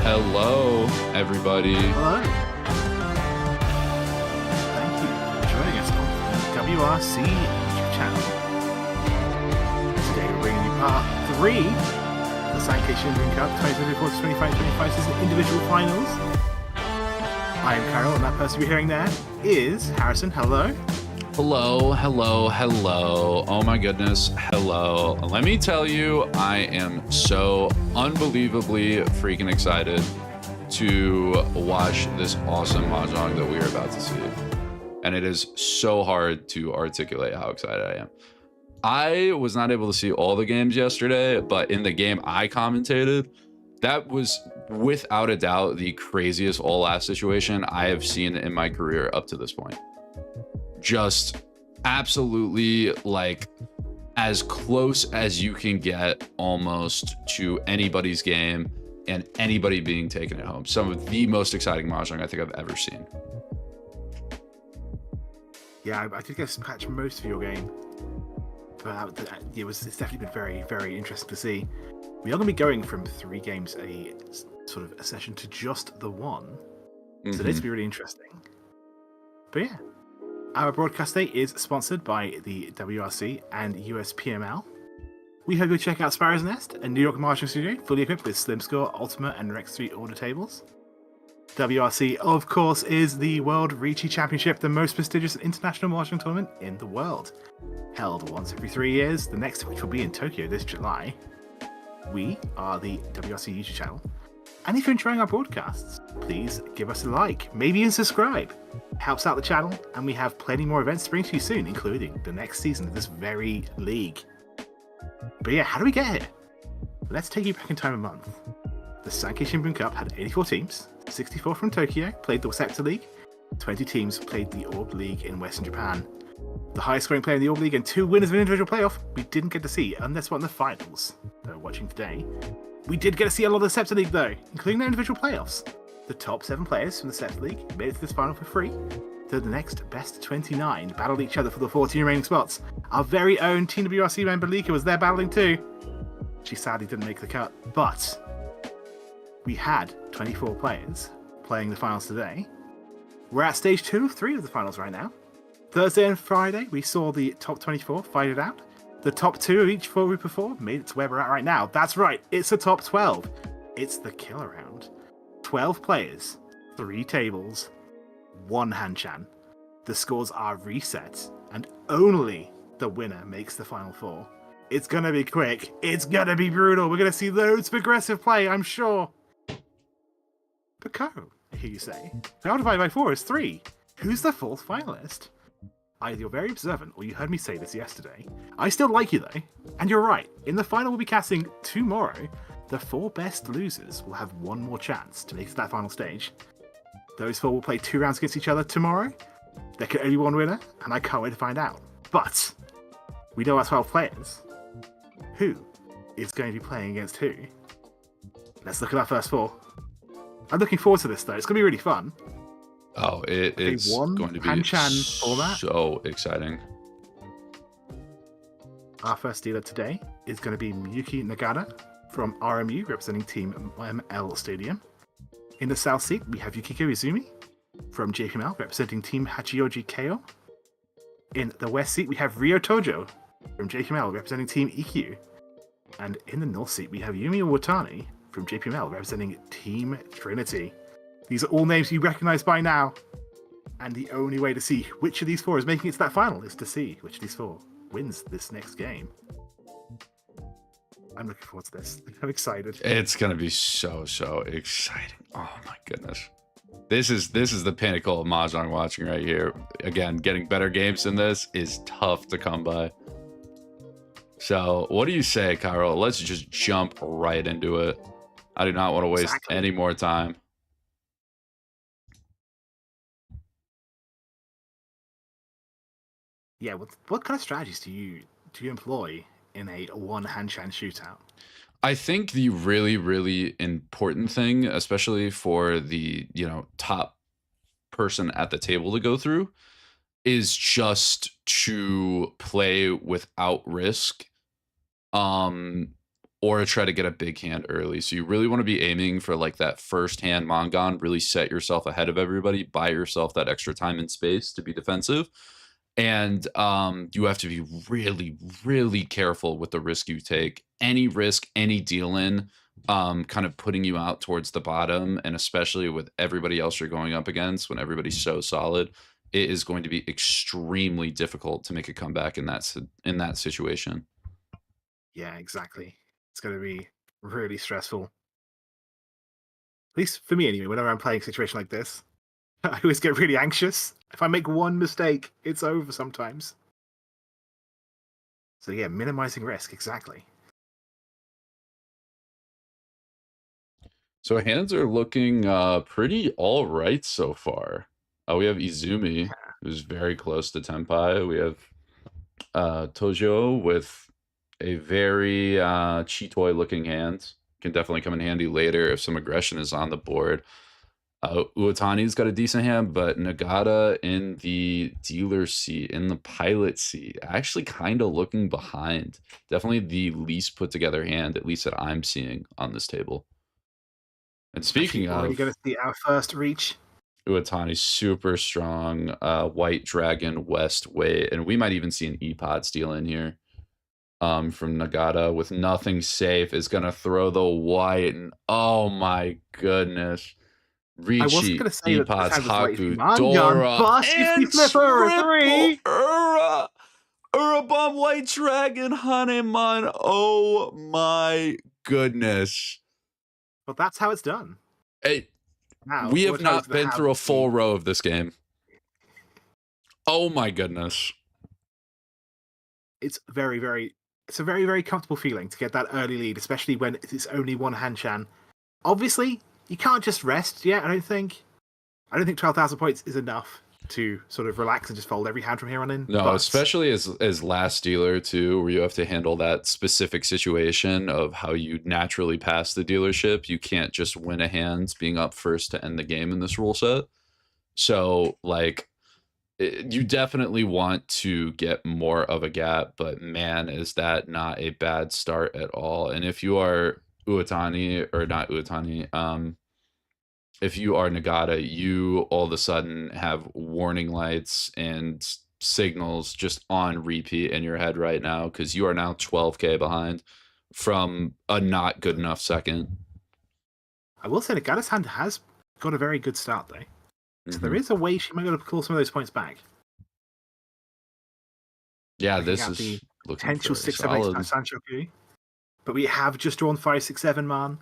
Hello, everybody. Hello. Thank you for joining us on the WRC YouTube channel. Today we're bringing you part 3 of the Sankei Shimbun Cup 2024-25 season individual finals. I am Carol, and that person you're hearing there is Harrison. Hello. Hello. Oh my goodness, hello. Let me tell you, I am so unbelievably freaking excited to watch this awesome mahjong that we are about to see. And it is so hard to articulate how excited I am. I was not able to see all the games yesterday, but in the game I commentated, that was without a doubt the craziest all-last situation I have seen in my career up to this point. Just absolutely like as close as you can get almost to anybody's game and anybody being taken at home. Some of the most exciting mahjong I think I've ever seen. Yeah, I did get to catch most of your game, but it's definitely been very, very interesting to see. We are going to be going from 3 games a session to just the one. So this will be really interesting. But yeah. Our broadcast day is sponsored by the WRC and USPML. We hope you'll check out Sparrow's Nest, a New York Mahjong studio fully equipped with Slim Score, Ultima, and Rex 3 order tables. WRC, of course, is the World Riichi Championship, the most prestigious international mahjong tournament in the world. Held once every 3 years, the next of which will be in Tokyo this July. We are the WRC YouTube channel. And if you're enjoying our broadcasts, please give us a like, maybe even subscribe. It helps out the channel, and we have plenty more events to bring to you soon, including the next season of this very league. But yeah, how do we get here? Let's take you back in time a month. The Sankei Shimbun Cup had 84 teams, 64 from Tokyo played the Sector League, 20 teams played the Orb League in Western Japan. The highest scoring player in the Orb League and 2 winners of an individual playoff we didn't get to see unless we're in the finals. Though watching today, we did get to see a lot of the Scepter League though, including their individual playoffs. The top 7 players from the Scepter League made it to this final for free, though the next best 29 battled each other for the 14 remaining spots. Our very own Team WRC member Lika was there battling too. She sadly didn't make the cut, but we had 24 players playing the finals today. We're at stage 2 of 3 of the finals right now. Thursday and Friday, we saw the top 24 fight it out. The top 2 of each 4 group of 4 made it to where we're at right now. That's right, it's the top 12. It's the killer round. 12 players, 3 tables, 1 Hanchan. The scores are reset, and only the winner makes the final 4. It's gonna be quick, it's gonna be brutal, we're gonna see loads of aggressive play, I'm sure. But Co, I hear you say, 5 divided by 4 is 3. Who's the 4th finalist? Either you're very observant, or you heard me say this yesterday. I still like you though, and you're right. In the final we'll be casting tomorrow, the 4 best losers will have 1 more chance to make it to that final stage. Those 4 will play 2 rounds against each other tomorrow. There can only be 1 winner, and I can't wait to find out. But we know our 12 players. Who is going to be playing against who? Let's look at our first 4. I'm looking forward to this, though. It's going to be really fun. Oh, it's going to be Hanchan format. So exciting. Our first dealer today is going to be Miyuki Nagata from RMU, representing Team ML Stadium. In the South seat, we have Yukiko Izumi from JPML, representing Team Hachioji Keio. In the West seat, we have Tojyo from JPML, representing Team Ikkyu. And in the North seat, we have Yumi Uotani from JPML, representing Team Trinity. These are all names you recognize by now. And the only way to see which of these 4 is making it to that final is to see which of these 4 wins this next game. I'm looking forward to this. I'm excited. It's gonna be so exciting. Oh my goodness. This is the pinnacle of Mahjong watching right here. Again, getting better games than this is tough to come by. So what do you say, Cairo? Let's just jump right into it. I do not want to waste any more time. Yeah, what kind of strategies do you employ in a one-Hanchan shootout? I think the really important thing, especially for the top person at the table to go through, is just to play without risk, or try to get a big hand early. So you really want to be aiming for like that first hand Mongon, really set yourself ahead of everybody, buy yourself that extra time and space to be defensive. And you have to be really careful with the risk you take. Any risk, any deal in, kind of putting you out towards the bottom, and especially with everybody else you're going up against, when everybody's so solid, it is going to be extremely difficult to make a comeback in that situation. Yeah, exactly. It's going to be really stressful. At least for me, anyway. Whenever I'm playing a situation like this, I always get really anxious. If I make one mistake, it's over sometimes. So yeah, minimizing risk, exactly. So hands are looking pretty all right so far. We have Izumi, who's very close to Tenpai. We have Tojyo with a very Chitoi looking hand. Can definitely come in handy later if some aggression is on the board. Uotani's got a decent hand, but Nagata in the dealer seat, in the pilot seat, actually kind of looking behind. Definitely the least put together hand, at least that I'm seeing on this table. And speaking of, already going to see our first reach. Uotani super strong, White Dragon West weight, and we might even see an E-Pod steal in here. From Nagata with nothing safe is gonna throw the white, and oh my goodness. Riichi, E-Pods, Haku, Dora, and triple Urabomb White Dragon Hanemon. Oh my goodness. But that's how it's done. Hey, we have not been through a full row of this game. Oh my goodness. It's a very, very comfortable feeling to get that early lead, especially when it's only one Hanchan. Obviously, you can't just rest yet, I don't think. 12,000 points is enough to sort of relax and just fold every hand from here on in. No, especially as last dealer too, where you have to handle that specific situation of how you naturally pass the dealership. You can't just win a hand being up first to end the game in this rule set. So, like, you definitely want to get more of a gap, but man, is that not a bad start at all. And if you are Uotani, or not Uotani, if you are Nagata, you all of a sudden have warning lights and signals just on repeat in your head right now, because you are now 12k behind from a not good enough second. I will say Nagata's hand has got a very good start, though. So there is a way she might be able to pull some of those points back. Yeah, this is looking potential 6-7-8 Sanchoku. But we have just drawn 5-6-7 man.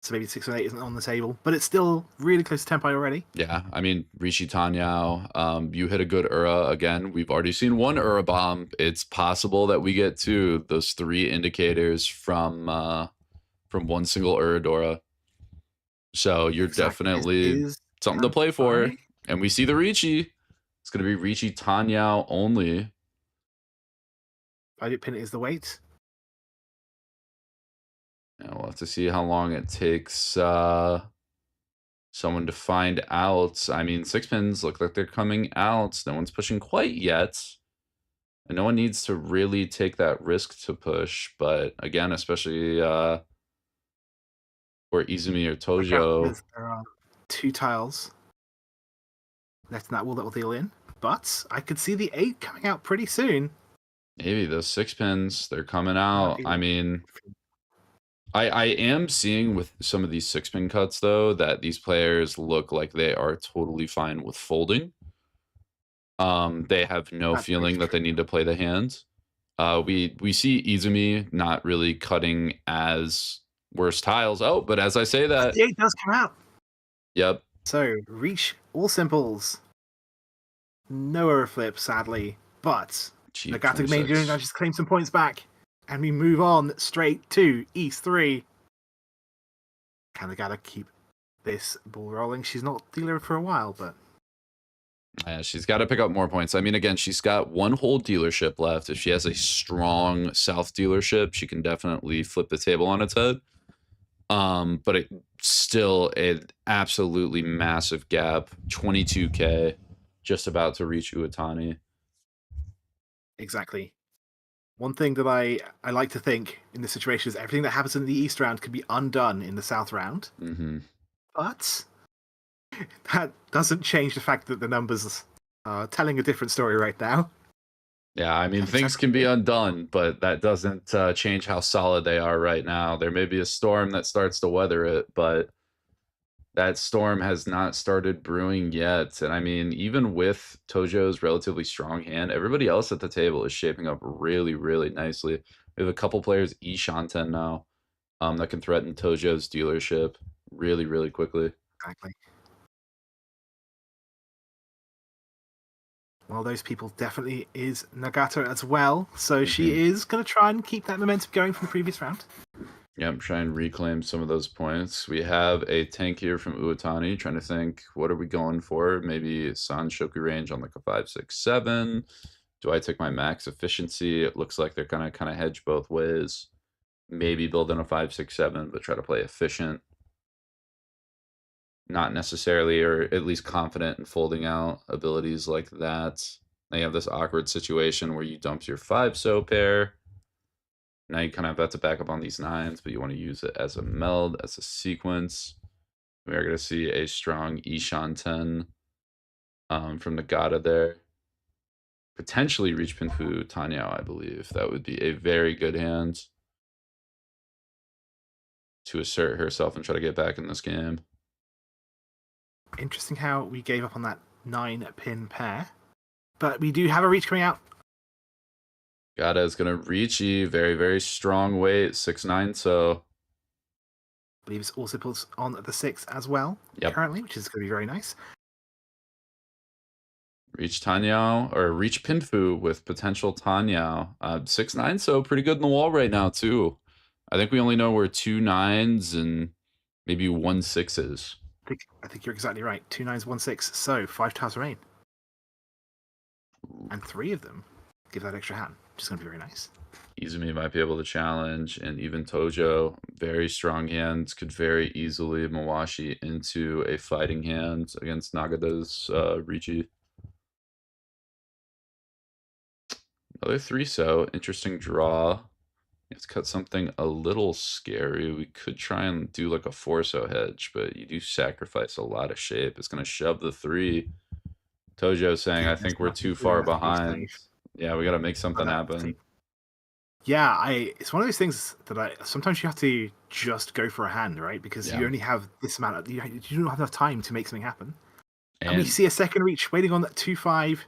So maybe 6-8 isn't on the table, but it's still really close to Tenpai already. Yeah, I mean, Riichi Tanyao, you hit a good Ura again. We've already seen one Ura bomb. It's possible that we get two. Those 3 indicators from one single Uradora. So you're definitely something to play for. And we see the Riichi. It's going to be Riichi Tanyao only. I did pin it as the weight. Yeah, We'll have to see how long it takes someone to find out. I mean, six pins look like they're coming out. No one's pushing quite yet. And no one needs to really take that risk to push. But again, especially for Izumi or Look out, Tojyo. because there are 2 tiles left in that wall that will deal in. But I could see the 8 coming out pretty soon. Maybe those 6 pins, they're coming out. I mean, I am seeing with some of these 6-pin cuts, though, that these players look like they are totally fine with folding. They have no That's feeling that they need to play the hand. We see Izumi not really cutting as worse tiles. Oh, but as I say that, the 8 does come out. Yep. So reach all simples. No error flip, sadly, but Nagata just claim some points back, and we move on straight to East 3. Can Nagata keep this ball rolling? She's not dealer for a while, but yeah, she's got to pick up more points. I mean, again, she's got one whole dealership left. If she has a strong South dealership, she can definitely flip the table on its head. But it's still an absolutely massive gap. 22K, just about to reach Uotani. Exactly. One thing that I like to think in this situation is everything that happens in the East round can be undone in the South round. Mm-hmm. But that doesn't change the fact that the numbers are telling a different story right now. Yeah, I mean, things can be undone, but that doesn't change how solid they are right now. There may be a storm that starts to weather it, but that storm has not started brewing yet. And I mean, even with Tojyo's relatively strong hand, everybody else at the table is shaping up really, really nicely. We have a couple players Ishanten now that can threaten Tojyo's dealership really, really quickly. Exactly. Well, those people definitely is Nagata as well. So she is going to try and keep that momentum going from the previous round. Yep, try and reclaim some of those points. We have a tank here from Uotani, trying to think, what are we going for? Maybe Sanshoku range on like a 5, 6, 7. Do I take my max efficiency? It looks like they're gonna kind of hedge both ways. Maybe build in a 5, 6, 7, but try to play efficient. Not necessarily, or at least confident in folding out abilities like that. Now you have this awkward situation where you dump your 5-so pair. Now you kind of have to back up on these 9s, but you want to use it as a meld, as a sequence. We are going to see a strong Ishanten from Nagata there. Potentially reach Pinfu Tanyao, I believe. That would be a very good hand to assert herself and try to get back in this game. Interesting how we gave up on that 9-pin pair. But we do have a reach coming out. Nagata is going to Riichi, very, very strong weight, 6'9", so... I believe it's also puts on the 6 as well, currently, which is going to be very nice. Reach Tanyao, or Reach Pinfu with potential Tanyao. 6'9", so pretty good in the wall right now, too. I think we only know where 2 9s and maybe 1 6 is. I think you're exactly right. 2 9s, 1 6, so 5 tiles remain. And 3 of them give that extra hand, which is going to be very nice. Izumi might be able to challenge, and even Tojyo, very strong hands, could very easily Mawashi into a fighting hand against Nagata's Riichi. Another 3-so, interesting draw. Let's cut something a little scary. We could try and do like a 4-so hedge, but you do sacrifice a lot of shape. It's going to shove the 3. Tojyo saying, I think we're too far behind. Yeah, we got to make something happen. Yeah, it's one of those things that sometimes you have to just go for a hand, right? Because you only have this amount of, you don't have enough time to make something happen. And we see a second reach waiting on that 2-5.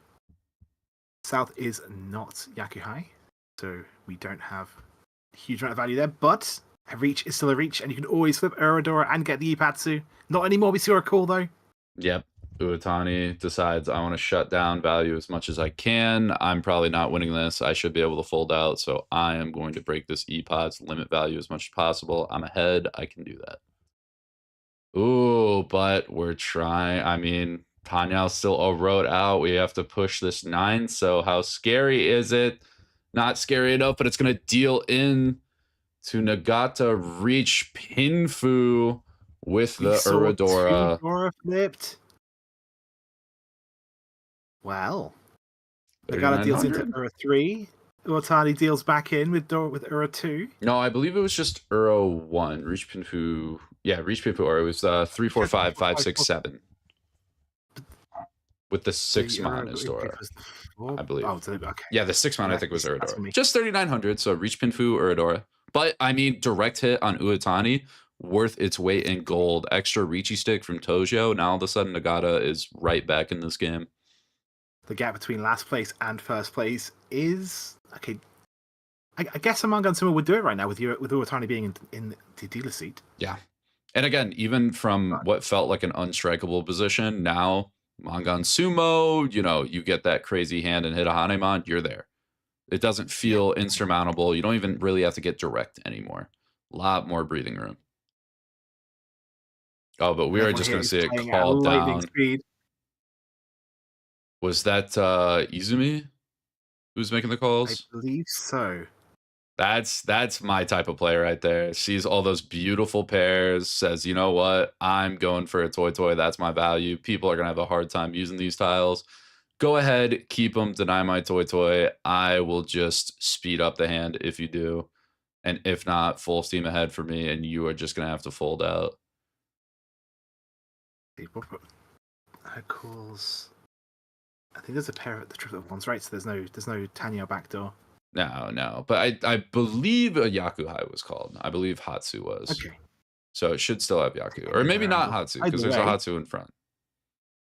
South is not Yakuhai, so we don't have a huge amount of value there, but a reach is still a reach, and you can always flip Uradora and get the Ipatsu. Not anymore, we see a call though. Yep. Uotani decides I want to shut down value as much as I can. I'm probably not winning this. I should be able to fold out, so I am going to break this E-Pod's limit value as much as possible. I'm ahead. I can do that. Ooh, but we're trying. I mean, Tanyao's still a road out. We have to push this 9, so how scary is it? Not scary enough, but it's going to deal in to Nagata reach Pinfu with We the saw Uradora. 2 Dora flipped. Well, Nagata deals into 3,900. Ura 3. Uotani deals back in with Ura 2. No, I believe it was just Uro 1. Reach Pinfu. Yeah, Reach Pinfu. Or it was 3, 4, 5, 5, 6, 7. With the 6 mon is Dora, I believe. Oh, okay. Yeah, the 6 mon I think was That's Uradora. me. Just 3,900, so Reach Pinfu, Uradora. But, I mean, direct hit on Uotani, worth its weight in gold. Extra Riichi stick from Tojyo. Now all of a sudden Nagata is right back in this game. The gap between last place and first place is... Okay, I guess a Mangan Sumo would do it right now with Uotani being in the dealer seat. Yeah. And again, even from what felt like an unstrikeable position, now Mangan Sumo, you know, you get that crazy hand and hit a Hanemon, you're there. It doesn't feel insurmountable. You don't even really have to get direct anymore. A lot more breathing room. Oh, but we are just going to see it called down. Speed. Was that Izumi who's making the calls? I believe so. That's my type of player right there. Sees all those beautiful pairs, says, you know what? I'm going for a toy. That's my value. People are going to have a hard time using these tiles. Go ahead, keep them, deny my toy. I will just speed up the hand if you do. And if not, full steam ahead for me, and you are just going to have to fold out. Calls. I think there's a pair of the triplet ones, right? So there's no Tanya backdoor. No. But I believe a Yaku High was called. I believe Hatsu was. Okay. So it should still have Yaku. Or maybe not Hatsu, because there's a Hatsu in front.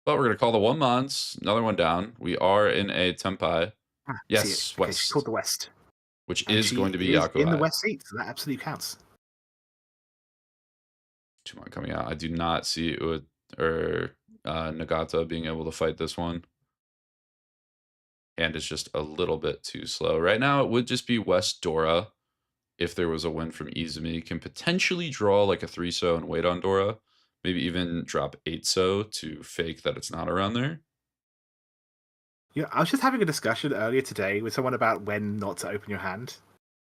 But we're going to call the 1 Mons, another one down. We are in a Tempai. Yes, West. She called the West. Which is going to be Yaku in High. the West seat, so that absolutely counts. 2 Mon coming out. I do not see Nagata being able to fight this one. And it's just a little bit too slow. Right now, it would just be West Dora. If there was a win from Izumi, can potentially draw like a 3-so and wait on Dora. Maybe even drop 8-so to fake that it's not around there. Yeah, I was just having a discussion earlier today with someone about when not to open your hand.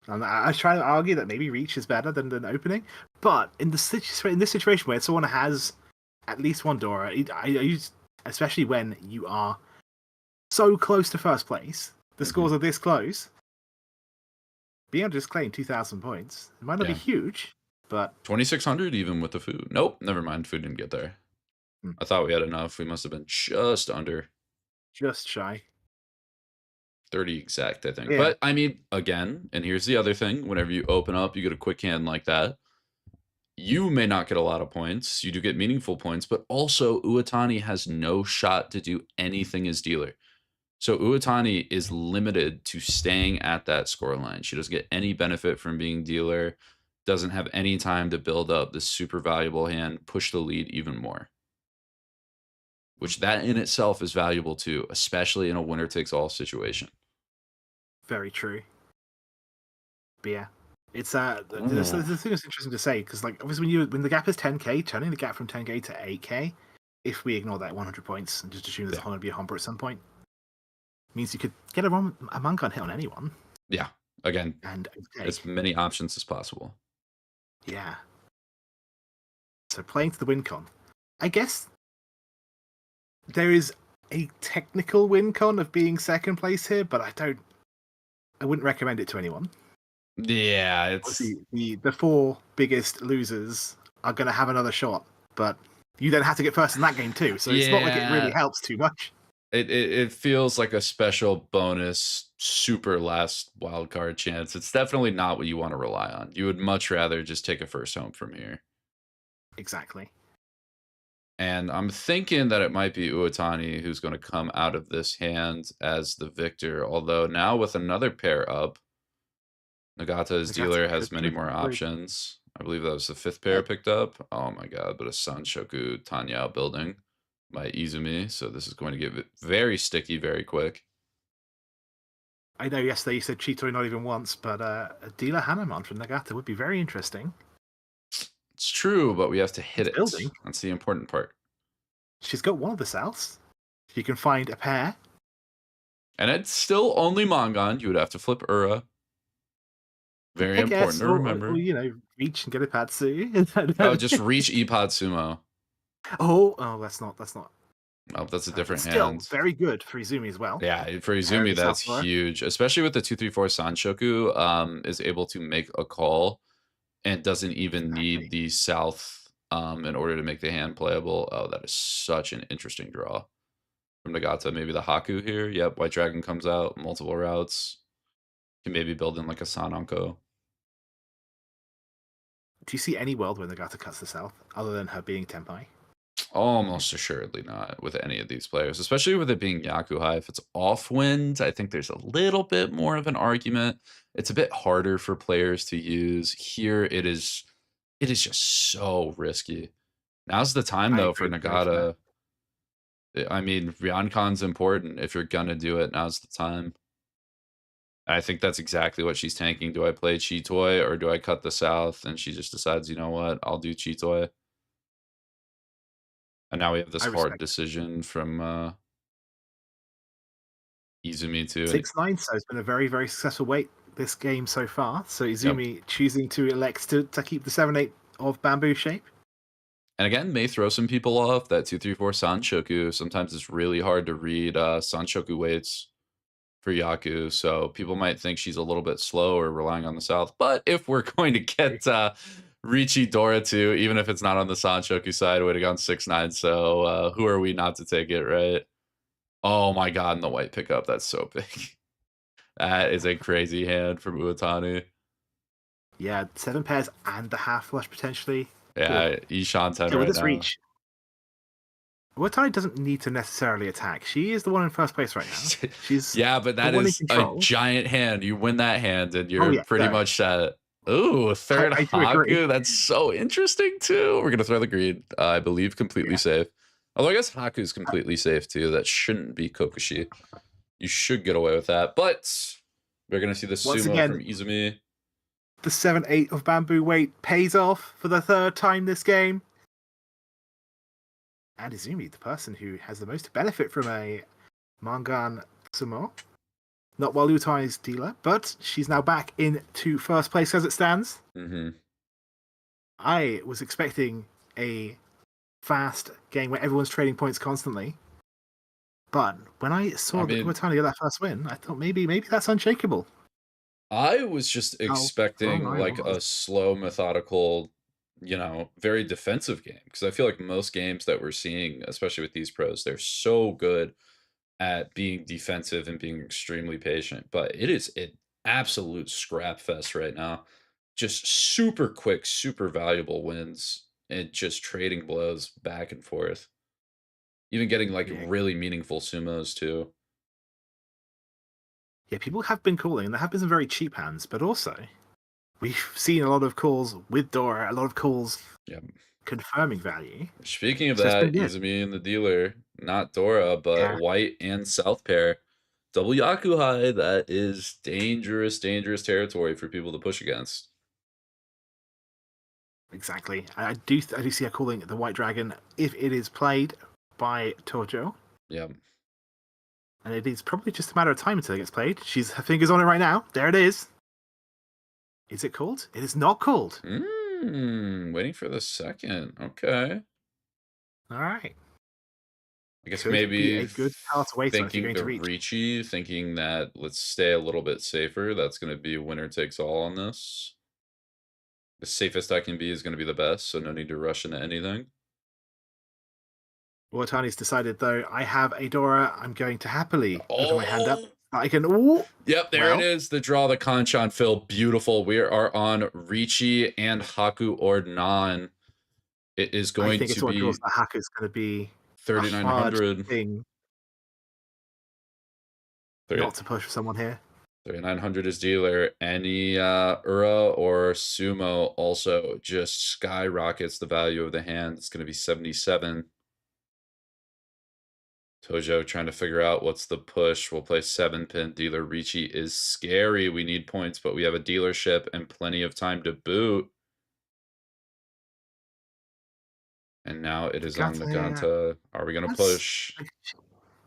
And I was trying to argue that maybe Reach is better than opening. But in this situation where someone has at least 1 Dora, I use, especially when you are so close to first place, the scores are this close, being able to just claim 2,000 points, it might not be huge, but 2,600 even with the food. Nope, never mind. Food didn't get there. I thought we had enough. We must have been just under. Just shy. 30 exact, I think. Yeah. But I mean, again, and here's the other thing: whenever you open up, you get a quick hand like that. You may not get a lot of points. You do get meaningful points, but also Uotani has no shot to do anything as dealer. So Uotani is limited to staying at that scoreline. She doesn't get any benefit from being dealer, doesn't have any time to build up this super valuable hand, push the lead even more. Which that in itself is valuable too, especially in a winner-takes-all situation. Very true. But yeah, it's the thing that's interesting to say, because like obviously when the gap is 10k, turning the gap from 10k to 8k, if we ignore that 100 points and just assume there's going to be a humper at some point, means you could get a Mankan hit on anyone. Yeah, again, and as many options as possible. Yeah. So playing to the win con, I guess there is a technical win con of being second place here, but I wouldn't recommend it to anyone. Yeah, it's the 4 biggest losers are going to have another shot, but you then have to get first in that game too, so it's not like it really helps too much. It feels like a special bonus, super last wild card chance. It's definitely not what you want to rely on. You would much rather just take a first home from here. Exactly. And I'm thinking that it might be Uotani who's going to come out of this hand as the victor. Although now with another pair up, Nagata's dealer has many more options. I believe that was the 5th pair picked up. Oh my god, but a Sanshoku Tanya building by Izumi. So this is going to get very sticky very quick. I know yesterday you said Chitoi not even once, but a dealer Hanemon from Nagata would be very interesting. It's true, but we have to hit it. Building. That's the important part. She's got one of the souths. If you can find a pair. And it's still only Mangan. You would have to flip Ura. Very I guess, important to or remember. you know, reach and get a Patsu. Oh, just reach Ipad Sumo. Oh, that's not. Oh, that's a But different still, hand. very good for Izumi as well. Yeah, for Izumi, Parody that's South. huge, especially with the 2-3-4 Sanshoku, is able to make a call and doesn't even need Exactly. the south in order to make the hand playable. Oh, that is such an interesting draw from Nagata. Maybe the Haku here. Yep, White Dragon comes out, multiple routes. Can maybe build in like a Sanonko. Do you see any world where Nagata cuts the south, other than her being Tenpai? Almost assuredly not with any of these players, especially with it being Yakuhai. If it's off wind, I think there's a little bit more of an argument. It's a bit harder for players to use. Here it is just so risky. Now's the time I though agree for with both there. Nagata. I mean, Ryancon's important. If you're gonna do it, now's the time. I think that's exactly what she's tanking. Do I play Chitoi or do I cut the south? And she just decides, you know what, I'll do Chitoi. And now we have this I hard respect it. decision from Izumi too. And 6-9, so it's been a very, very successful wait this game so far. So yep. Izumi choosing to elect to keep the 7-8 of bamboo shape. And again, may throw some people off. That 2-3-4 Sanshoku. Sometimes it's really hard to read Sanshoku weights for Yaku. So people might think she's a little bit slow or relying on the south. But if we're going to get Riichi Dora too, even if it's not on the Sanshoku side, would have gone 6-9. So who are we not to take it, right? Oh my god, and the white pickup. That's so big. That is a crazy hand from Uotani. Yeah, 7 pairs and the half flush potentially. Yeah, Ishan 10 Yeah, with right this now. reach, Uotani doesn't need to necessarily attack. She is the one in first place right now. She's Yeah, but the that one in is a control. giant hand. You win that hand and Oh you're yeah, pretty no, much set. Ooh, third I do agree. Haku. That's so interesting too. We're gonna throw the green. I believe completely Yeah. safe. Although I guess Haku's completely safe too. That shouldn't be Kokushi. You should get away with that. But we're gonna see the Once sumo again, from Izumi. the 7-8 of bamboo weight pays off for the third time this game. And Izumi, the person who has the most benefit from a Mangan sumo. Not while Utai's dealer, but she's now back into first place as it stands. Mm-hmm. I was expecting a fast game where everyone's trading points constantly. But when I saw that Uotani get that first win, I thought maybe that's unshakable. I was just How wrong expecting I like was. a slow, methodical, very defensive game because I feel like most games that we're seeing, especially with these pros, they're so good at being defensive and being extremely patient. But it is an absolute scrap fest right now. Just super quick, super valuable wins and just trading blows back and forth. Even getting like Yeah, really meaningful sumos too. yeah, people have been calling, and there have been some very cheap hands, but also we've seen a lot of calls with Dora, a lot of calls Yeah. confirming value. Speaking of So it's been that, good. Izumi and the dealer, not Dora, but Yeah, white and south pair. Double Yakuhai, that is dangerous, dangerous territory for people to push against. exactly. I do see her calling the White Dragon if it is played by Tojyo. Yeah. And it is probably just a matter of time until it gets played. Her fingers on it right now. There it is. Is it called? It is not called. Waiting for the second. Okay. All right. I guess Could be maybe a good power to wait on if you're thinking going the to reach. Riichi, thinking that let's stay a little bit safer. That's going to be winner takes all on this. The safest I can be is going to be the best, so no need to rush into anything. Uotani's decided, though, I have a Dora. I'm going to happily open my hand up. Oh! I can. Ooh, Yep, there it is. The draw, the Kanchan fill. Beautiful. We are on Riichi and Haku or Non. It is I going think it's to one be draws the hack is going to be a hard 3,900. thing not to push for someone here. 3,900 is dealer. Any Ura or Sumo also just skyrockets the value of the hand. It's going to be 77. Tojyo trying to figure out what's the push. We'll play 7-pin. Dealer Riichi is scary. We need points, but we have a dealership and plenty of time to boot. And now it is on Nagata. Are we going to push?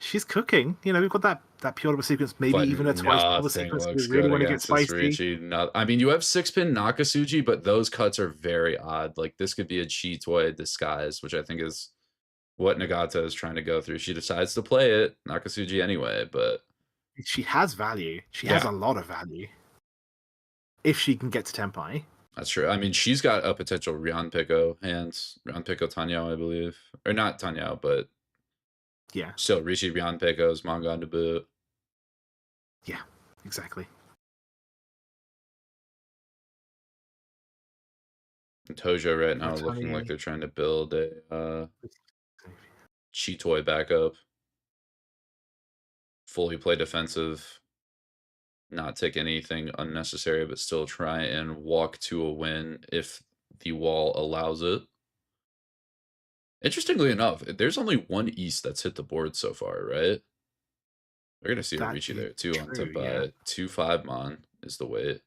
she's cooking. You know, we've got that pure double sequence, maybe But even a twice double nothing sequence. We looks really good want to get against this spicy. Riichi. I mean, you have 6-pin Nakasuji, but those cuts are very odd. Like, this could be a Chitoi disguise, which I think is what Nagata is trying to go through. She decides to play it, Nakasuji anyway, but She has value. She has a lot of value. If she can get to Tenpai. that's true. I mean, she's got a potential Rion Pico hands. Rion Pico Tanyao, I believe. Or not Tanyao, but Yeah. still Riichi Rion Pico's manga on debut. Yeah, exactly. And Tojyo right now Uotani. looking like they're trying to build a Chitoi backup. Fully play defensive. Not take anything unnecessary, but still try and walk to a win if the wall allows it. Interestingly enough, there's only one East that's hit the board so far, right? We're going to see a That Riichi is there too on true, Tenpai. 2-5 Mon is the weight.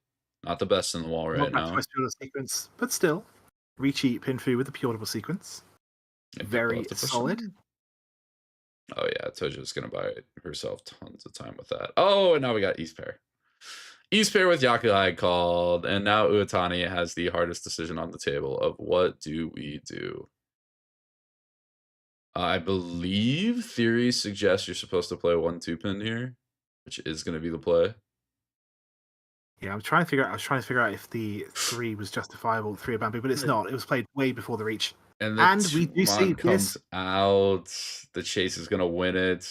Not the best in the wall right Not that now. twice pure double sequence, but still. Riichi Pinfu with the pure double sequence. And Very people have to push solid. them. Oh yeah, Tojo's going to buy herself tons of time with that. Oh, and now we got East pair. East pair with Yakuhai called, and now Uotani has the hardest decision on the table of what do we do? I believe theory suggests you're supposed to play 1-2 pin here, which is going to be the play. Yeah, I was trying to figure out if the 3 was justifiable, 3 of Bamboo, but it's not. It was played way before the reach. And We do see comes this. out. The chase is going to win it.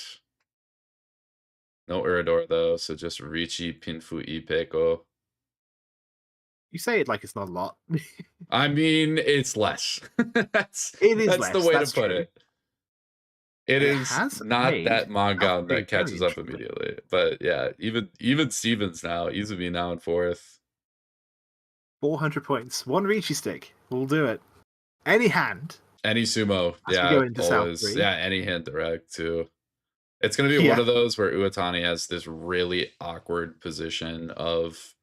No Urador though, so just Riichi Pinfu Ipeko. You say it like it's not a lot. I mean, it's less. that's less. the way That's to put true. it. It is not that manga that catches up immediately. But yeah, even Stevens now, Izumi now in 4th. 400 points. 1 Riichi stick. We'll do it. Any hand. Any sumo. As we Yeah, go into always. South 3. Yeah, any hand direct too. It's going to be one of those where Uotani has this really awkward position of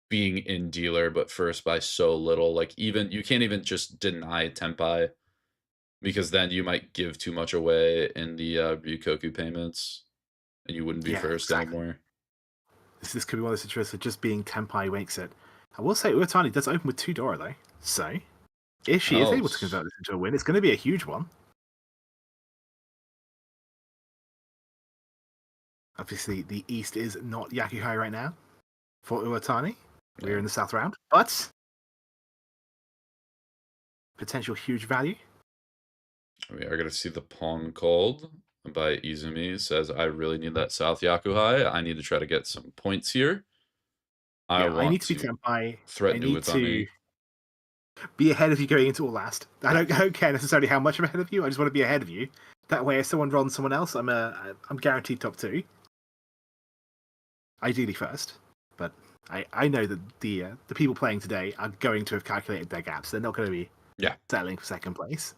being in dealer, but first by so little. Like, even you can't even just deny Tenpai, because then you might give too much away in the Ryukoku payments, and you wouldn't be first anymore. This could be one of those situations of just being Tenpai makes it. I will say Uotani does open with 2 Dora though, so if she is able to convert this into a win, it's going to be a huge one. Obviously, the East is not Yakuhai right now for Uotani. We're in the South round, but potential huge value. We are going to see the pawn called by Izumi. It says, I really need that South Yakuhai. I need to try to get some points here. I need to be Tenpai. Threaten Uotani. Be ahead of you going into all last. I don't care necessarily how much I'm ahead of you. I just want to be ahead of you. That way, if someone runs someone else, I'm guaranteed top 2. Ideally first, but I know that the people playing today are going to have calculated their gaps. They're not going to be settling for second place.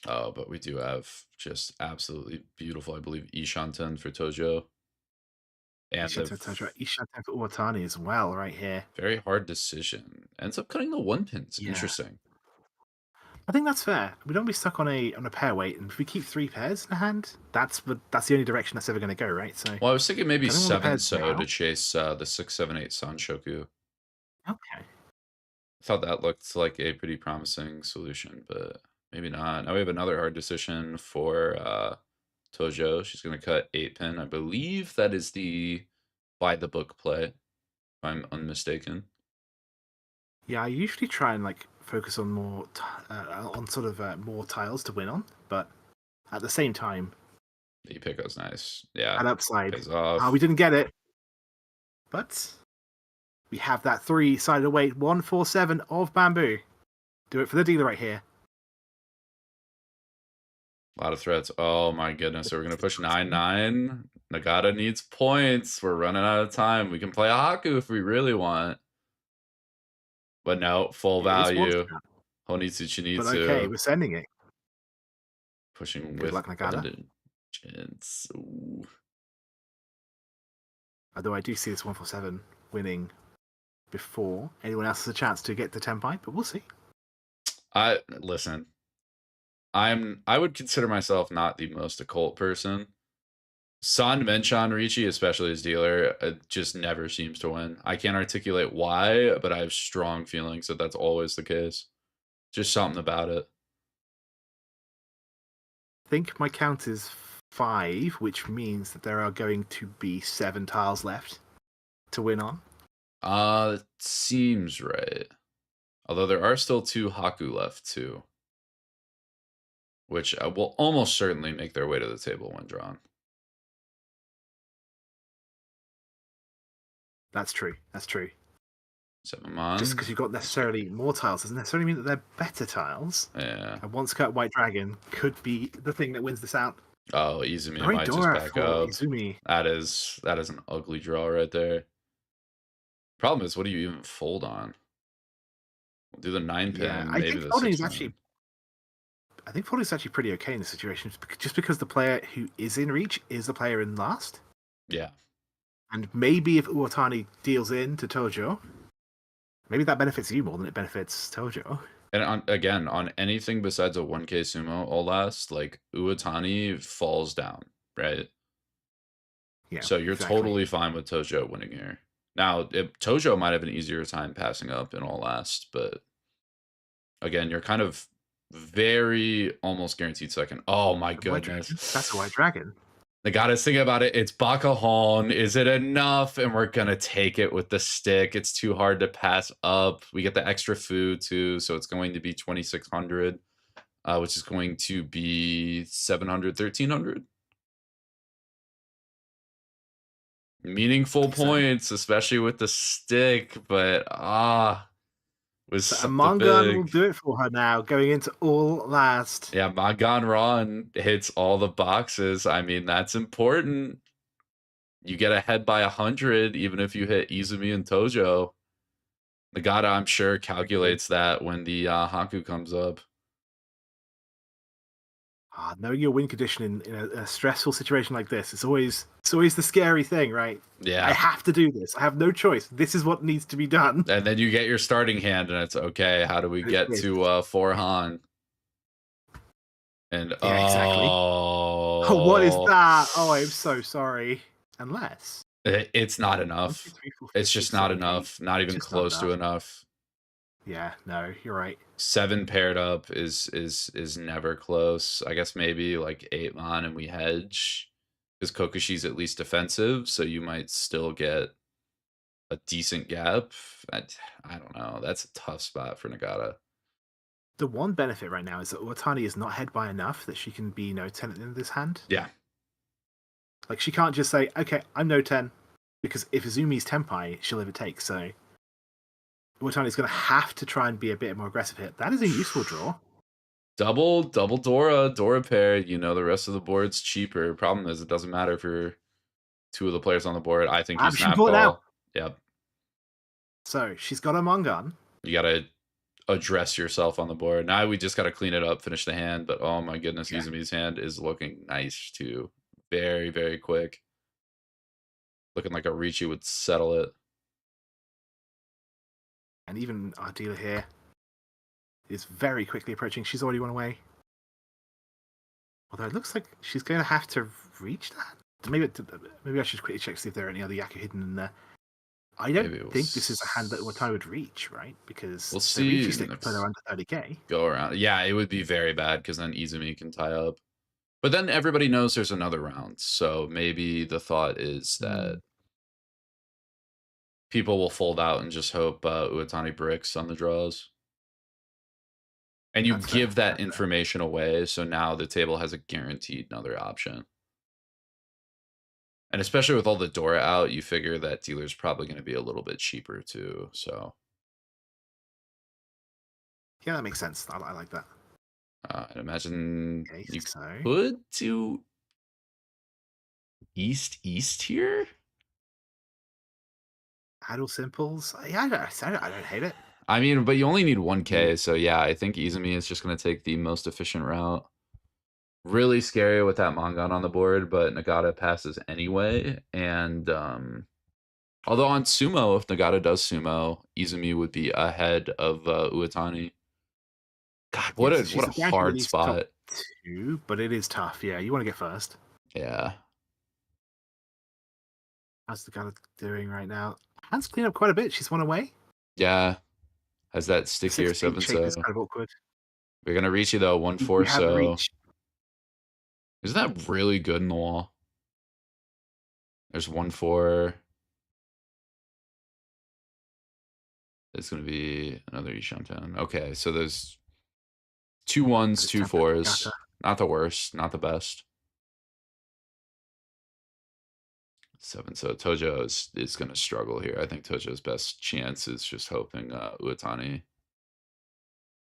Oh, but we do have just absolutely beautiful, I believe, Ishanten for Tojyo. And Ishanten for Uotani as well, right here. Very hard decision. Ends up cutting the 1 pins. Yeah. Interesting. I think that's fair. We don't be stuck on a pair weight, and if we keep 3 pairs in the hand, that's the only direction that's ever going to go, right? So, well, I was thinking maybe 7 so to chase the 6, 7, 8 Sanshoku. Okay. I thought that looked like a pretty promising solution, but maybe not. Now we have another hard decision for Tojyo. She's going to cut 8 pin. I believe that is the by the book play, if I'm unmistaken. Yeah, I usually try and focus on more more tiles to win on, but at the same time, the Pico's nice. Yeah, an upside. We didn't get it, but we have that 3-sided weight 147 of bamboo. Do it for the dealer right here. A lot of threats. Oh my goodness. So we're going to push 9-9. Nagata needs points. We're running out of time. We can play a Haku if we really want. But no, full value. Honitsu Chinitsu. But okay, we're sending it. Pushing Good with luck, Nagata. Although I do see this 147 winning before anyone else has a chance to get the Tenpai, but we'll see. Listen. I would consider myself not the most occult person. San Menchan Riichi, especially as dealer, just never seems to win. I can't articulate why, but I have strong feelings that that's always the case. Just something about it. I think my count is 5, which means that there are going to be 7 tiles left to win on. It seems right. Although there are still 2 Haku left too, which will almost certainly make their way to the table when drawn. That's true. That's true. 7 mon. Just because you've got necessarily more tiles doesn't necessarily mean that they're better tiles. Yeah. And once cut White Dragon could be the thing that wins this out. Oh, Izumi Very might just Dora back for up. Izumi. That is an ugly draw right there. Problem is, what do you even fold on? We'll do the 9 pin. Yeah, I maybe think the folding 6 is actually. I think folding is actually pretty okay in this situation, just because the player who is in reach is the player in last. Yeah. And maybe if Uotani deals in to Tojyo, maybe that benefits you more than it benefits Tojyo. And again, on anything besides a 1K sumo all last, like Uotani falls down, right? Yeah. So you're totally fine with Tojyo winning here. Now, Tojyo might have an easier time passing up in all last, but again, you're kind of very almost guaranteed second. Oh my goodness. That's a White Dragon. Nagata's thinking about it. It's Bakahon. Is it enough? And we're going to take it with the stick. It's too hard to pass up. We get the extra food too. So it's going to be 2,600, which is going to be 700, 1,300. Meaningful points, especially with the stick. But was a Mangan will do it for her now, going into all last. Yeah, Mangan Ron hits all the boxes. I mean, that's important. You get ahead by 100, even if you hit Izumi and Tojyo. Nagata, I'm sure, calculates that when the Haku comes up. Knowing your win condition in a stressful situation like this, it's always the scary thing, right? Yeah. I have to do this. I have no choice. This is what needs to be done. And then you get your starting hand, and it's okay. How do we get to 4 Han? And yeah, exactly. Oh, what is that? Oh, I'm so sorry. Unless it's not enough. 1, 2, 3, 4, 5, it's just not enough. Not even close to enough. Yeah, no, you're right. 7 paired up is never close. I guess maybe like 8 mon and we hedge, because Kokushi's at least defensive, so you might still get a decent gap. I don't know. That's a tough spot for Nagata. The one benefit right now is that Uotani is not head by enough that she can be no 10 at the end of this hand. Yeah. Like, she can't just say, okay, I'm no 10, because if Izumi's Tenpai, she'll overtake, so Uotani's going to have to try and be a bit more aggressive here. That is a useful draw. Double Dora pair. You know, the rest of the board's cheaper. Problem is, it doesn't matter for 2 of the players on the board. I think you snap call. Yep. So she's got a Mangan. You got to address yourself on the board. Now we just got to clean it up, finish the hand. But oh my goodness, yeah. Izumi's hand is looking nice too. Very, very quick. Looking like a Riichi would settle it. And even our dealer here is very quickly approaching. She's already run away. Although it looks like she's going to have to reach that. Maybe I should quickly check to see if there are any other Yaku hidden in there. I don't think this is a hand that Uotani would reach, right? Because we'll see. Riichi stick further under 30k. Go around. Yeah, it would be very bad because then Izumi can tie up. But then everybody knows there's another round. So maybe the thought is that people will fold out and just hope Uotani bricks on the draws. And you give that information away, so now the table has a guaranteed another option. And especially with all the Dora out, you figure that dealer's probably going to be a little bit cheaper too. So yeah, that makes sense. I like that. I'd imagine you could do East here. Idle simples. Yeah, I don't hate it. I mean, but you only need 1K, so yeah, I think Izumi is just going to take the most efficient route. Really scary with that Mangan on the board, but Nagata passes anyway. And although on sumo, if Nagata does sumo, Izumi would be ahead of Uotani. God, what a hard spot. 2, but it is tough. Yeah, you want to get first. Yeah. How's the Nagata doing right now? Hands clean up quite a bit. She's one away. Yeah. Has that The stickier 6-8 shape is 7-so. kind of awkward. We're gonna reach you though, We have 1-4-so. reach. Isn't that really good in the wall? There's 1-4. It's gonna be another Ishanten. Okay, so there's 2 1s, 2 4s. Not the worst, not the best. 7-so Tojyo is gonna struggle here. I think Tojo's best chance is just hoping Uotani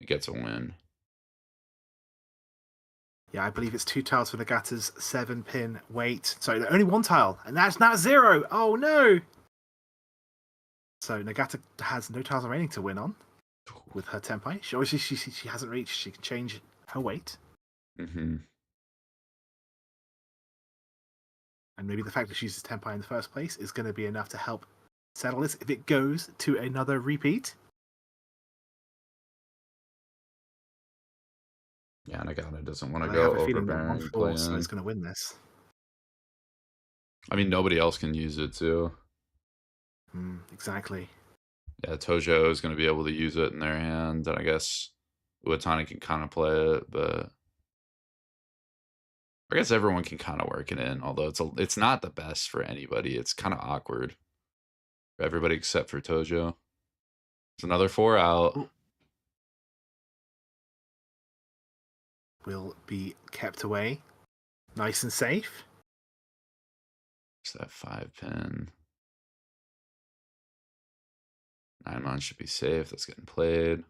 gets a win. Yeah, I believe it's 2 tiles for Nagata's 7-pin weight. Sorry, only 1 tile, and that's now 0. Oh no! So Nagata has no tiles remaining to win on with her Tenpai. She hasn't reached. She can change her weight. Mm-hmm. And maybe the fact that she uses Tenpai in the first place is going to be enough to help settle this if it goes to another repeat. Yeah, Nagata doesn't want to I go have a feeling that overbearing 1-4 is play. going to win this. I mean, nobody else can use it too. Exactly. Yeah, Tojyo is going to be able to use it in their hand, and I guess Uotani can kind of play it, but I guess everyone can kind of work it in. Although it's not the best for anybody. It's kind of awkward for everybody except for Tojyo. It's another 4 out. Ooh. Will be kept away, nice and safe. It's that 5-pin. 9-mon should be safe. That's getting played.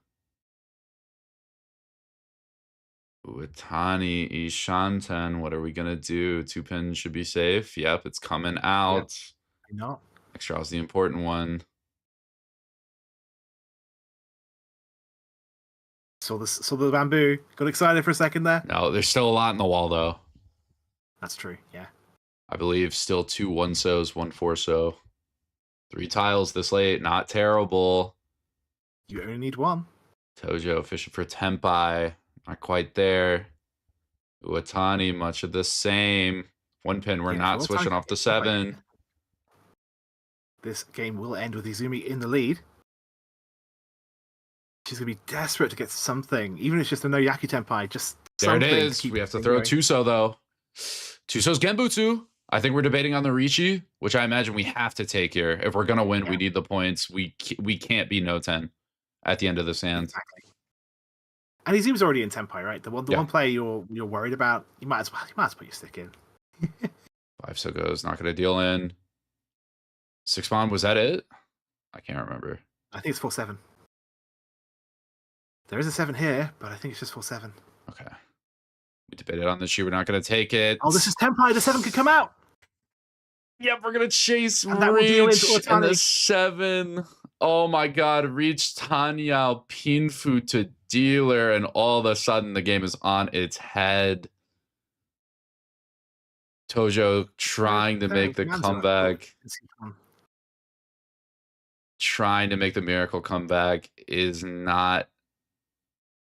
Uotani, Ishanten. What are we going to do? 2-pin should be safe. Yep, it's coming out. Yep. Not. Extra is the important one. Saw the bamboo. Got excited for a second there. No, there's still a lot in the wall, though. That's true, yeah. I believe still 2 1-sos, 1 4-so. 3 tiles this late. Not terrible. You only need 1. Tojyo fishing for Tenpai. Not quite there. Uotani, much of the same. 1 pin, we're not switching off the 7. This game will end with Izumi in the lead. She's going to be desperate to get something, even if it's just a no Yaki Tenpai. Just there it is. We have to throw 2-so, though. 2-so's Genbutsu. I think we're debating on the Riichi, which I imagine we have to take here. If we're going to win, we need the points. We can't be no 10 at the end of this hand. Exactly. And Izumi's already in Tenpai, right? The one player you're worried about, you might as well put your stick in. 5-so goes, not going to deal in. 6-mon, was that it? I can't remember. I think it's 4-7. There is a 7 here, but I think it's just 4-7. Okay. We debated on this year. We're not going to take it. Oh, this is Tenpai. The 7 could come out. Yep, we're going to chase and that will deal into Riichi and Uotani. the 7. Oh my god, Riichi Tanyao Pinfu to dealer, and all of a sudden the game is on its head. Tojyo trying to make the comeback. Trying to make the miracle comeback is not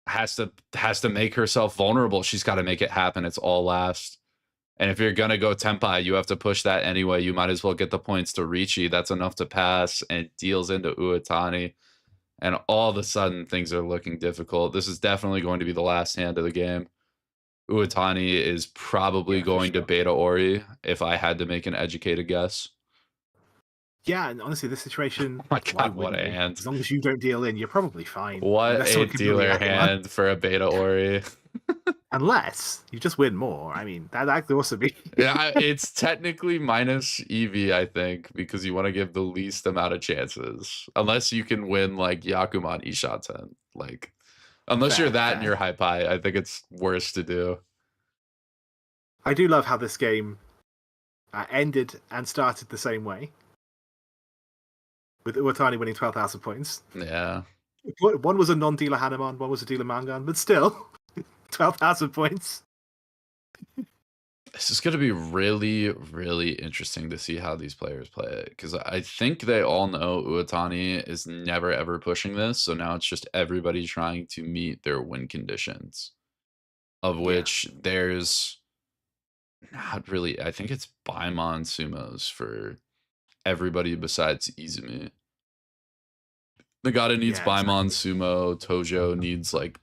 has to make herself vulnerable. She's got to make it happen. It's all last. And if you're gonna go Tenpai, you have to push that anyway. You might as well get the points to Riichi. That's enough to pass, and deals into Uotani. And all of a sudden, things are looking difficult. This is definitely going to be the last hand of the game. Uotani is probably going to beta Ori, if I had to make an educated guess. Yeah, and honestly, this situation... Oh my god, what a hand. As long as you don't deal in, you're probably fine. What a dealer hand for a beta Ori. Unless you just win more. I mean, that could also be... Yeah, it's technically minus EV, I think, because you want to give the least amount of chances. Unless you can win, like, Yakuman Ishaten. Like, unless you're that and you're hype high, I think it's worse to do. I do love how this game ended and started the same way. With Uotani winning 12,000 points. Yeah. One was a non-dealer Hanuman, one was a dealer Mangan, but still, 12,000 points. This is going to be really, really interesting to see how these players play it. Because I think they all know Uotani is never, ever pushing this. So now it's just everybody trying to meet their win conditions. of which there's not really. I think it's Baimon sumos for everybody besides Izumi. Nagata needs Yeah, Baimon exactly. sumo. Tojyo needs like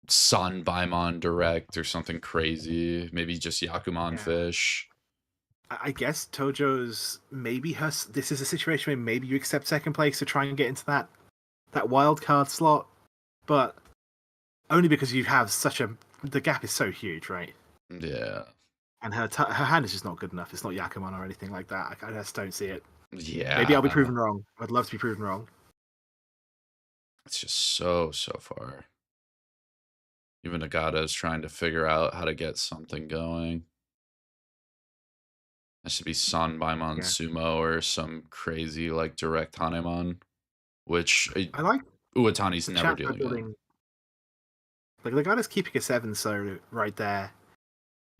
Sun Baimon direct or something crazy. Maybe just Yakuman Yeah. fish. I guess Tojo's maybe her. This is a situation where maybe you accept second place to try and get into that wild card slot, but only because you have such a the gap is so huge, right? Yeah. And her hand is just not good enough. It's not Yakuman or anything like that. I just don't see it. Maybe I'll be Yeah. proven wrong. I'd love to be proven wrong. It's just so far. Even Nagata is trying to figure out how to get something going. That should be San Baimon Yeah, Sumo or some crazy like direct Hanemon, which I like Uotani's the never chat for dealing in. building. Like the guy that's keeping a 7 so right there.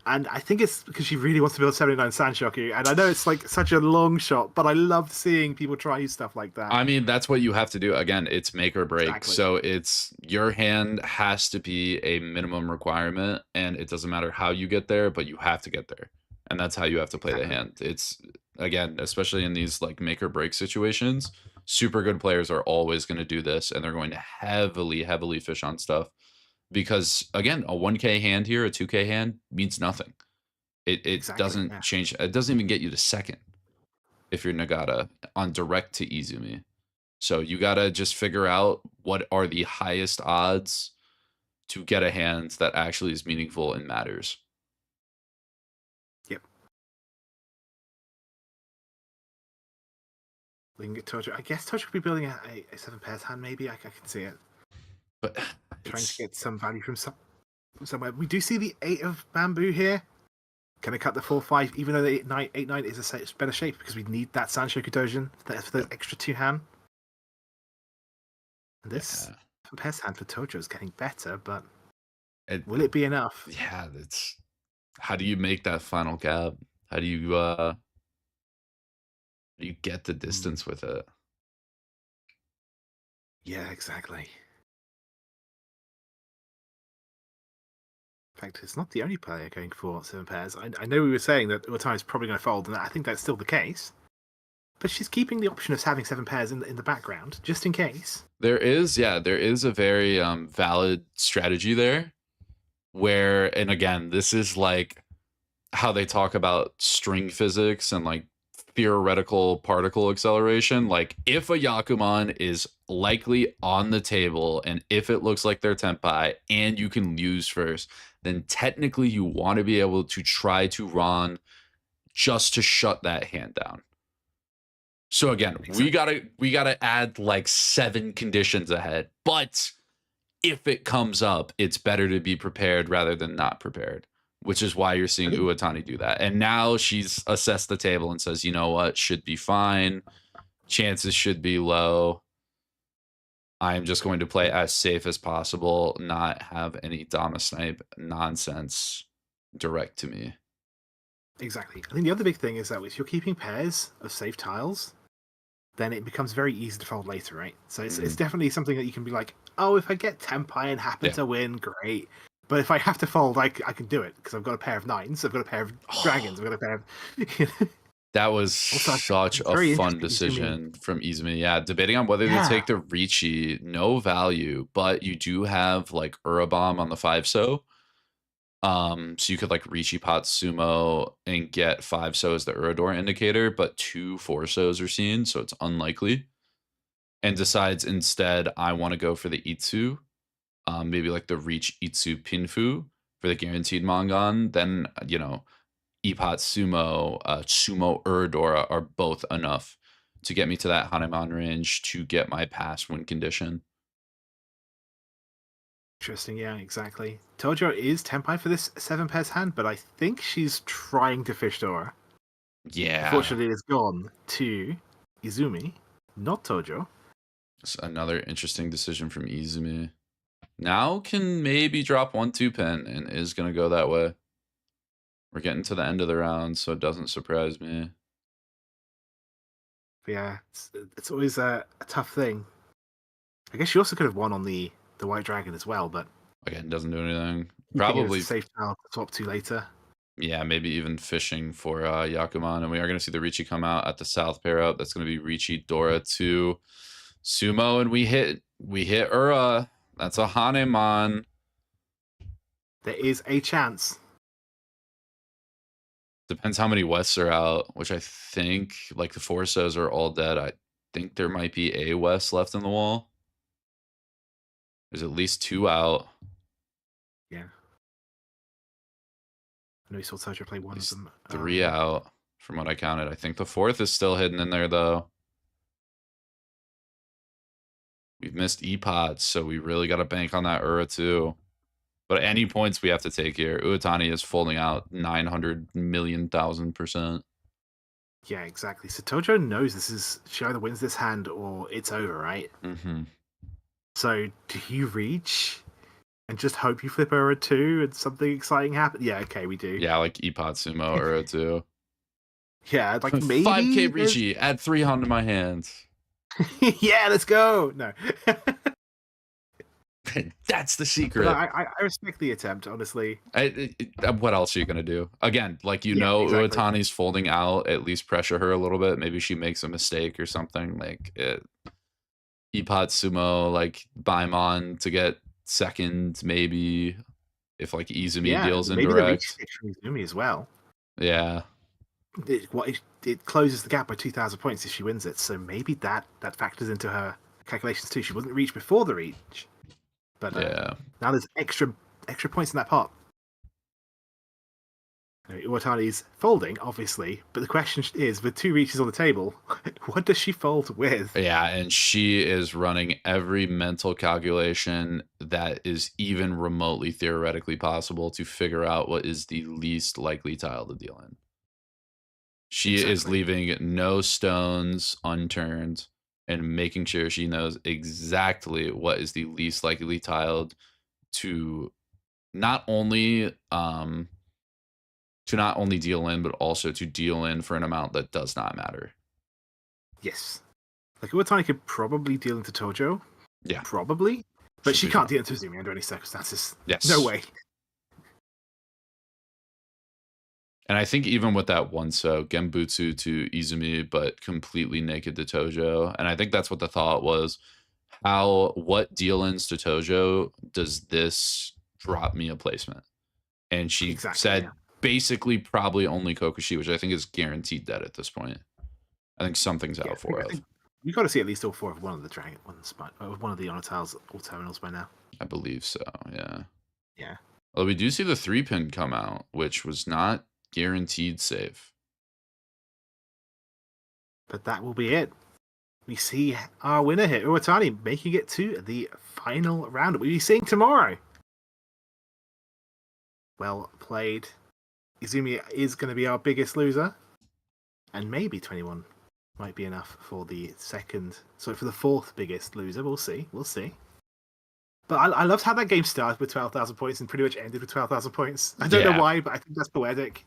And I think it's because she really wants to build 79 Sanshoku. And I know it's like such a long shot, but I love seeing people try stuff like that. I mean, that's what you have to do. Again, it's make or break. Exactly. So it's your hand has to be a minimum requirement, and it doesn't matter how you get there, but you have to get there. And that's how you have to play the Exactly. hand. It's again, especially in these like make or break situations, super good players are always going to do this, and they're going to heavily fish on stuff because again, a 1K hand here, a 2K hand means nothing. It Exactly. doesn't Yeah. change. It doesn't even get you to second if you're Nagata on direct to Izumi. So you gotta just figure out what are the highest odds to get a hand that actually is meaningful and matters. Yep. We can get Tojo. I guess Tojo could be building a 7 pairs hand, maybe. I can see it. But Trying to it's get some value from somewhere. We do see the 8 of bamboo here. Can I cut the 4-5, even though the 8-9 is a better shape because we need that Sanshoku Dojin for the extra 2 hand. And this pairs hand for Tojo is getting better, but will it be enough? Yeah, it's how do you make that final gap? How do you get the distance with it? Yeah, exactly. In fact, it's not the only player going for 7 pairs. I know we were saying that Uotani is probably going to fold, and I think that's still the case. But she's keeping the option of having 7 pairs in the background, just in case. There is a very valid strategy there where, and again, this is like how they talk about string physics and like theoretical particle acceleration. Like if a Yakuman is likely on the table and if it looks like they're tenpai and you can lose first, then technically you want to be able to try to run just to shut that hand down. So again, Exactly. we gotta add like 7 conditions ahead. But if it comes up, it's better to be prepared rather than not prepared, which is why you're seeing Uotani do that. And now she's assessed the table and says, you know what, should be fine. Chances should be low. I'm just going to play as safe as possible, not have any Dama snipe nonsense direct to me. Exactly. I think the other big thing is that if you're keeping pairs of safe tiles, then it becomes very easy to fold later, right? So it's definitely something that you can be like, oh, if I get Tenpai and happen to win, great. But if I have to fold, I can do it because I've got a pair of 9s, I've got a pair of dragons, I've got a pair of. That was Also, such it's a very fun interesting, Izumi. decision from Izumi. Yeah, debating on whether to Yeah. take the Riichi, no value, but you do have like Urabomb on the 5-so. So you could like Riichi Pot Sumo and get 5-so as the Urador indicator, but 2 4-sos are seen, so it's unlikely. And decides instead, I want to go for the Itsu, maybe like the Reach Itsu Pinfu for the guaranteed Mangan. Then, you know, Ipot Sumo, Sumo Uradora are both enough to get me to that Hanuman range to get my pass win condition. Interesting, yeah, exactly. Tojo is Tenpai for this 7 pairs hand, but I think she's trying to fish Dora. Yeah. Unfortunately, it's gone to Izumi, not Tojo. It's another interesting decision from Izumi. Now can maybe drop 1-2 pin and is going to go that way. We're getting to the end of the round, so it doesn't surprise me. But yeah, it's always a tough thing. I guess she also could have won on the White Dragon as well, but Again, doesn't do anything. You think Probably, it's a safe tile to swap to later. yeah, maybe even fishing for Yakuman. And we are going to see the Riichi come out at the south pair up. That's going to be Riichi, Dora to Sumo, and we hit Ura. That's a Hanemon. There is a chance. Depends how many Wests are out, which I think, like the Forsos are all dead. I think there might be a West left in the wall. There's at least 2 out. Yeah. I know we saw Tojyo play one of them. 3 out from what I counted. I think the 4th is still hidden in there, though. We've missed E-Pods, so we really got to bank on that Ura, too. But any points we have to take here. Uotani is folding out 900,000,000%. Yeah, exactly. So Tojyo knows this is, she either wins this hand or it's over, right? Mm-hmm. So do you reach and just hope you flip Ura 2 and something exciting happens? Yeah, okay, we do. Yeah, like E-Pod Sumo Ura, too. Yeah, like maybe 5K Riichi, add 300 to my hands. Yeah, let's go. No. That's the secret. I respect the attempt, honestly. What else are you gonna do? Again, like exactly. Uotani's folding out. At least pressure her a little bit. Maybe she makes a mistake or something. Like Epot Sumo, like Baimon to get second, maybe if like Izumi deals indirect. Maybe the Izumi as well. Yeah. It closes the gap by 2,000 points if she wins it. So maybe that factors into her calculations too. She wasn't reached before the reach. But yeah, now there's extra points in that pot. Uotani's folding, obviously, but the question is, with 2 reaches on the table, what does she fold with? Yeah, and she is running every mental calculation that is even remotely theoretically possible to figure out what is the least likely tile to deal in. She is leaving no stones unturned and making sure she knows exactly what is the least likely tiled to not only deal in, but also to deal in for an amount that does not matter. Yes. Like Uotani could probably deal into Tojyo. Yeah. Probably. But she can't deal into Izumi under any circumstances. Yes. No way. And I think even with that one, so Genbutsu to Izumi, but completely naked to Tojyo. And I think that's what the thought was. What deal ins to Tojyo does this drop me a placement? And she said basically probably only Kokushi, which I think is guaranteed dead at this point. I think something's out for us. You've got to see at least all 4 of one of the dragon ones, one of the honor tiles or terminals by now. I believe so, yeah. Yeah. Well, we do see the 3-pin come out, which was not guaranteed safe. But that will be it. We see our winner here, Uotani, making it to the final round. We'll be seeing tomorrow. Well played. Izumi is going to be our biggest loser. And maybe 21 might be enough for the for the 4th biggest loser. We'll see. We'll see. But I loved how that game started with 12,000 points and pretty much ended with 12,000 points. I don't know why, but I think that's poetic.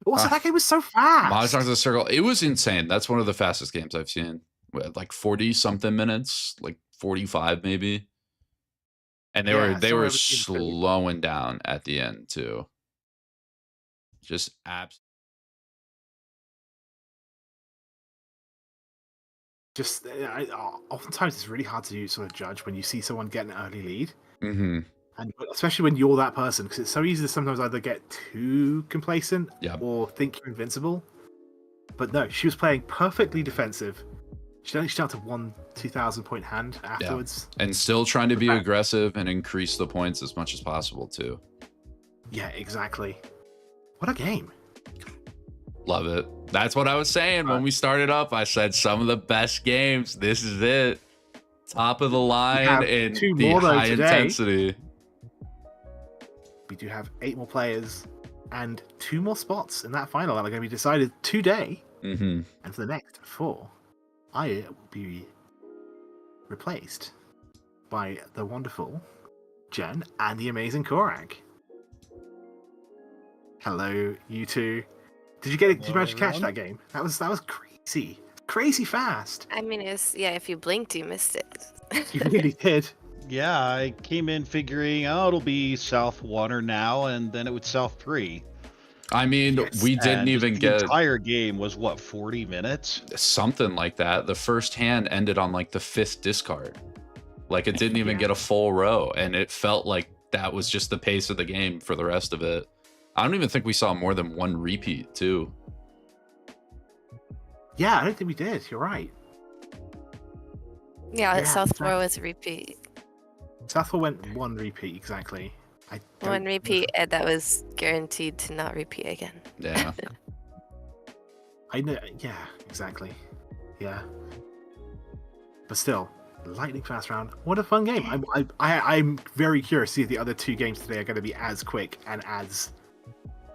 Also, that game was so fast. Mahjong to the Circle, it was insane. That's one of the fastest games I've seen. Like 40-something minutes, like 45 maybe. And they were slowing down at the end too. Just oftentimes it's really hard to sort of judge when you see someone get an early lead. Mm-hmm. And especially when you're that person, because it's so easy to sometimes either get too complacent or think you're invincible. But no, she was playing perfectly defensive. She only down to 2,000 point hand afterwards. Yeah. And still trying to be aggressive and increase the points as much as possible too. Yeah, exactly. What a game. Love it. That's what I was saying when we started up. I said some of the best games. This is it. Top of the line and the high intensity. We do have 8 more players and 2 more spots in that final that are going to be decided today. Mm-hmm. And for the next 4, I will be replaced by the wonderful Jenn and the amazing Corak. Hello, you two. Did you manage to catch that game? That was crazy fast. I mean, if you blinked, you missed it. You really did. Yeah, I came in figuring, oh, it'll be South Water now, and then it was South 3. I mean, Yes. we didn't And even the get entire game was, what, 40 minutes? something like that. The first hand ended on like the 5th discard. Like it didn't even Yeah. get a full row, and it felt like that was just the pace of the game for the rest of it. I don't even think we saw more than one repeat, too. Yeah, I don't think we did. You're right. Yeah, Yeah, South 4 exactly. was a repeat. Southall went one repeat exactly. I don't One repeat, and that was guaranteed to not repeat again. Yeah. I know. Yeah, exactly. Yeah. But still, lightning fast round. What a fun game! I'm very curious to see if the other 2 games today are going to be as quick and as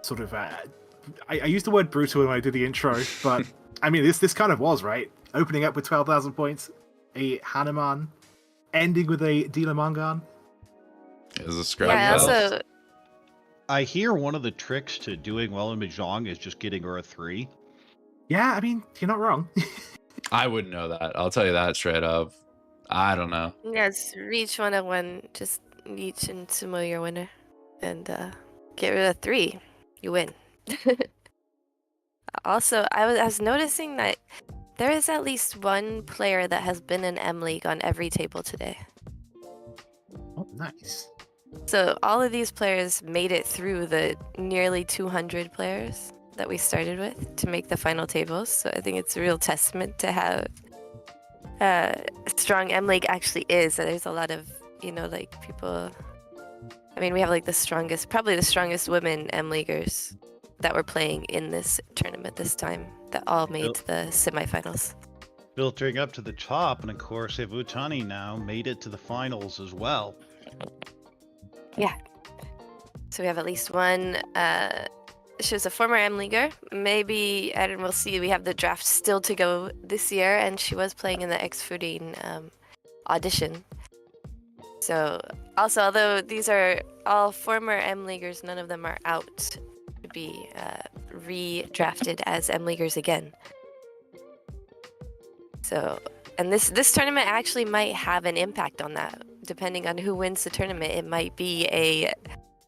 sort of. I used the word brutal when I did the intro, but I mean this kind of was right. Opening up with 12,000 points, a Hanuman, ending with a Dilamangan. It was a scrap Yeah, fest. also, I hear one of the tricks to doing well in Mahjong is just getting her a 3. Yeah, I mean you're not wrong. I wouldn't know that. I'll tell you that straight up. I don't know. yes, reach 101, just reach and sumo your winner, and get rid of 3, you win. Also, I was noticing that there is at least one player that has been in M League on every table today. Oh, nice. So all of these players made it through the nearly 200 players that we started with to make the final tables. So I think it's a real testament to how strong M League actually is. There's a lot of, like people. I mean, we have like probably the strongest women M Leaguers that were playing in this tournament this time that all made the semifinals. Filtering up to the top, and of course, Uotani now made it to the finals as well. Yeah. So we have at least one. She was a former M Leaguer. Maybe, I don't know, we'll see. We have the draft still to go this year, and she was playing in the X14 audition. So, also, although these are all former M Leaguers, none of them are out to be redrafted as M Leaguers again. So, and this tournament actually might have an impact on that. Depending on who wins the tournament, it might be a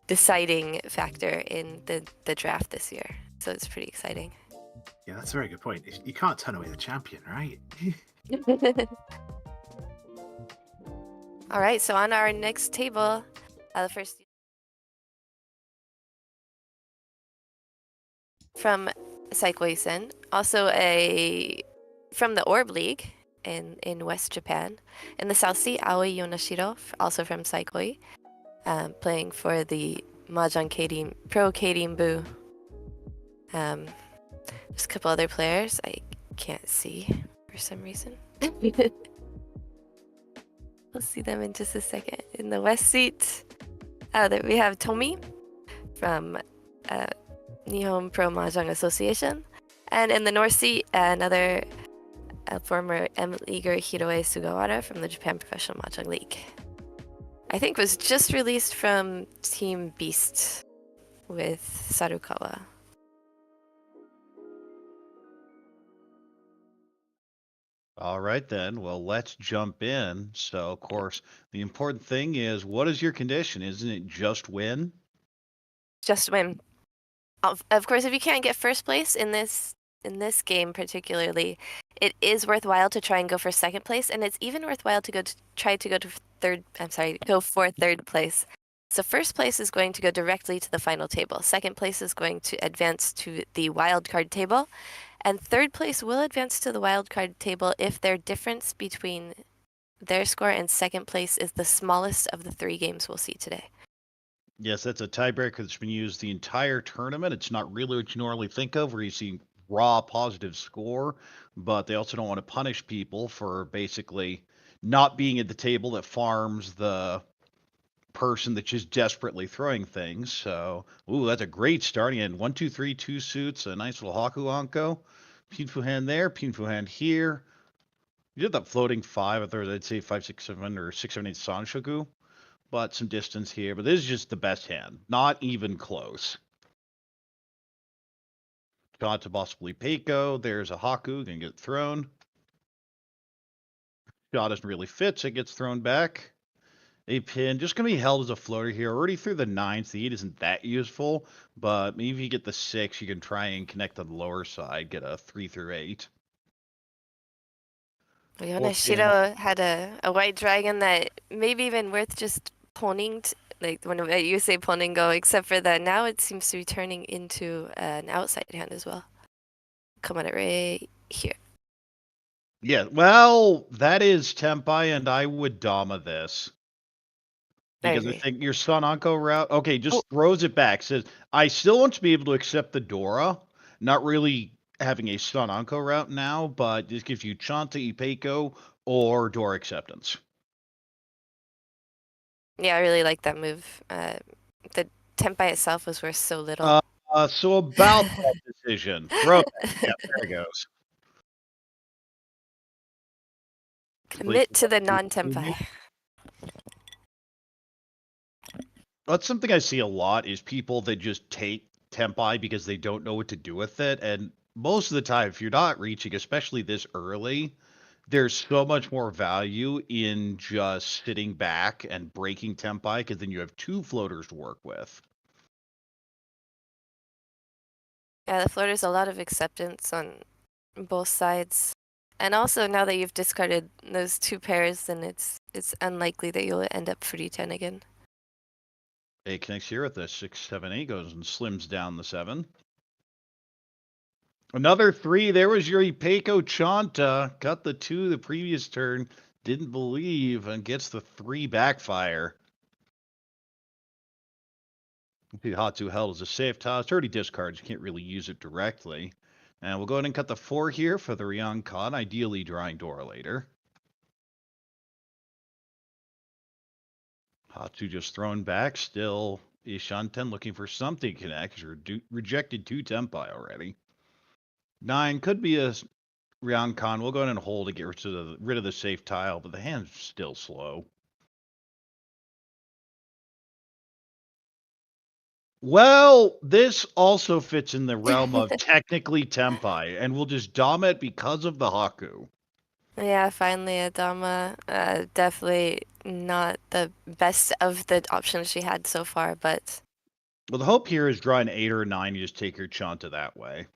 deciding factor in the draft this year. So it's pretty exciting. Yeah, that's a very good point. You can't turn away the champion, right? All right, so on our next table, the first from Saikoi-sen, also from the Orb League in West Japan. In the South Sea, Aoi Yonashiro, also from Saikoi, playing for the Mahjong Pro Keirinbu. Just a couple other players I can't see for some reason. We'll see them in just a second. In the West seat, we have Tomi from Nihon Pro Mahjong Association. And in the North seat, another former M Leaguer, Hiroe Sugawara from the Japan Professional Mahjong League. I think was just released from Team Beast with Sarukawa. All right, then. Well, let's jump in. So, of course, the important thing is, what is your condition? Isn't it just win? Just win. Of course, if you can't get first place in this game particularly, it is worthwhile to try and go for second place, and it's even worthwhile to go for third place. So first place is going to go directly to the final table. Second place is going to advance to the wildcard table. And third place will advance to the wildcard table if their difference between their score and second place is the smallest of the 3 games we'll see today. Yes, that's a tiebreaker that's been used the entire tournament. It's not really what you normally think of, where you see raw positive score, but they also don't want to punish people for basically not being at the table that farms the person that's just desperately throwing things. So, ooh, that's a great starting end. 1, 2, 3, 2 suits, a nice little Haku Anko. Pinfu hand there, Pinfu hand here. You did that floating 5, I thought I'd say 5, 6, 7, or 6, 7, 8 Sanshoku. But some distance here. But this is just the best hand. Not even close. Got to possibly Peiko. There's a Haku. Gonna get thrown. Shot doesn't really fit, so it gets thrown back. A pin, just going to be held as a floater here. Already through the 9s, the 8 isn't that useful, but maybe if you get the 6, you can try and connect on the lower side, get a 3 through 8. Yonashiro had a white dragon that maybe even worth just pawning, like when you say pawning go, except for that now it seems to be turning into an outside hand as well. Come on, it right here. Yeah, well, that is Tempai, and I would Dama this. Because I think your Sananko route, okay, just throws it back. Says, I still want to be able to accept the Dora. Not really having a Sananko route now, but this gives you Chanta, Ipeiko, or Dora acceptance. Yeah, I really like that move. The Tempai itself was worth so little. So about that decision. Throw it. Yeah, there it goes. Commit to the non-Tempai. That's something I see a lot is people that just take Tempai because they don't know what to do with it. And most of the time, if you're not reaching, especially this early, there's so much more value in just sitting back and breaking Tempai because then you have 2 floaters to work with. Yeah, the floater's a lot of acceptance on both sides. And also, now that you've discarded those 2 pairs, then it's unlikely that you'll end up free 10 again. 8 connects here with the 6, 7, 8 goes and slims down the 7. Another 3. There was your Ipeiko Chanta. Got the 2 the previous turn. Didn't believe and gets the 3 backfire. Hatsu held as a safe tile. It's already discards. You can't really use it directly. And we'll go ahead and cut the 4 here for the Ryankan, ideally drawing Dora later. Hatsu just thrown back. Still Ishanten looking for something to connect. Rejected 2 Tempai already. 9 could be a Ryankan. We'll go ahead and hold to get rid of the safe tile, but the hand's still slow. Well, this also fits in the realm of technically Tempai, and we'll just Dama it because of the Haku. Yeah, finally a Dama. Definitely not the best of the options she had so far, but... Well, the hope here is draw an 8 or a 9, you just take your Chanta that way.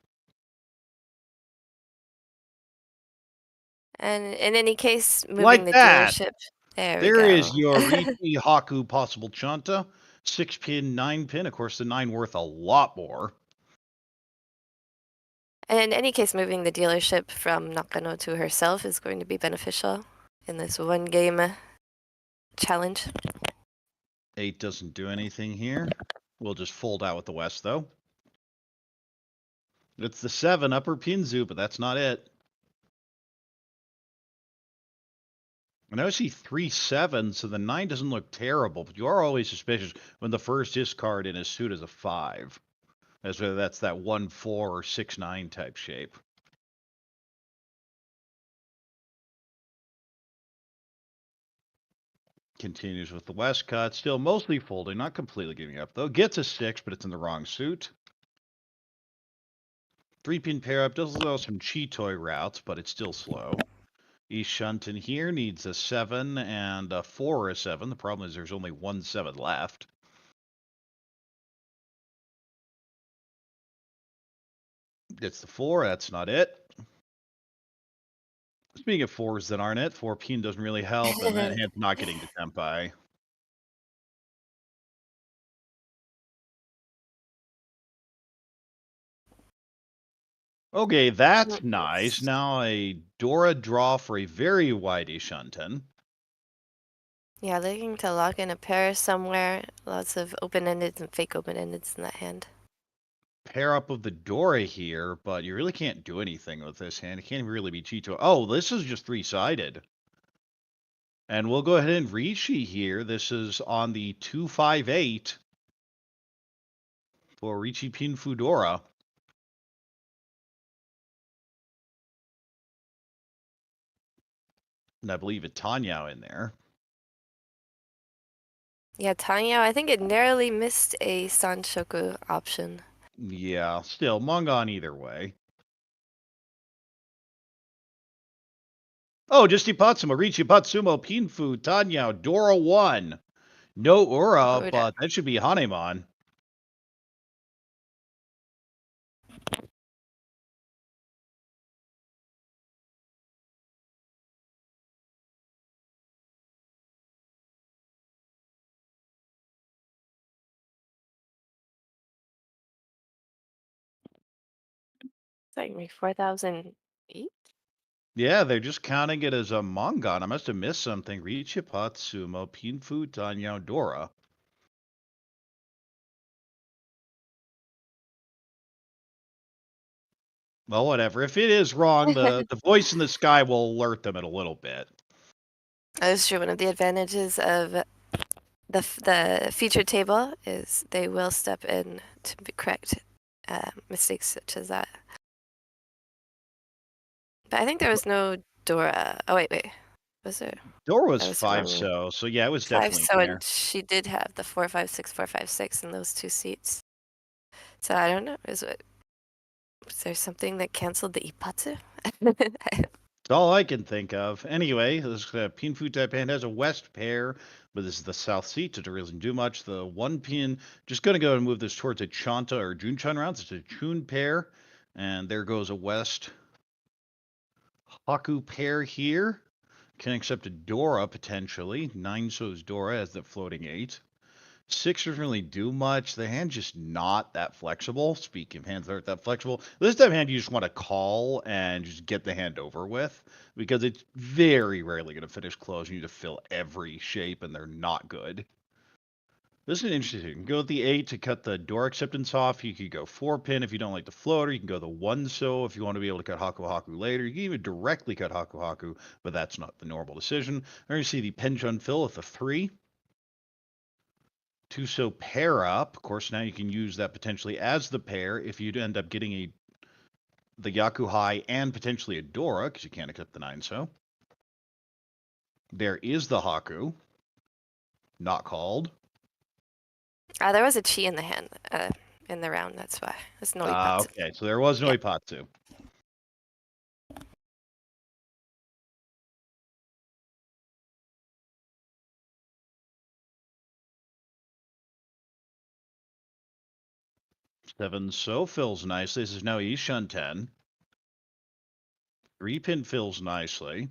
And in any case, moving like the that. dealership. There we go. There is your Riichi Haku possible Chanta. 6 pin, 9 pin. Of course, the 9 worth a lot more. And in any case, moving the dealership from Nakano to herself is going to be beneficial in this 1 game challenge. 8 doesn't do anything here. We'll just fold out with the West, though. It's the 7 upper Pinzu, but that's not it. I now see 3 7, so the 9 doesn't look terrible, but you are always suspicious when the first discard in a suit is a 5. As whether that's that 1 4 or 6 9 type shape. Continues with the West cut, still mostly folding, not completely giving up though. Gets a 6, but it's in the wrong suit. 3 pin pair up does allow some Chitoi routes, but it's still slow. Ishunten here needs a 7 and a 4 or a 7. The problem is there's only 1 7 left. Gets the 4, that's not it. Speaking of 4s that aren't it, 4 pin doesn't really help, and that hand's not getting to Tempai. Okay, that's nice. Now a Dora draw for a very wide Ishunten. Yeah, looking to lock in a pair somewhere. Lots of open-endeds and fake open-endeds in that hand. Pair up of the Dora here, but you really can't do anything with this hand. It can't really be Chito. Oh, this is just 3-sided. And we'll go ahead and Riichi here. This is on the 2-5-8 for Riichi Pin Fudora. And I believe a Tanyao in there. Yeah, Tanyao, I think it narrowly missed a Sanshoku option. Yeah, still, Mongon either way. Oh, just Ipatsumo, Riichi Patsumo, Pinfu, Tanya, Dora 1. No Ura, Ura. but that should be Hanemon. It's like 4,008. Yeah, they're just counting it as a Mongon. I must have missed something. Riichi Patsumo, Pinfu, Tanya, Dora. Well, whatever. If it is wrong, the voice in the sky will alert them in a little bit. That is true. One of the advantages of the feature table is they will step in to correct mistakes such as that. But I think there was no Dora. Oh wait. Was there? Dora was That was 5 wrong. so yeah, it was 5 definitely so, there. and she did have the 456, 456 in those 2 seats. So I don't know. Was there something that canceled the Ipatsu? It's all I can think of. Anyway, this Pinfu Taipan has a west pair, but this is the south seat, so it doesn't do much. The one pin, just going to go and move this towards a Chanta or Junchan rounds. It's a Chun pair, and there goes a west Haku pair here. Can accept a Dora potentially. 9 shows Dora as the floating 8. 6 doesn't really do much. The hand's just not that flexible. Speaking of hands that aren't that flexible, this type of hand you just want to call and just get the hand over with because it's very rarely going to finish close. You need to fill every shape and they're not good. This is interesting. You can go with the 8 to cut the door acceptance off. You could go 4 pin if you don't like the floater. You can go the 1 so if you want to be able to cut Haku Haku later. You can even directly cut Haku Haku, but that's not the normal decision. There you see the Penchun fill with the 3. 2 so pair up. Of course, now you can use that potentially as the pair if you'd end up getting the Yakuhai and potentially a Dora, because you can't accept the 9 so. There is the Haku. Not called. There was a chi in the hand in the round. That's why. It's no Ipatsu. Okay, so there was no Ipatsu. Seven so fills nicely. This is now Ishan 10. 3 pin fills nicely.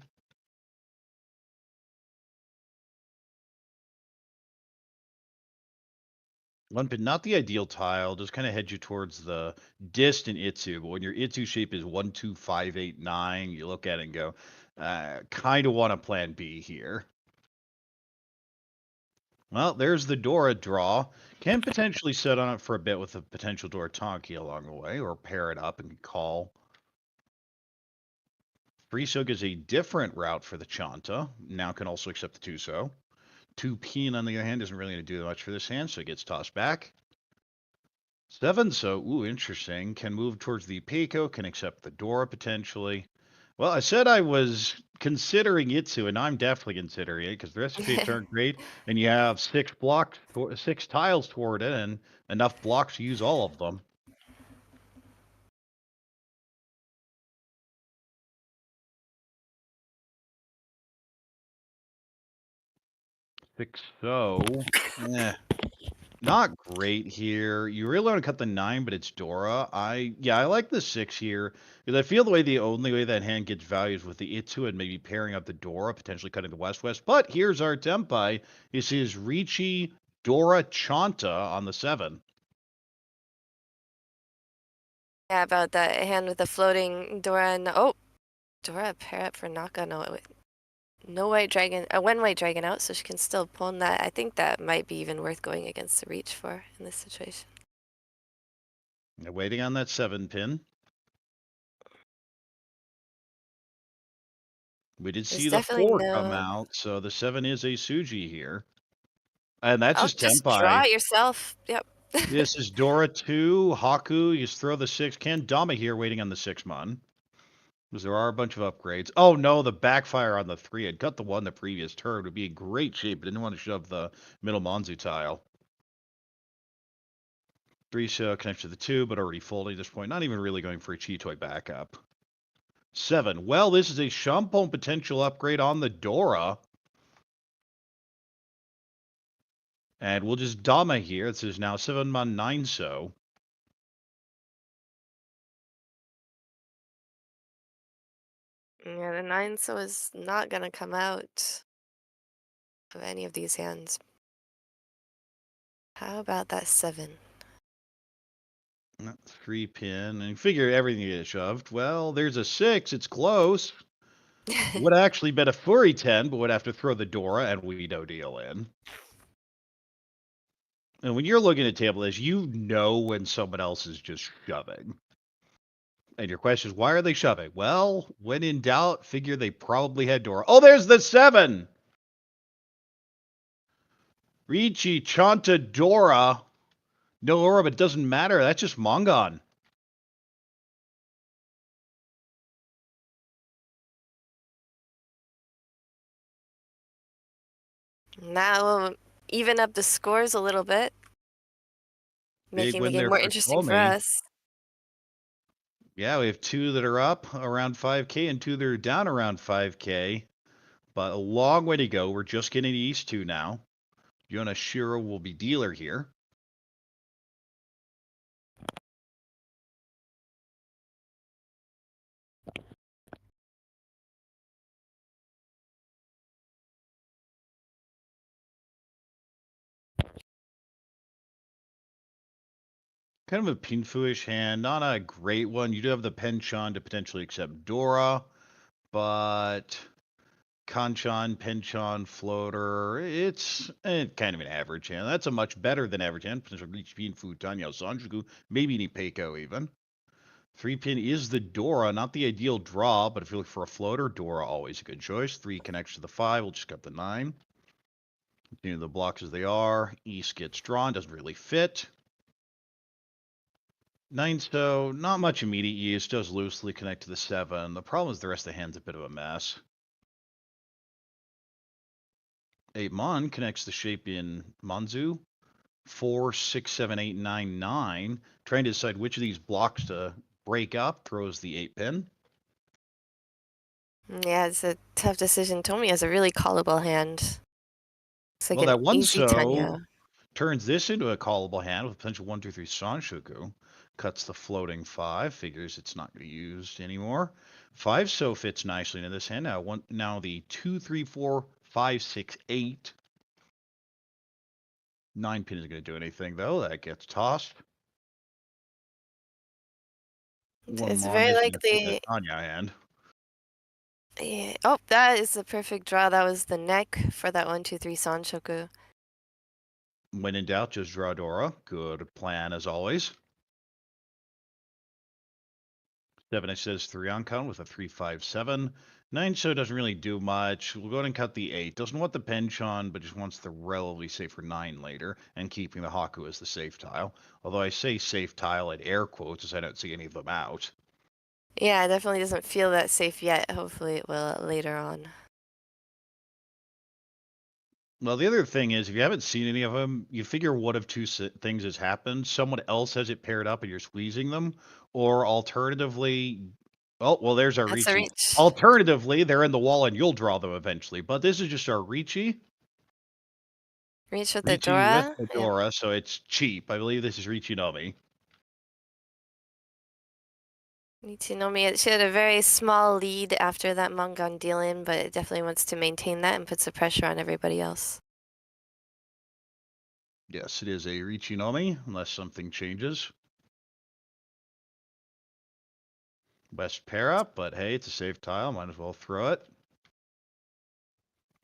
One pin, not the ideal tile, just kind of head you towards the distant Itsu. But when your Itsu shape is 1, 2, 5, 8, 9, you look at it and go, kind of want a plan B here. Well, there's the Dora draw. Can potentially sit on it for a bit with a potential Dora Tonki along the way, or pair it up and call. Friso gives a different route for the Chanta. Now can also accept the 2 so. 2 pin on the other hand isn't really going to do much for this hand, so it gets tossed back. 7 so, ooh, interesting. Can move towards the Peiko, can accept the Dora potentially. Well, I said I was considering Itsu, and I'm definitely considering it because the rest of the shapes aren't great, and you have 6 tiles toward it, and enough blocks to use all of them. Six so, not great here. You really want to cut the 9, but it's Dora. I like the 6 here because I feel the only way that hand gets value is with the Itsu and maybe pairing up the Dora, potentially cutting the West-West. But here's our Tempai. You see his Riichi Dora Chanta on the 7. Yeah, about that hand with the floating Dora and Dora pair up for Nakano. No white dragon, a one white dragon out, so she can still pull in that. I think that might be even worth going against the reach for in this situation. They're waiting on that 7 pin. We did see the 4 come out, so the 7 is a Suji here. And that's just Tempai. Just draw it yourself. Yep. This is Dora 2, Haku. You just throw the 6. Can Dama here waiting on the 6-mon. Because there are a bunch of upgrades. Oh no, the backfire on the 3. I'd cut the 1 the previous turn. It would be a great shape, but didn't want to shove the middle Monzu tile. 3 so connects to the 2, but already folding at this point. Not even really going for a Chitoi backup. 7. Well, this is a Shimbun potential upgrade on the Dora. And we'll just Dama here. This is now 7-man 9 so. Yeah, the 9 so is not gonna come out of any of these hands. How about that 7? 3 pin, and figure everything gets shoved. Well, there's a 6. It's close. Would actually bet a Furry 10, but would have to throw the Dora and we no deal in. And when you're looking at table this, you know when someone else is just shoving. And your question is, why are they shoving? Well, when in doubt, figure they probably had Dora. Oh, there's the 7! Riichi, Chanta, Dora. No Dora, but it doesn't matter. That's just Mongon. Now we'll even up the scores a little bit, Big making the win game there more for interesting for Tomi. us. Yeah, we have 2 that are up around 5K and 2 that are down around 5K. But a long way to go. We're just getting to East 2 now. Yonashiro will be dealer here. Kind of a pinfu-ish hand, not a great one. You do have the penchant to potentially accept Dora, but Kanchan, penchant, floater, it's kind of an average hand. That's a much better than average hand. Potential reach pinfu, Tanya, Sanjuku, maybe Nipeko even. 3 pin is the Dora, not the ideal draw, but if you're looking for a floater, Dora always a good choice. 3 connects to the 5, we'll just cut the 9. Continue the blocks as they are. East gets drawn, doesn't really fit. 9 so not much immediate use, does loosely connect to the 7. The problem is the rest of the hand's a bit of a mess. 8 Mon connects the shape in Manzu. 4, 6, 7, 8, 9, 9. Trying to decide which of these blocks to break up, throws the 8 pin. Yeah, it's a tough decision. Tomi has a really callable hand. It's like Well, an that 1 easy so Tanya. turns this into a callable hand with potential 1, 2, 3 Sanshoku. Cuts the floating 5, figures it's not going to be used anymore. 5 so fits nicely into this hand. Now the 2, 3, 4, 5, 6, 8. 9 pin isn't going to do anything though. That gets tossed. It's Mon very is likely. a Tanya hand. Yeah. Oh, that is the perfect draw. That was the neck for that 1, 2, 3 Sanshoku. When in doubt, just draw Dora. Good plan as always. 7 it says 3 on count with a 3, 5, 7. 9 so doesn't really do much. We'll go ahead and cut the 8. Doesn't want the penchant, but just wants the relatively safer 9 later, and keeping the Haku as the safe tile. Although I say safe tile at air quotes, as I don't see any of them out. Yeah, it definitely doesn't feel that safe yet. Hopefully it will later on. Well, the other thing is, if you haven't seen any of them, you figure one of 2 things has happened. Someone else has it paired up and you're squeezing them. Or alternatively, oh, well, there's our That's a Riichi. reach. Alternatively, they're in the wall and you'll draw them eventually. But this is just our Riichi. Reach with the Riichi with Dora. the Dora, so it's cheap. I believe this is Riichi Nomi. Michinomi, she had a very small lead after that Mongon deal-in, but it definitely wants to maintain that and put some pressure on everybody else. Yes, it is a Riichi Nomi, unless something changes. Best pair up, but hey, it's a safe tile. Might as well throw it.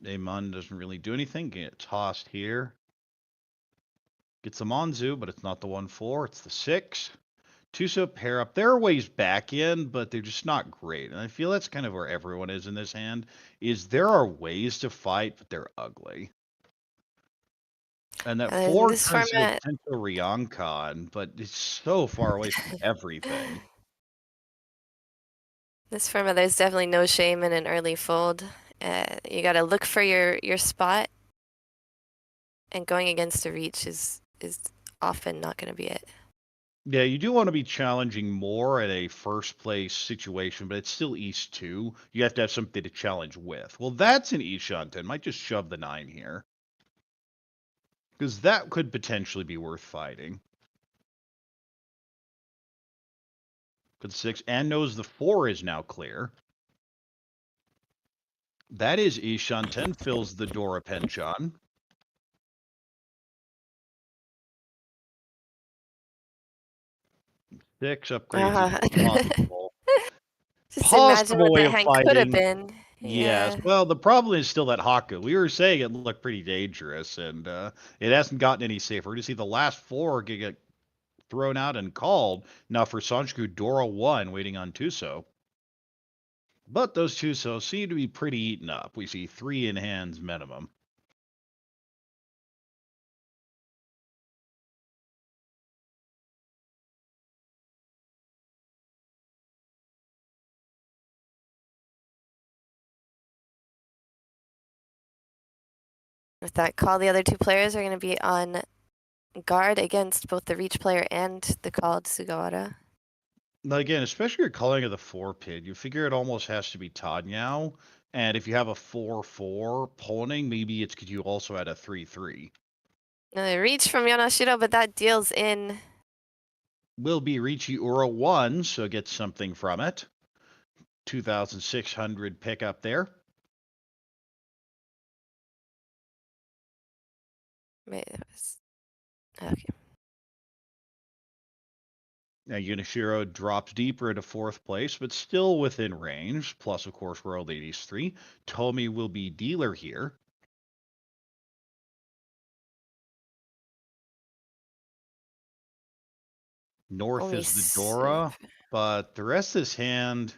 Amon doesn't really do anything. Get tossed here. Gets the Monzu, but it's not the 1-4. It's the 6. 2 so pair up. There are ways back in, but they're just not great. And I feel that's kind of where everyone is in this hand, is there are ways to fight, but they're ugly. And that 4 this turns into format, potential Ryoncon, but it's so far away from everything. this format, there's definitely no shame in an early fold. You got to look for your spot, and going against a reach is often not going to be it. Yeah, you do want to be challenging more at a first place situation, but it's still East 2. You have to have something to challenge with. Well, that's an Ishanten. Might just shove the 9 here. Because that could potentially be worth fighting. Good 6, and knows the 4 is now clear. That is Ishanten, fills the Dora Penchon. Six upgrades is possible. Just imagine Possible what way that of hand could have fighting. been. Yes. Yeah. Well, the problem is still that Haku. We were saying it looked pretty dangerous, and it hasn't gotten any safer. We're to see the last 4 get thrown out and called. Now for Sanshku, Dora 1 waiting on Tuso. But those Tuso seem to be pretty eaten up. We see 3 in hands minimum. With that call, the other 2 players are going to be on guard against both the reach player and the called Sugawara. Now again, especially your calling of the 4 pin, you figure it almost has to be Tanyao. And if you have a 4-4 pawning, maybe it's because you also had a 3-3. Now they reach from Yonashiro, but that deals in. Will be Riichi Ura 1, so get something from it. 2,600 pickup there. Wait, that was. Okay. Now Yonashiro drops deeper into 4th place, but still within range. Plus, of course, Royal Ladies 3. Tomi will be dealer here. North Only is the Dora, but the rest of this hand,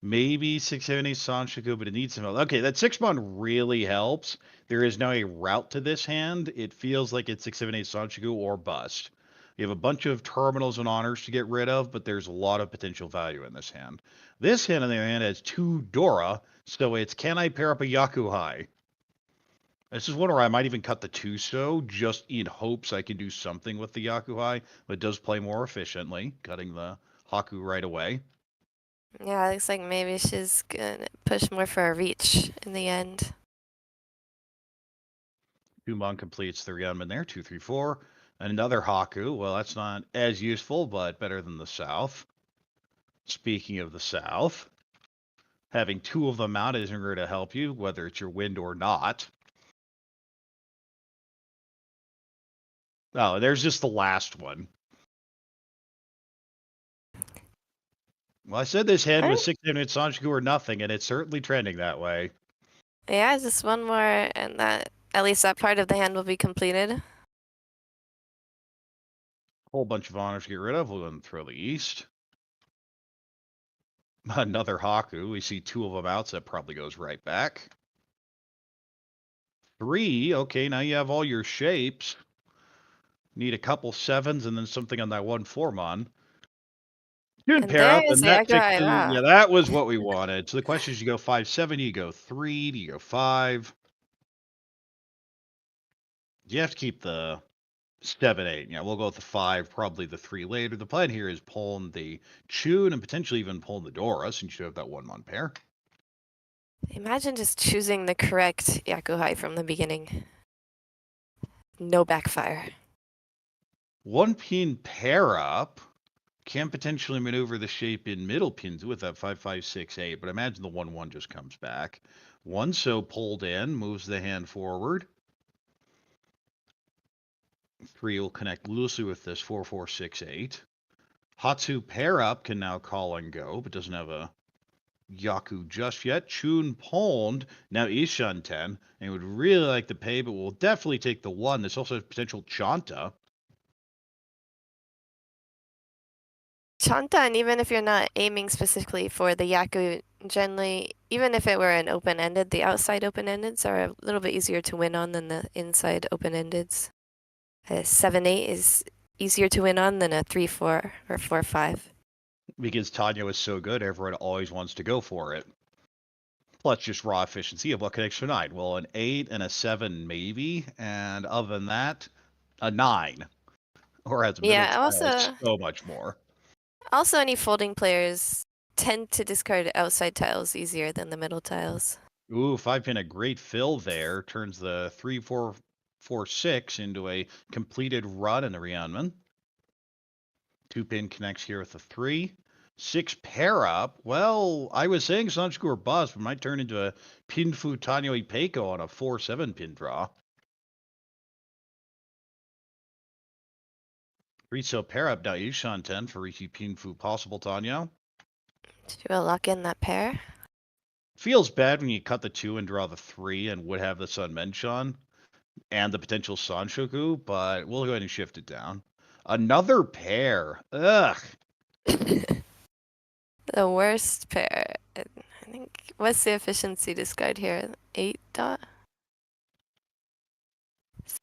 maybe 678 Sanshiku, but it needs some help. Okay, that 6-mon really helps. There is now a route to this hand. It feels like it's 678 Sanshiku or bust. You have a bunch of terminals and honors to get rid of, but there's a lot of potential value in this hand. This hand, on the other hand, has 2 Dora, so it's can I pair up a Yakuhai? This is one where I might even cut the Tuso, just in hopes I can do something with the Yakuhai, but it does play more efficiently, cutting the Haku right away. Yeah, it looks like maybe she's gonna push more for a reach in the end. Kumon completes the Ryunman there, 2, 3, 4. Another Haku. Well, that's not as useful, but better than the South. Speaking of the South, having 2 of them out isn't going to help you, whether it's your wind or not. Oh, there's just the last one. Well, I said this hand was 6 minutes Sanshku or nothing, and it's certainly trending that way. Yeah, just one more, and that at least that part of the hand will be completed. Whole bunch of honors to get rid of. We'll go and throw the East. Another Haku. We see 2 of them out, so that probably goes right back. 3. Okay, now you have all your shapes. Need a couple 7s and then something on that 1-4-mon. Good And pair up, there's and the that takes Yakuhai, wow. yeah, that was what we wanted. So the question is, you go 5-7, you go 3, do you go 5? You have to keep the 7-8. Yeah, we'll go with the 5, probably the 3 later. The plan here is pulling the Chun and potentially even pulling the Dora, since you have that 1-mon pair. Imagine just choosing the correct Yakuhai from the beginning. No backfire. 1 pin pair up can potentially maneuver the shape in middle pins with that 5-5-6-8, but imagine the 1-1 just comes back. 1 so pulled in, moves the hand forward. 3 will connect loosely with this 4-4-6-8. Hatsu pair up can now call and go, but doesn't have a Yaku just yet. Chun pawned, now Ishanten, and would really like to pay, but will definitely take the 1. This also has potential Chanta. Chanta, and even if you're not aiming specifically for the Yaku, generally, even if it were an open-ended, the outside open-endeds are a little bit easier to win on than the inside open-endeds. A 7-8 is easier to win on than a 3-4 or 4-5. Because Tojyo is so good, everyone always wants to go for it. Plus just raw efficiency of what connects to 9. Well, an 8 and a 7 maybe, and other than that, a 9. or has middle Yeah, tiles so much more. Also, any folding players tend to discard outside tiles easier than the middle tiles. Ooh, 5-pin, a great fill there. Turns the 3-4-4-6 into a completed run in the Ryanman. 2-pin connects here with a 3. 6 pair up. Well, I was saying Sanchoku or bust, but might turn into a Pinfu Tanyo Ipeiko on a 4-7 pin draw. Riichi pair up now Ishan 10 for Riichi Pinfu possible Tanyo. Should we lock in that pair? Feels bad when you cut the 2 and draw the 3 and would have the Sun Menshon and the potential Sanshoku, but we'll go ahead and shift it down. Another pair. Ugh. The worst pair. I think. What's the efficiency discard here? 8 dot?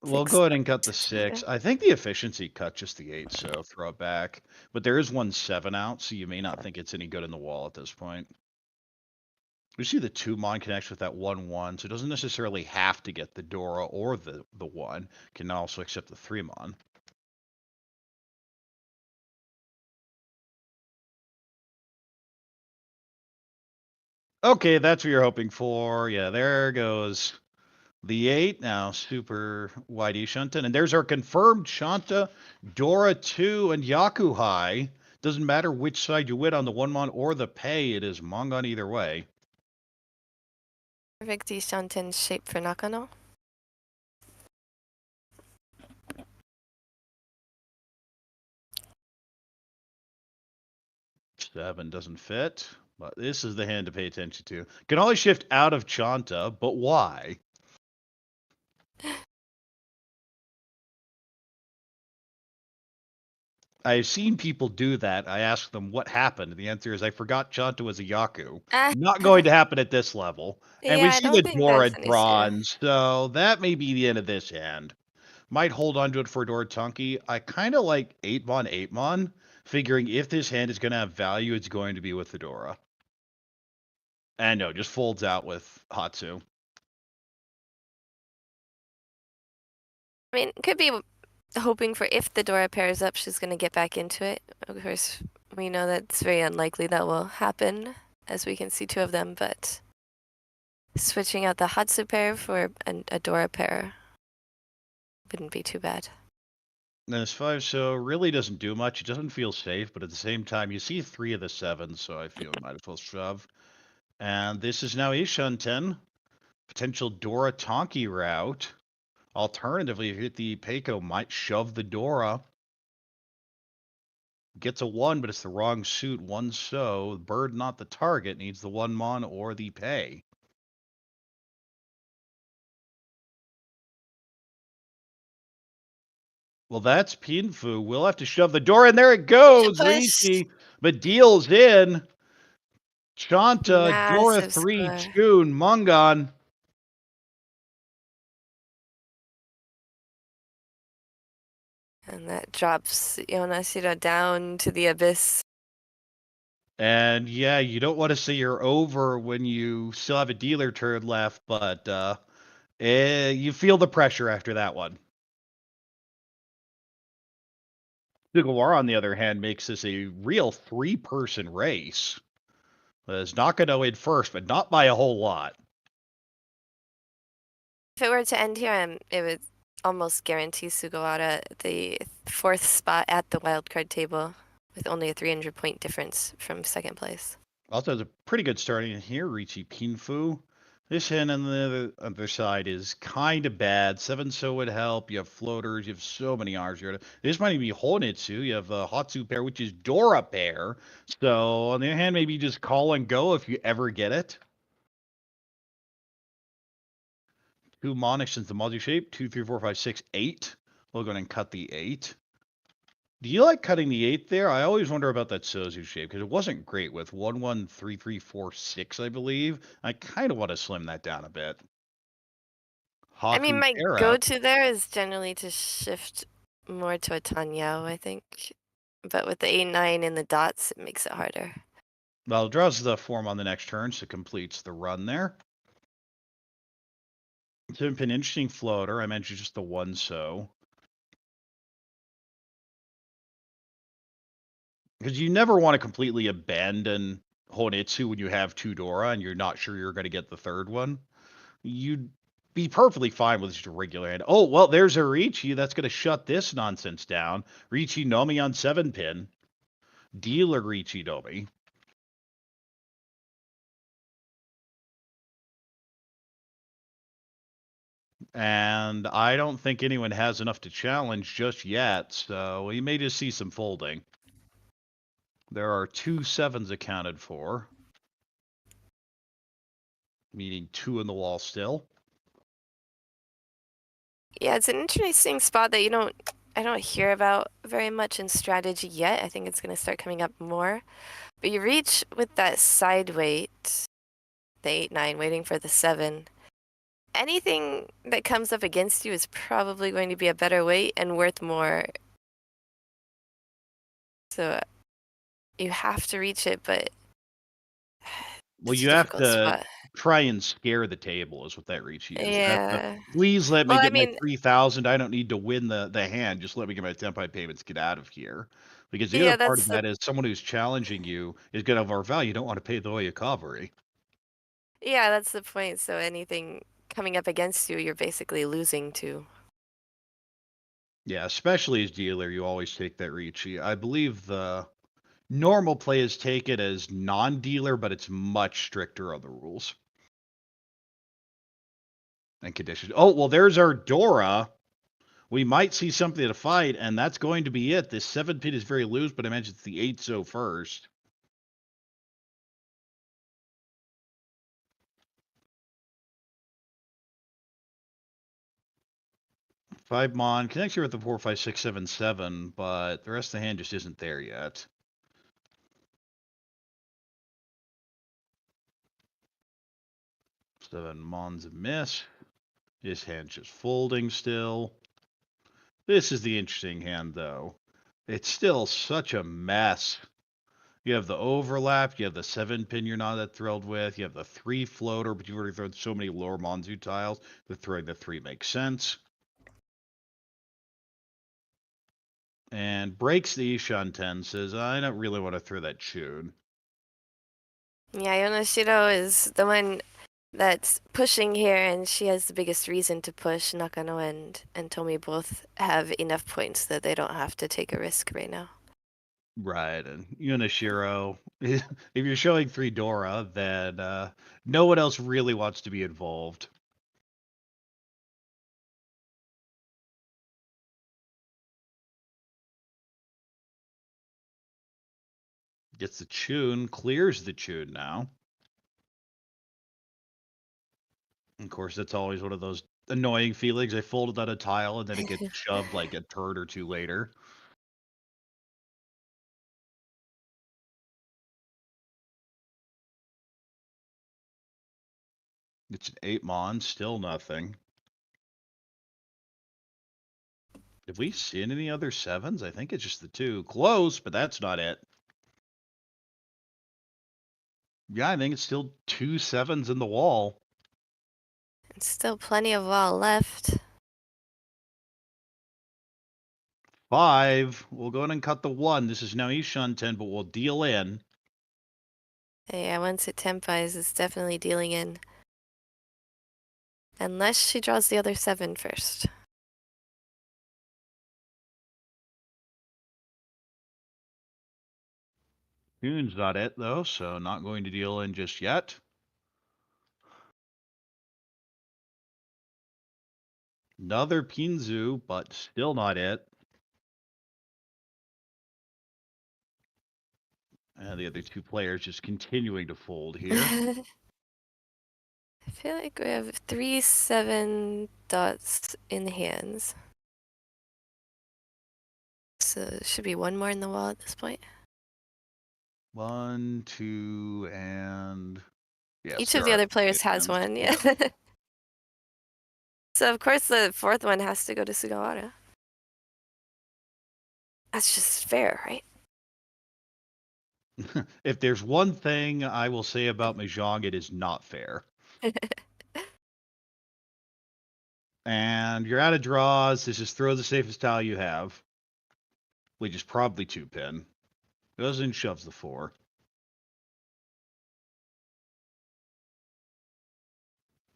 We'll go ahead and cut the 6. I think the efficiency cut just the 8, so throw it back. But there is 1 7 out, so you may not think it's any good in the wall at this point. We see the 2 mon connects with that 1 1, so it doesn't necessarily have to get the Dora or the 1. Can also accept the 3 mon. Okay, that's what you're hoping for. Yeah, there goes the 8. Now super wide Shunten. And there's our confirmed Shanta, Dora 2, and Yakuhai. Doesn't matter which side you win on the 1 mon or the pay, it is Mongon either way. Perfect Ishanten shape for Nakano. Seven doesn't fit, but this is the hand to pay attention to. Can always shift out of Chanta, but why? I've seen people do that. I ask them what happened. The answer is I forgot Chanta was a Yaku. Not going to happen at this level. And we Yeah, I see don't the think Dora that's at an issue. bronze, so that may be the end of this hand. Might hold on to it for Dora Tunky. I kind of like 8-mon, 8-mon, figuring if this hand is going to have value, it's going to be with the Dora. And no, just folds out with Hatsu. I mean, could be hoping for if the Dora pairs up, she's going to get back into it. Of course, we know that's very unlikely that will happen, as we can see 2 of them, but switching out the Hatsu pair for a Dora pair wouldn't be too bad. This 5 so really doesn't do much. It doesn't feel safe, but at the same time, you see 3 of the 7, so I feel it might as well shove. And this is now Ishan 10. Potential Dora Tonki route. Alternatively, if you hit the Peiko, might shove the Dora. Gets a 1, but it's the wrong suit. 1 so. Bird not the target. Needs the 1 mon or the pay. Well, that's Pinfu. We'll have to shove the door, and there it goes. Riichi, but deals in. Chanta, Dora Massive 3, score. Chun, Mongon. And that drops Yonashiro down to the abyss. And yeah, you don't want to say you're over when you still have a dealer turn left, but you feel the pressure after that one. Sugawara, on the other hand, makes this a real 3-person race. As Nakano in first, but not by a whole lot. If it were to end here, it would almost guarantee Sugawara the 4th spot at the wildcard table with only a 300-point difference from 2nd place. Also has a pretty good starting here, Riichi Pinfu. This hand on the other side is kind of bad. 7 so would help. You have floaters. You have so many R's here. This might even be Honitsu. You have a Hatsu pair, which is Dora pair. So on the other hand, maybe just call and go if you ever get it. 2 Monix since the multi shape. 2, 3, 4, 5, 6, 8. We'll go ahead and cut the 8. Do you like cutting the 8 there? I always wonder about that Sozu shape because it wasn't great with 1, 1, 3, 3, 4, 6, I believe. I kind of want to slim that down a bit. I mean, Haku my pair up. go-to there is generally to shift more to a Tanyao, I think. But with the 8-9 in the dots, it makes it harder. Well, draws the form on the next turn, so completes the run there. It's been an interesting floater. I mentioned just the 1 so. Because you never want to completely abandon Honetsu when you have 2 Dora and you're not sure you're going to get the 3rd one. You'd be perfectly fine with just a regular hand. Oh, well, there's a Riichi. That's going to shut this nonsense down. Riichi Nomi on 7-pin. Dealer Riichi Nomi. And I don't think anyone has enough to challenge just yet, so we may just see some folding. There are 2 7s accounted for, meaning 2 in the wall still. Yeah, it's an interesting spot that I don't hear about very much in strategy yet. I think it's going to start coming up more. But you reach with that side weight, the 8-9, waiting for the 7. Anything that comes up against you is probably going to be a better weight and worth more. So you have to reach it, but Well, it's you a have difficult to spot. try and scare the table is what that Riichi is. You have to, Yeah. please let me Well, I get my mean, 3,000. I don't need to win the hand. Just let me get my Senpai payments, get out of here. Because the yeah, other part that's of that is someone who's challenging you is going to have our value. You don't want to pay the Oyakabari. yeah, that's the point. So anything coming up against you, you're basically losing to. Yeah, especially as dealer, you always take that Riichi. I believe the normal players take it as non-dealer, but it's much stricter on the rules and conditions. Oh, well, there's our Dora. We might see something to fight, and that's going to be it. This 7-pin is very loose, but I mentioned it's the 8-so first. Five Mon connects here with the 4, 5, 6, 7, 7, but the rest of the hand just isn't there yet. Seven Mon's a miss. This hand's just folding still. This is the interesting hand, though. It's still such a mess. You have the overlap, you have the 7-pin you're not that thrilled with, you have the 3 floater, but you've already thrown so many lower Monzu tiles that throwing the 3 makes sense. And breaks the Ishan 10, says, I don't really want to throw that tune. Yeah, Yonashiro is the one that's pushing here, and she has the biggest reason to push. Nakano and Tomi both have enough points that they don't have to take a risk right now. Right, and Yonashiro, if you're showing 3 Dora, then no one else really wants to be involved. Gets the tune, clears the tune now. Of course, that's always one of those annoying feelings. I folded out a tile and then it gets shoved like a turn or two later. It's an 8 Mon, still nothing. Have we seen any other 7s? I think it's just the 2. Close, but that's not it. Yeah, I think it's still 2 7s in the wall. And still plenty of wall left. 5. We'll go ahead and cut the 1. This is now Ishan 10, but we'll deal in. Yeah, once it tempais, it's definitely dealing in. Unless she draws the other 7 first. Tune's not it, though, so not going to deal in just yet. Another Pinzu, but still not it. And the other 2 players just continuing to fold here. I feel like we have 3 7 dots in hands. So there should be 1 more in the wall at this point. 1, 2, and yes, Each there of the are other players has hands. 1, yeah. So of course the 4th one has to go to Sugawara. That's just fair, right? If there's one thing I will say about Mahjong, it is not fair. And you're out of draws. This is throw the safest tile you have, which is probably 2-pin. Goes and shoves the 4.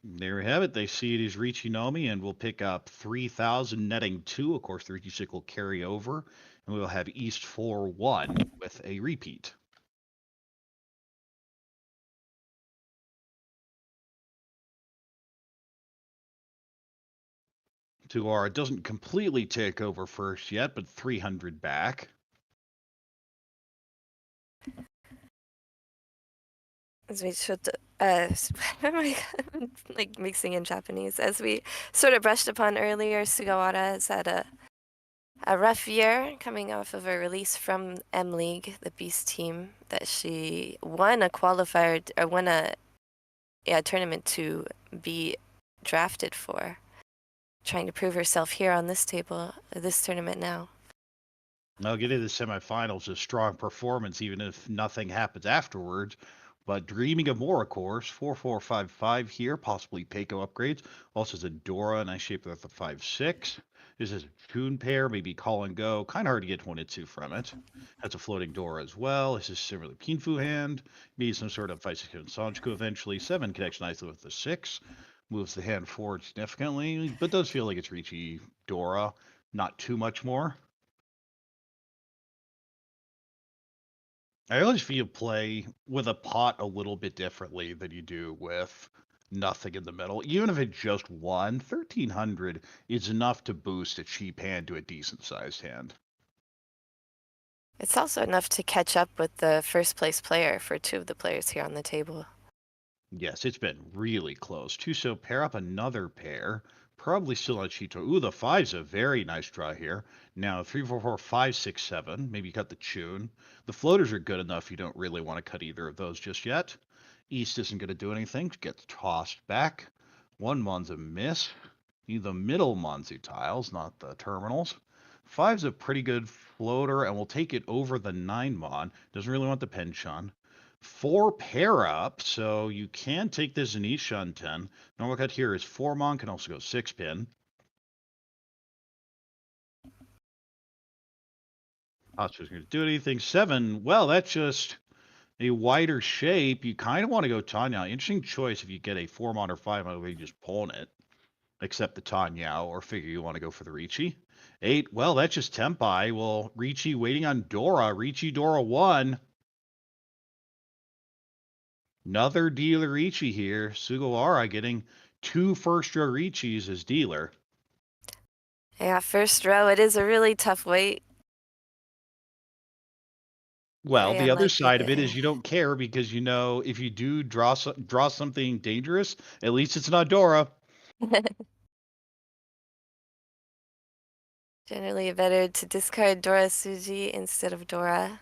There we have it. They see it as Riichi Nomi, and we'll pick up 3,000, netting 2. Of course, the Riichi 6 will carry over, and we'll have East 4-1 with a repeat. Sugawara doesn't completely take over first yet, but 300 back. As we should, like mixing in Japanese. As we sort of brushed upon earlier, Sugawara has had a rough year coming off of a release from M League, the Beast team, that she won a qualifier or won a tournament to be drafted for. Trying to prove herself here on this table, this tournament now. Now getting to the semifinals is a strong performance, even if nothing happens afterwards. But dreaming of more, of course. 4-4-5-5 here, possibly Keiko upgrades. Also has a Dora, nice shape with a 5-6. This is a tune pair, maybe call and go. Kind of hard to get 1-2 from it. Has a floating Dora as well. This is similarly Pinfu hand. Maybe some sort of 5-6 Sanchiku eventually. 7 connects nicely with the 6. Moves the hand forward significantly, but does feel like it's Riichi Dora. Not too much more. I always feel play with a pot a little bit differently than you do with nothing in the middle. Even if it's just 1,300 is enough to boost a cheap hand to a decent sized hand. It's also enough to catch up with the first place player for 2 of the players here on the table. Yes, it's been really close. So pair up another pair. Probably still on Chito. Ooh, the 5's a very nice draw here. Now 3, 4, 4, 5, 6, 7. Maybe cut the tune. The floaters are good enough. You don't really want to cut either of those just yet. East isn't going to do anything. Gets tossed back. 1 Mon's a miss. Need the middle Monzu tiles, not the terminals. 5's a pretty good floater, and we'll take it over the 9 Mon. Doesn't really want the penchant. 4 pair up, so you can take this in Ishan 10. Normal cut here is 4 Mon, can also go 6 pin. Hachioji's going to do anything. 7, well, that's just a wider shape. You kind of want to go Tanya. Interesting choice if you get a 4 Mon or 5 Mon, you just pawn it. Except the Tanya, or figure you want to go for the Riichi. 8, well, that's just Tempai. Well, Riichi waiting on Dora. Riichi Dora 1. Another dealer Riichi here. Sugawara getting 2 first row Riichis as dealer. Yeah, first row, it is a really tough wait. Well, Very the other unlikely side of it to- is you don't care because you know if you do draw something dangerous, at least it's not Dora. Generally better to discard Dora Suji instead of Dora.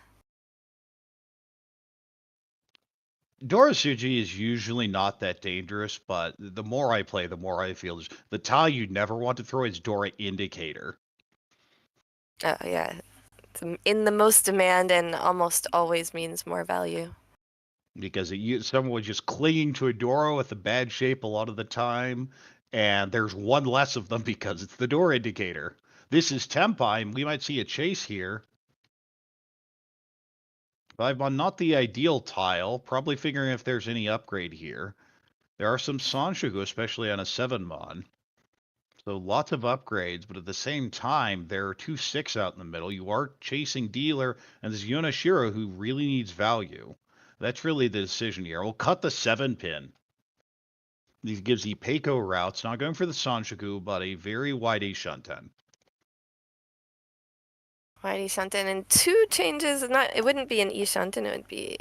Dora Suji is usually not that dangerous, but the more I play, the more I feel the tile you never want to throw is Dora Indicator. Oh, yeah. It's in the most demand and almost always means more value. Because someone was just clinging to a Dora with a bad shape a lot of the time, and there's one less of them because it's the Dora Indicator. This is Tempai, and we might see a chase here. 5 Mon, not the ideal tile. Probably figuring if there's any upgrade here. There are some Sanshugu, especially on a 7 Mon. So lots of upgrades, but at the same time, there are 2 6 out in the middle. You are chasing dealer, and there's Yonashiro who really needs value. That's really the decision here. We'll cut the 7 pin. This gives the Keiko routes. Not going for the Sanshugu, but a very wide Ishunten. Wide Ishanten and 2 changes. It wouldn't be an Ishanten, it would be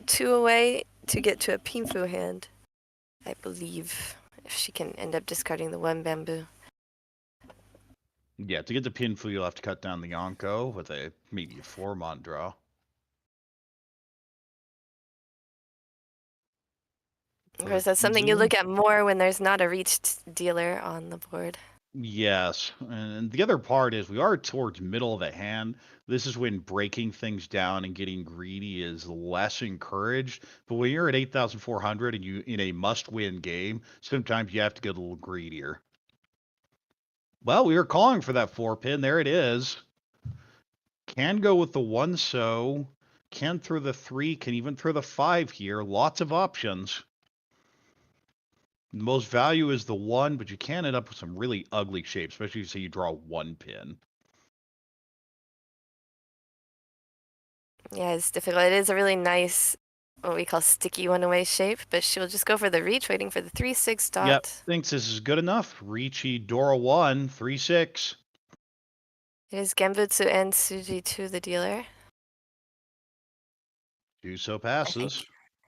2 away to get to a Pinfu hand, I believe, if she can end up discarding the 1 bamboo. Yeah, to get the Pinfu, you'll have to cut down the Yonko with maybe a 4 Mon draw. Of course, that's something you look at more when there's not a reached dealer on the board. Yes, and the other part is we are towards middle of the hand. This is when breaking things down and getting greedy is less encouraged. But when you're at 8,400 and you in a must-win game, sometimes you have to get a little greedier. Well, we were calling for that 4 pin. There it is. Can go with the 1 so. Can throw the 3, can even throw the 5 here. Lots of options. The most value is the 1, but you can end up with some really ugly shapes, especially if you say you draw 1 pin. Yeah, it's difficult. It is a really nice, what we call sticky one-away shape, but she'll just go for the reach, waiting for the 3-6 dot. Yep, thinks this is good enough. Riichi, Dora 1, 3-6. It is Genbutsu and Suji to the dealer. Juso passes.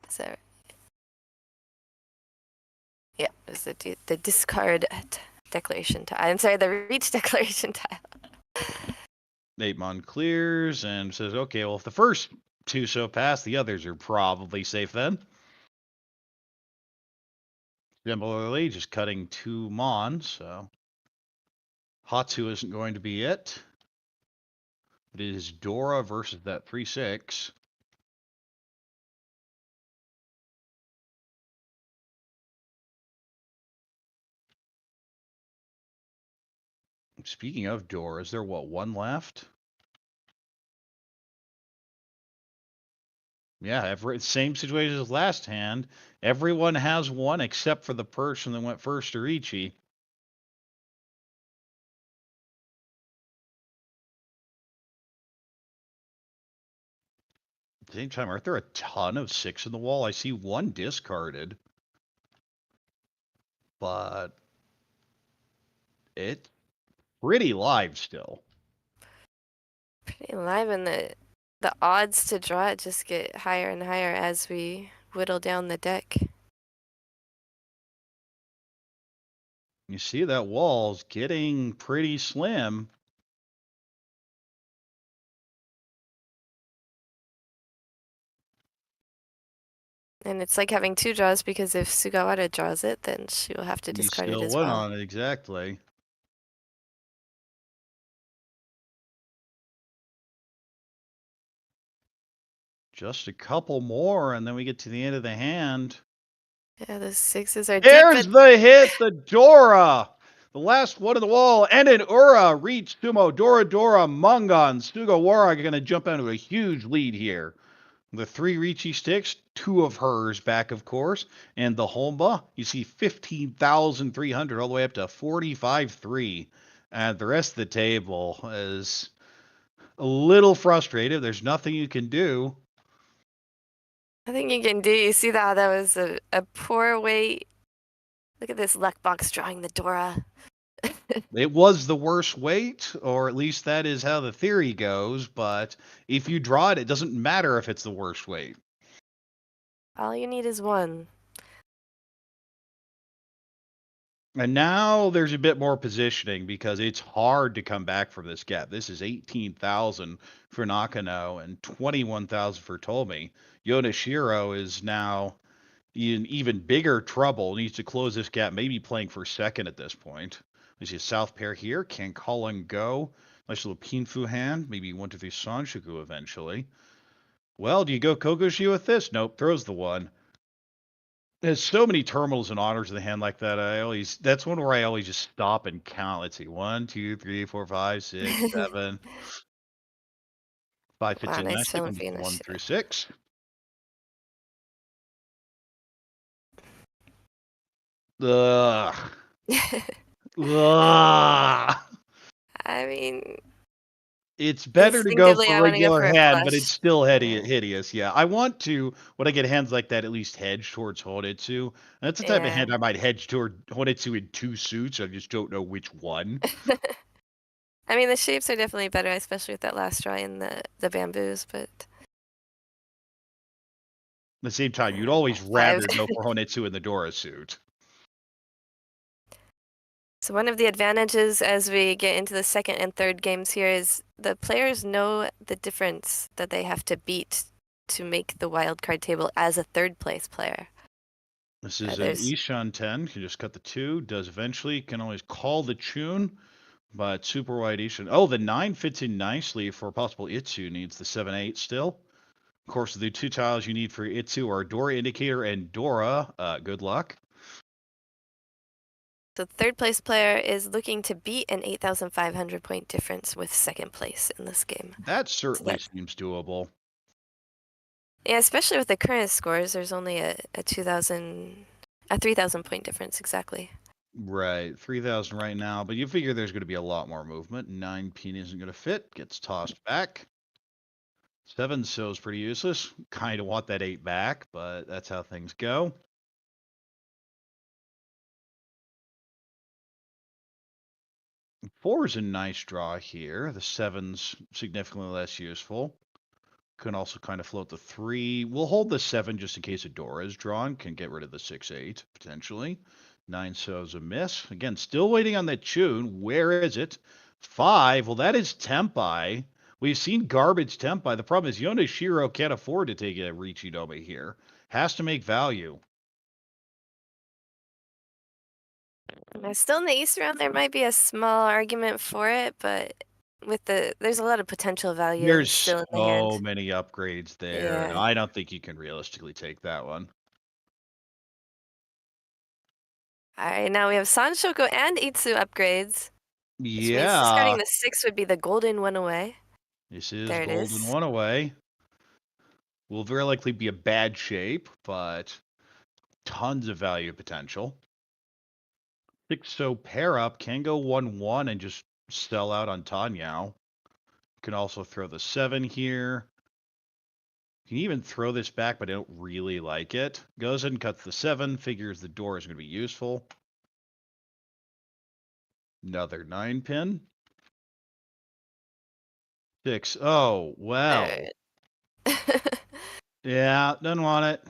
So, yeah, it's the discard declaration tile. I'm sorry, the reach declaration tile. Natemon clears and says, okay, well, if the first 2 so pass, the others are probably safe then. Similarly, just cutting 2 Mon, so Hatsu isn't going to be it. It is Dora versus that 3-6. Speaking of Dora, is there, what, 1 left? Yeah, same situation as last hand. Everyone has 1 except for the person that went first to Riichi. At the same time, aren't there a ton of 6 in the wall? I see 1 discarded. But it's pretty live still. Pretty live, and the odds to draw it just get higher and higher as we whittle down the deck. You see that wall's getting pretty slim. And it's like having 2 draws, because if Sugawara draws it, then she will have to You discard it still as win well. on it, exactly. Just a couple more, and then we get to the end of the hand. Yeah, the 6s are There's deep. the hit, the Dora! The last one of the wall, and an Ura, Reach, Sumo, Dora, Mungon, Sugawara are going to jump into a huge lead here. The 3 Riichi sticks, 2 of hers back, of course, and the Honba, you see 15,300 all the way up to 45.3. And the rest of the table is a little frustrated. There's nothing you can do. Nothing you can do. You see that was a poor weight. Look at this luck box drawing the Dora. It was the worst weight, or at least that is how the theory goes, but if you draw it, it doesn't matter if it's the worst weight. All you need is 1. And now there's a bit more positioning because it's hard to come back from this gap. This is 18,000 for Nakano and 21,000 for Tomi. Yonashiro is now in even bigger trouble, needs to close this gap, maybe playing for second at this point. We see a south pair here, can call and go. Nice little Pinfu hand, maybe 1, 2, 3 Sanshoku eventually. Well, do you go Kokoshi with this? Nope, throws the 1. There's so many terminals and honors in the hand like that. That's one where I always just stop and count. Let's see, 1, 2, 3, 4, 5, 6, 7. 5 fits Wow, in nice nicely. feeling for 1 Yonashiro. through 6. Ugh. Ugh. I mean, It's better to go instinctively, for I want to go regular for a hand, but flush. it's still Yeah. hideous. Yeah, I want to, when I get hands like that, at least hedge towards Honetsu. And that's the type of Yeah. hand I might hedge toward Honetsu in 2 suits. I just don't know which one. I mean, the shapes are definitely better, especially with that last draw in the bamboos, but... At the same time, you'd always rather go for Honetsu in the Dora suit. So one of the advantages as we get into the second and third games here is the players know the difference that they have to beat to make the wildcard table as a third place player. This is an Ishan 10. Can just cut the 2. Does eventually. Can always call the tune. But super wide Ishan. Oh, the 9 fits in nicely for possible Itsu. Needs the 7-8 still. Of course, the 2 tiles you need for Itsu are Dora Indicator and Dora. Good luck. So third place player is looking to beat an 8,500 point difference with second place in this game. That certainly that- seems doable. Yeah, especially with the current scores, there's only a 3,000 point difference exactly. Right, 3,000 right now, but you figure there's going to be a lot more movement. 9 pin isn't going to fit, gets tossed back. 7 so is pretty useless. Kind of want that 8 back, but that's how things go. Four is a nice draw here. The 7's significantly less useful. Can also kind of float the 3. We'll hold the 7 just in case a door is drawn. Can get rid of the 6-8 potentially. 9 so's a miss. Again, still waiting on that tune. Where is it? 5. Well, that is Tempai. We've seen garbage Tempai. The problem is Yonashiro can't afford to take a Riichi Domi here. Has to make value. Still in the East round, there might be a small argument for it, but there's a lot of potential value There's still in the so hand. many upgrades there. Yeah. I don't think you can realistically take that one. All right, now we have Sanshoko and Itsu upgrades. Which means Yeah. discarding the 6 would be the golden one away. This is There it golden is. one away. Will very likely be a bad shape, but tons of value potential. 6 so pair up can go 1-1 and just sell out on Tanyao. Can also throw the 7 here. Can even throw this back, but I don't really like it. Goes and cuts the 7, figures the door is going to be useful. Another 9 pin. 6. Oh, well. Yeah, doesn't want it.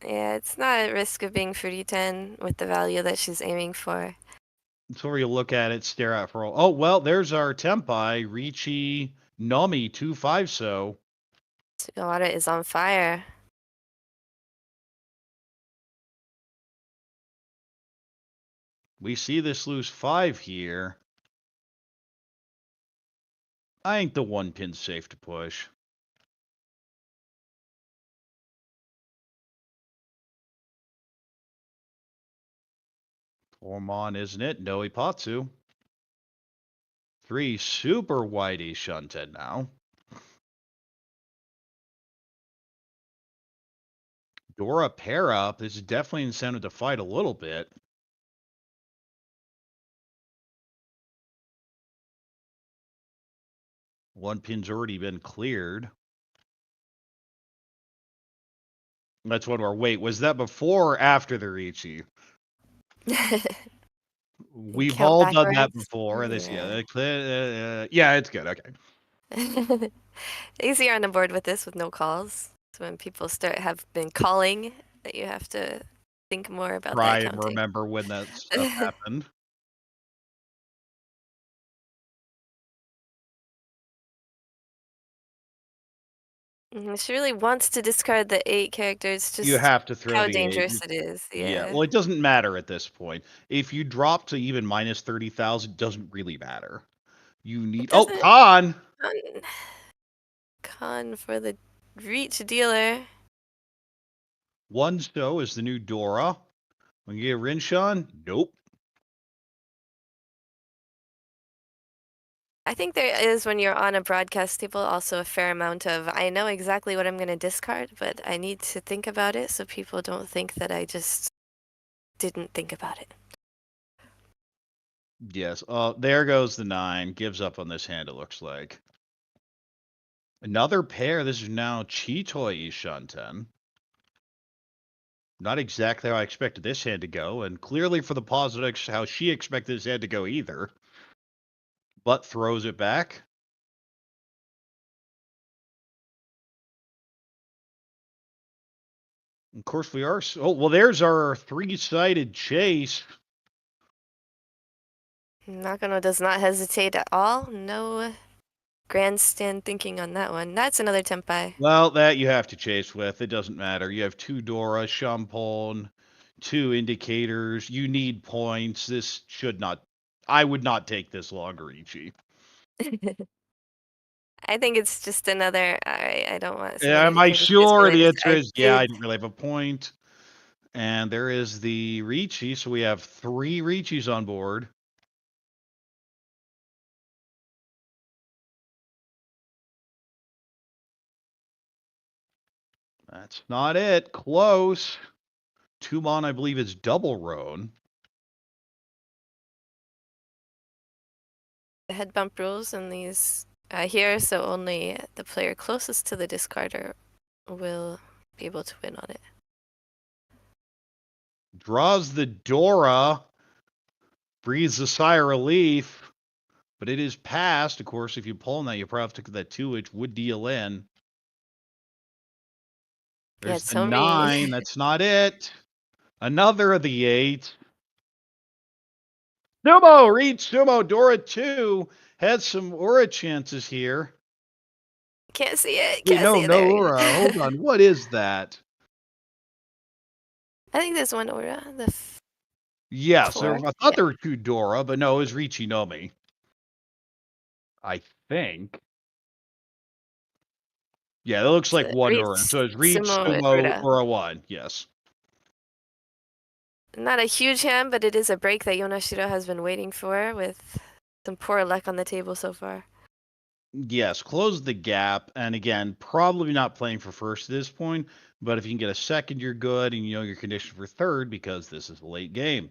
Yeah, it's not at risk of being fruity 10 with the value that she's aiming for. It's where you look at it, stare at for all. Oh, well, there's our Tempai, Riichi Nomi 2-5 so. Sugawara is on fire. We see this lose 5 here. I think the 1 pin's safe to push. Formon, isn't it? No Ipatsu. 3 super whitey shunted now. Dora pair up. This is definitely incentive to fight a little bit. One pin's already been cleared. That's one more. Wait, was that before or after the Riichi? We've count all done that backwards? before. Yeah. Yeah, it's good. Okay. Easier on the board with this with no calls. So when people have been calling, that you have to think more about Try that and counting. remember when that stuff happened. She really wants to discard the 8 characters, just You have to throw how the 8. dangerous it is. Yeah. Well, it doesn't matter at this point. If you drop to even minus 30,000, it doesn't really matter. You need. Oh, doesn't- Con! Con for the reach dealer. 1 so is the new Dora. When you get Rinshan, nope. I think there is, when you're on a broadcast table, also a fair amount of, I know exactly what I'm going to discard, but I need to think about it so people don't think that I just didn't think about it. Yes. There goes the 9. Gives up on this hand, it looks like. Another pair. This is now Chitoi Ishunten. Not exactly how I expected this hand to go, and clearly for the positives, how she expected this hand to go either. But throws it back. Of course we are. Oh, well, there's our 3-sided chase. Nakano does not hesitate at all. No grandstand thinking on that one. That's another Tempai. Well, that you have to chase with. It doesn't matter. You have 2 Dora, Shampon, 2 indicators. You need points. This should not. I would not take this longer, Riichi. I think it's just another. I don't want. Am I sure? The answer is yeah. I didn't really have a point. And there is the Riichi. So we have 3 Riichis on board. That's not it. Close. 2 mon, I believe, is double roan. The head bump rules in these here, so only the player closest to the discarder will be able to win on it. Draws the Dora. Breathes a sigh of relief. But it is passed. Of course, if you pull on that, you probably have to take that 2, which would deal in. There's the Tomi. 9. That's not it. Another of the 8. Sumo, read Sumo. Dora 2 had some aura chances here. Can't see it. Wait, Can't see it. no There. aura. Hold on. What is that? I think there's one aura. Yes, I Fourth, thought there were 2 Dora, but no, it was Riichi Nomi. I think. Yeah, that looks like one aura. So it's Reach, Sumo, Aura 1. Yes. Not a huge hand, but it is a break that Yonashiro has been waiting for with some poor luck on the table so far. Yes, close the gap. And again, probably not playing for first at this point, but if you can get a second, you're good, and you know your condition for third because this is a late game.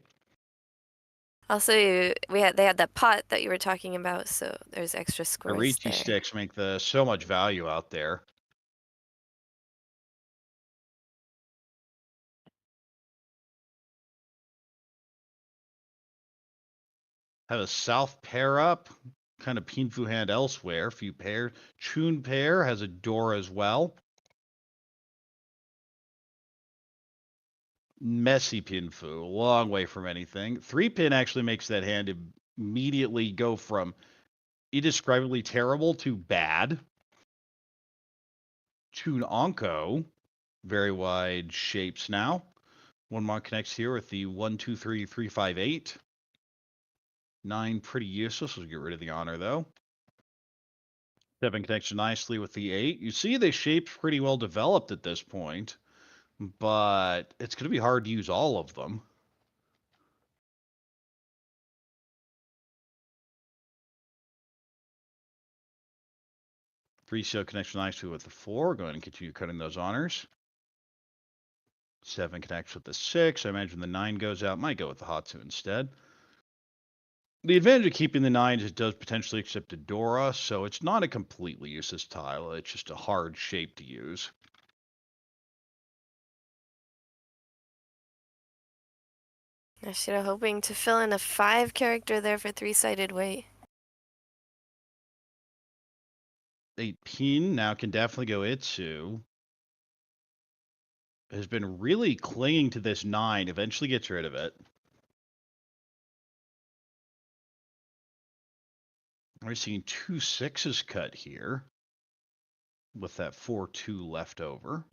Also, they had that pot that you were talking about, so there's extra scores. The Riichi sticks make so much value out there. Have a south pair up, kind of Pinfu hand elsewhere. Few pair. Chun pair has a Dora as well. Messy Pinfu, long way from anything. 3-pin actually makes that hand immediately go from indescribably terrible to bad. Chun Onko, very wide shapes now. 1 mon connects here with the 1, 2, 3, 3, 5, 8. 9 pretty useless. We'll get rid of the honor though. 7 connects nicely with the 8. You see the shape's pretty well developed at this point, but it's going to be hard to use all of them. Suizo connects nicely with the 4. Go ahead and continue cutting those honors. 7 connects with the 6. I imagine the 9 goes out. Might go with the Hatsu instead. The advantage of keeping the 9 is it does potentially accept a Dora, so it's not a completely useless tile. It's just a hard shape to use. Yonashiro hoping to fill in a 5 character there for 3-sided weight. 8 pin now can definitely go Itsu. Has been really clinging to this 9. Eventually gets rid of it. We're seeing 2 6s cut here. With that 4-2 left over.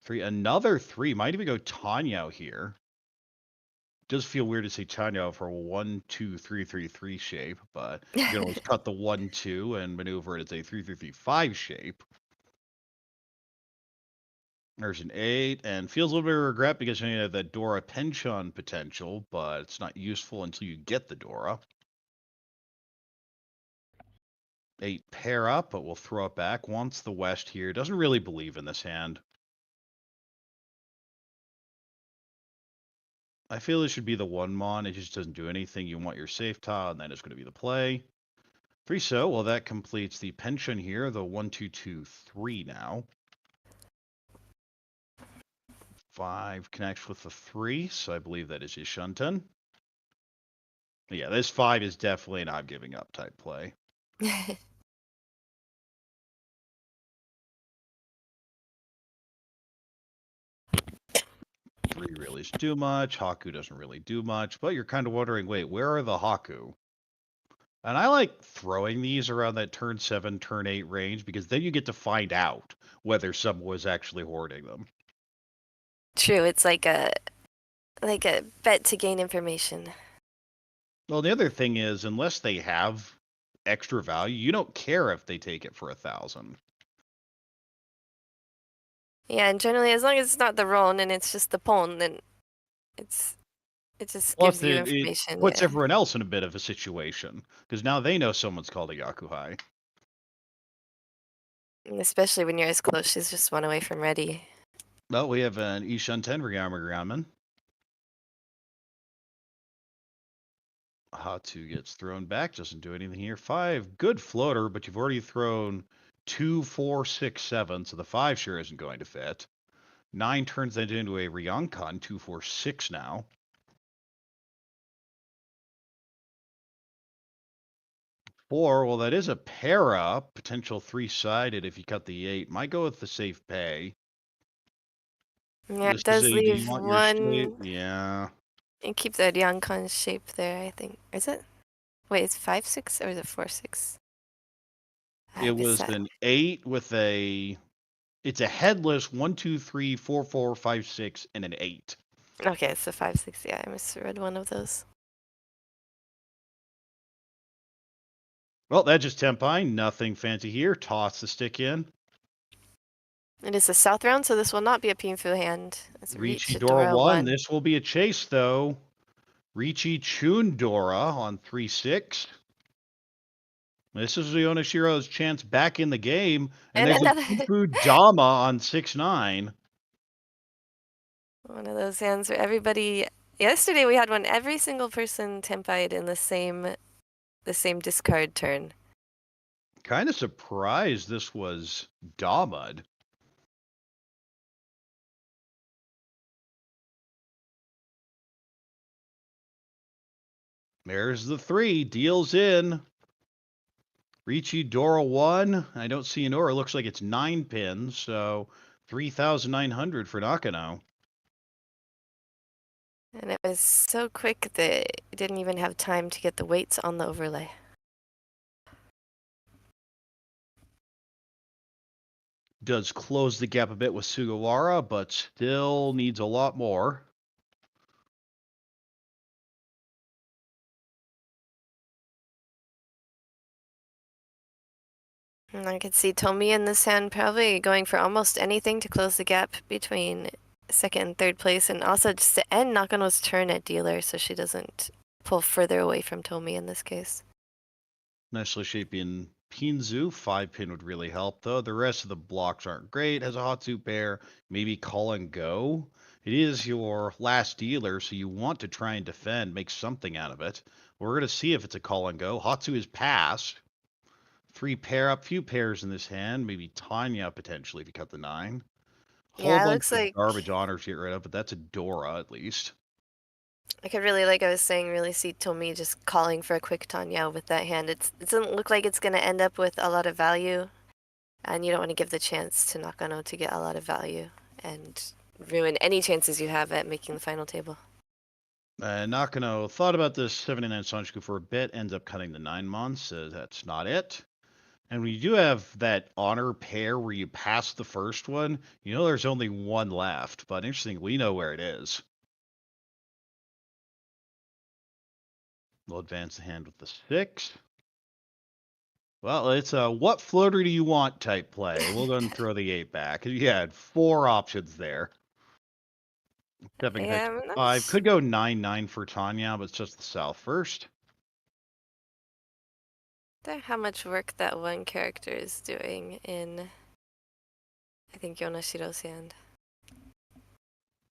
3, another 3. Might even go Tanyo here. Does feel weird to say Tanyo for a 1, 2, 3, 3, 3 shape, but you can always cut the 1, 2 and maneuver it as a 3, 3, 3, 5 shape. There's an 8, and feels a little bit of regret because you have that Dora pension potential, but it's not useful until you get the Dora. 8 pair up, but we'll throw it back. Wants the West here. Doesn't really believe in this hand. I feel it should be the 1 mon. It just doesn't do anything. You want your safe tile, and that is going to be the play. 3 so. Well, that completes the pension here. The 1, 2, 2, 3 now. 5 connects with the 3, so I believe that is Ishunten. Yeah, this 5 is definitely an I'm giving up type play. 3 really doesn't do much. Haku doesn't really do much, but you're kind of wondering, wait, where are the Haku? And I like throwing these around that turn 7, turn 8 range because then you get to find out whether someone was actually hoarding them. True, it's like a bet to gain information. Well, the other thing is, unless they have extra value, you don't care if they take it for 1,000. Yeah, and generally, as long as it's not the ron and it's just the pon, then it's it just Plus, gives you it information. puts Yeah, everyone else in a bit of a situation because now they know someone's called a yakuhai. and especially when you're as close. She's just one away from ready. Well, we have an Ishan Tenryama Ramen. Hatu gets thrown back, doesn't do anything here. 5, good floater, but you've already thrown 2, 4, 6, 7, so the 5 sure isn't going to fit. 9 turns that into a Ryankan, 2, 4, 6 now. 4, well, that is a pair up, potential 3-sided if you cut the 8. Might go with the safe pay. Yeah, This it is does a, do you leave want your shape? one. Yeah. And keep that Yankan shape there. I think is it? Wait, it's 5-6 or is it 4-6? I It missed was that. an 8 with a, it's a headless 1, 2, 3, 4, 4, 5, 6, and an 8. Okay, it's a 5-6. Yeah, I misread one of those. Well, that just Tempai, nothing fancy here. Toss the stick in. It is the south round, so this will not be a Pinfu hand. It's a Riichi Reach Dora Dora 1. 1. This will be a chase, though. Riichi Chun Dora on 3-6. This is Yonashiro's chance back in the game. And And there's a another Pinfu Dama on 6-9. one of those hands where everybody. Yesterday we had one. Every single person tempai'd in the same discard turn. Kind of surprised this was Damad. There's the 3. Deals in. Riichi Dora 1. I don't see an aura. Looks like it's 9 pins. So 3,900 for Nakano. And it was so quick that it didn't even have time to get the weights on the overlay. Does close the gap a bit with Sugawara, but still needs a lot more. And I could see Tomi in this hand probably going for almost anything to close the gap between second and third place, and also just to end Nakano's turn at dealer so she doesn't pull further away from Tomi in this case. Nicely shaping Pinzu. 5 pin would really help, though. The rest of the blocks aren't great. Has a Hatsu pair. Maybe call and go. It is your last dealer, so you want to try and defend, make something out of it. We're going to see if it's a call and go. Hatsu is passed. 3 pair up, few pairs in this hand. Maybe Tanya potentially if you cut the 9. Whole Yeah, it bunch looks of like garbage honors to get rid of, but that's a Dora at least. I could really, like I was saying, really see Tomi just calling for a quick Tanya with that hand. It doesn't look like it's going to end up with a lot of value, and you don't want to give the chance to Nakano to get a lot of value and ruin any chances you have at making the final table. Nakano thought about this 79 Sanchiku for a bit, ends up cutting the 9 months, so that's not it. And when you do have that honor pair where you pass the first one, you know there's only one left, but interesting, we know where it is. We'll advance the hand with the 6. Well, it's a what floater do you want type play. We'll go and throw the 8 back. You had 4 options there. Stepping Yeah, ahead I'm to not 5. Could go 9-9 for Tanya, but it's just the south first. sure how much work that one character is doing in, I think, Yonashiro's hand.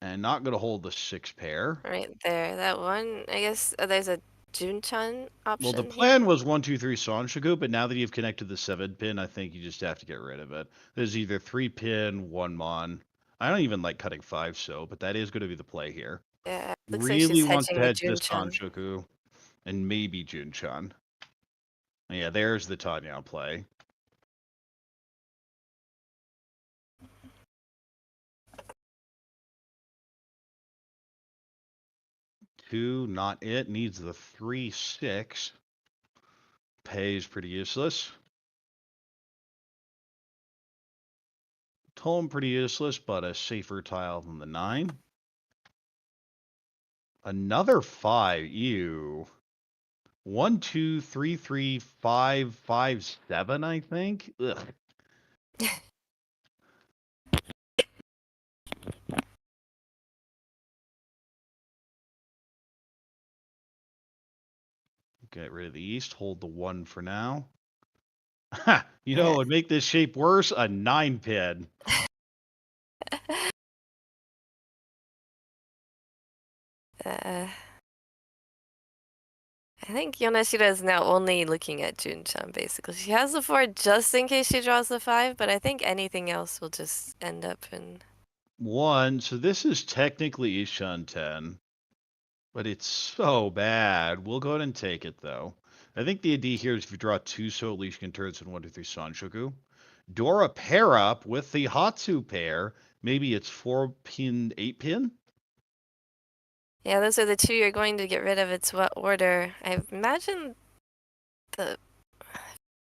And not going to hold the 6 pair. Right there, that one. I guess there's a Junchan option. Well, the here. plan was 1, 2, 3 Sanshiku, but now that you've connected the 7 pin, I think you just have to get rid of it. There's either 3 pin, 1 mon. I don't even like cutting 5 so, but that is going to be the play here. Yeah, looks like Really she's wants hedging to the hedge this Junchan. Sanshiku and maybe Junchan. Yeah, there's the Tanya play. Two, not it. Needs the 3-6. Pays pretty useless. Tome pretty useless, but a safer tile than the 9. Another 5. Ew. 1, 2, 3, 3, 5, 5, 7, I think. Ugh. Get rid of the east. Hold the 1 for now. Ha! You know what would make this shape worse? A 9-pin. I think Yonashiro is now only looking at Jun-chan, basically. She has the 4 just in case she draws the 5, but I think anything else will just end up in... 1. So this is technically Ishan 10. But it's so bad. We'll go ahead and take it, though. I think the idea here is if you draw 2 so at least you can turn it into 1, 2, 3 Sanshoku. Dora pair up with the Hatsu pair. Maybe it's 4-pin, 8-pin? Yeah, those are the 2 you're going to get rid of. It's what order? I imagine the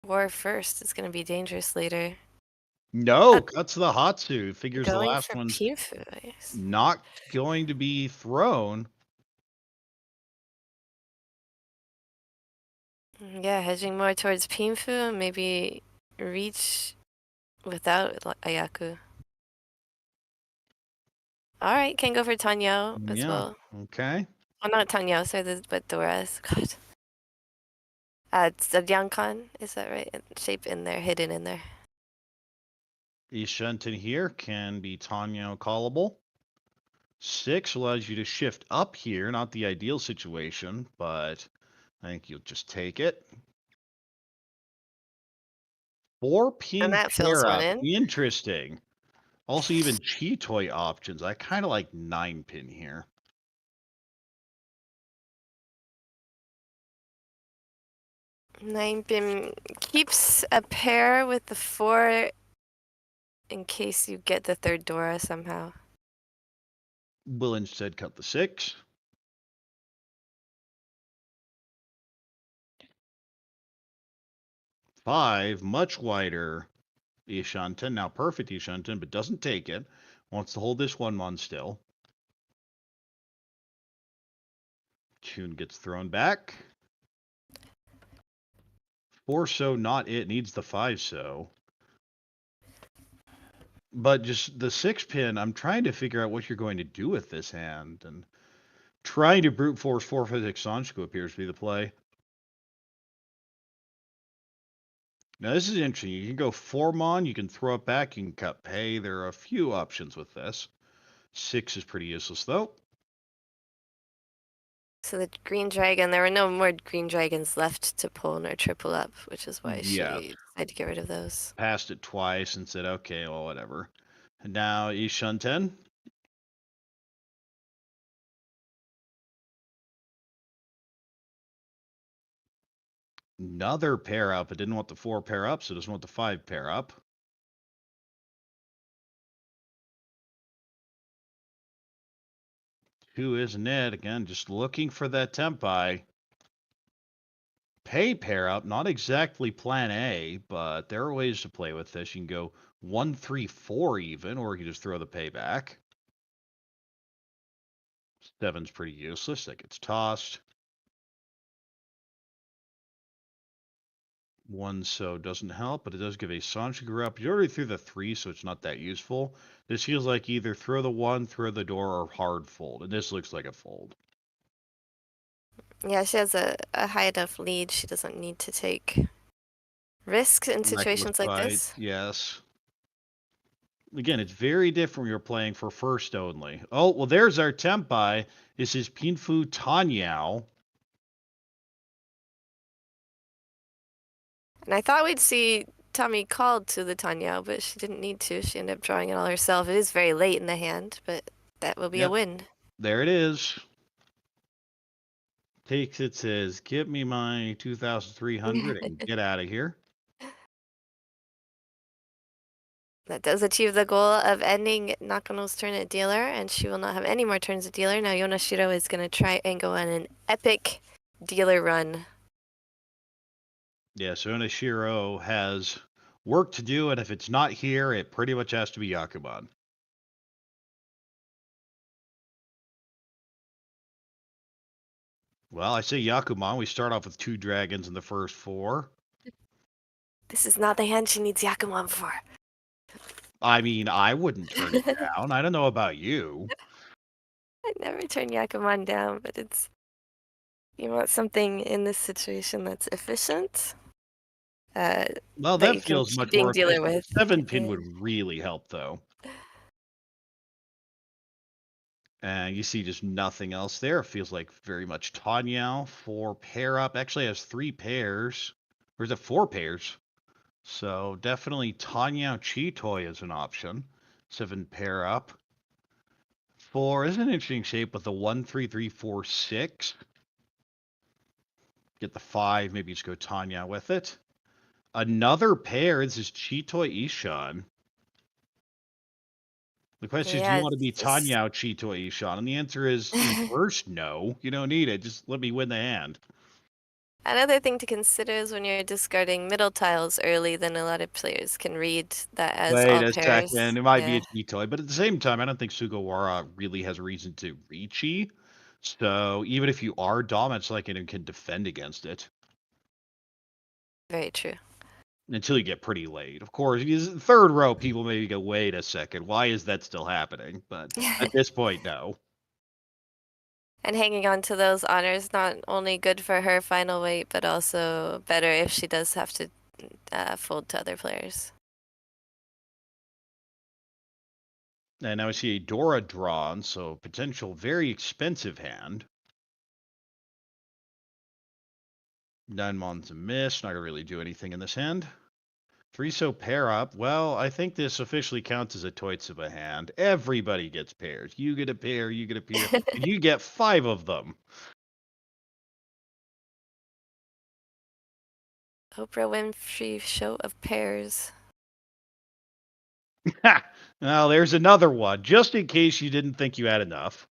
4 first is going to be dangerous later. No, cuts the Hatsu. Figures the Going last for one's Pinfu, I guess. not going to be thrown. Yeah, hedging more towards Pinfu, maybe reach without Ayaku. Alright, can go for Tanyo as well. Okay. Oh, not Tanyo, sorry, but Dora's. God. It's a Yankan, is that right? Shape in there, hidden in there. Ishunten here can be Tanyo callable. 6 allows you to shift up here, not the ideal situation, but I think you'll just take it. 4-pin And that fills pair one up. in. Interesting. Also, even Chitoi options. I kind of like 9-pin here. Nine-pin keeps a pair with the 4 in case you get the 3rd Dora somehow. Will instead cut the 6. Five, much wider Ishanten. Now perfect Ishanten, but doesn't take it. Wants to hold this 1-mon still. Tune gets thrown back. 4 so not it. Needs the 5 so. But just the 6-pin, I'm trying to figure out what you're going to do with this hand. And trying to brute force 4 physics Sanshiko appears to be the play. Now this is interesting. You can go 4-mon, you can throw it back, you can cut pay. There are a few options with this. 6 is pretty useless though. So the green dragon, there were no more green dragons left to pull nor triple up, which is why she decided to get rid of those. Passed it twice and said, okay, well, whatever. And now Ishunten. Another pair up. It didn't want the 4 pair up, so it doesn't want the 5 pair up. Two isn't it? Again, just looking for that tempai. Pay pair up, not exactly plan A, but there are ways to play with this. You can go 1, 3, 4 even, or you can just throw the pay back. 7's pretty useless. That gets tossed. 1 so doesn't help, but it does give a Sanshiguru up. You already threw the 3, so it's not that useful. This feels like either throw the 1, throw the door, or hard fold. And this looks like a fold. Yeah, she has a high enough lead. She doesn't need to take risks in situations like this. Yes. Again, it's very different when you're playing for first only. Oh, well, there's our tempai. This is Pinfu Tanyao. And I thought we'd see Tomi called to the Tanyao, but she didn't need to. She ended up drawing it all herself. It is very late in the hand, but that will be a win. There it is. Takes it, says, give me my 2,300 and get out of here. That does achieve the goal of ending Nakano's turn at dealer, and she will not have any more turns at dealer. Now Yonashiro is going to try and go on an epic dealer run. Yeah, so Yonashiro has work to do, and if it's not here, it pretty much has to be Yakuman. Well, I say Yakuman. We start off with 2 dragons in the first 4. This is not the hand she needs Yakuman for. I mean, I wouldn't turn it down. I don't know about you. I never turn Yakuman down, but it's You want something in this situation that's efficient. Well, That that you can feels much keep being more dealer efficient. with. 7-pin Yeah. would really help, though. And you see just nothing else there. It feels like very much Tanyao. 4 pair up. Actually has 3 pairs. Or is it 4 pairs? So definitely Tanyao Chitoi is an option. 7 pair up. 4 is an interesting shape with the 1, 3, 3, 4, 6. Get the 5, maybe just go Tanyao with it. Another pair. This is Chitoi Ishan. The question is, do you Yeah, want to be it's just Tanyao Chitoi Ishan? And the answer is inverse no. You don't need it. Just let me win the hand. another thing to consider is when you're discarding middle tiles early, then a lot of players can read that as Wait all a pairs. second. It might be Yeah, a Chitoi, but at the same time, I don't think Sugawara really has a reason to Riichi. So even if you are Dom, it's like it can defend against it very true. until you get pretty late. Of course, third row, people maybe go, wait a second, why is that still happening? But at this point, no. And hanging on to those honors not only good for her final weight, but also better if she does have to fold to other players. And now I see a Dora drawn, so potential very expensive hand. 9 months a miss, not gonna really do anything in this hand. 3 so pair up. Well, I think this officially counts as a Toitsuba hand. Everybody gets pairs. You get a pair, you get a pair, and you get 5 of them. Oprah Winfrey show of pairs. Now there's another one, just in case you didn't think you had enough.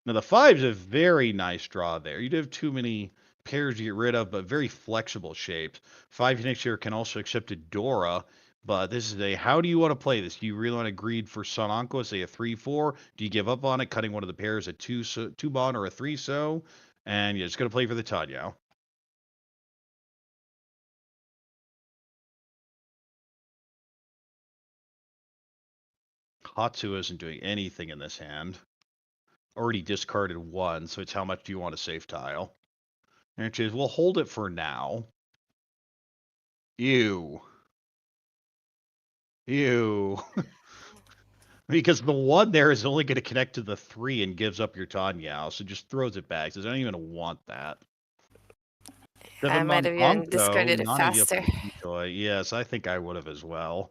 Now the 5's a very nice draw there. You'd have too many pairs to get rid of, but very flexible shapes. 5 next year can also accept a Dora, but this is a, how do you want to play this? Do you really want to greed for Sananko, say a 3-4? Do you give up on it, cutting one of the pairs, a 2-bon or a 3-so? And you're just going to play for the Tanyao. Hatsu isn't doing anything in this hand. Already discarded 1, so it's how much do you want to save tile? And it is, we'll hold it for now. Ew. Ew. Because the 1 there is only going to connect to the 3 and gives up your Tanyao, so just throws it back. Says, I don't even want that. I 7 might on have even Anko, discarded it not ideal for faster. the Chitoi. Yes, I think I would have as well.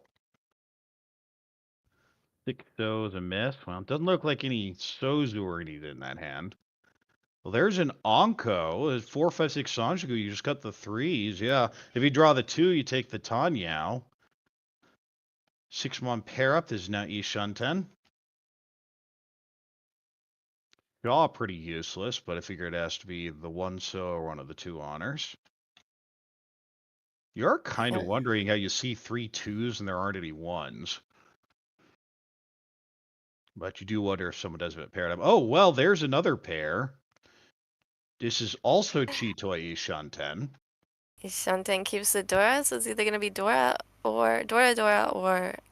6 so's a miss. Well, it doesn't look like any so's or anything in that hand. Well, there's an Anko. There's 4, 5, 6 Sanjaku. You just cut the 3s. Yeah. If you draw the 2, you take the Tanyao. 6-mon pair up. This is now Ishanten. Draw pretty useless, but I figure it has to be the 1-so or one of the 2 honors. You're kind of wondering how you see 3 2s and there aren't any 1s. But you do wonder if someone does have it paired up. Oh, well, there's another pair. This is also Chitoi Ishanten. Ishanten keeps the Dora, so it's either going to be Dora or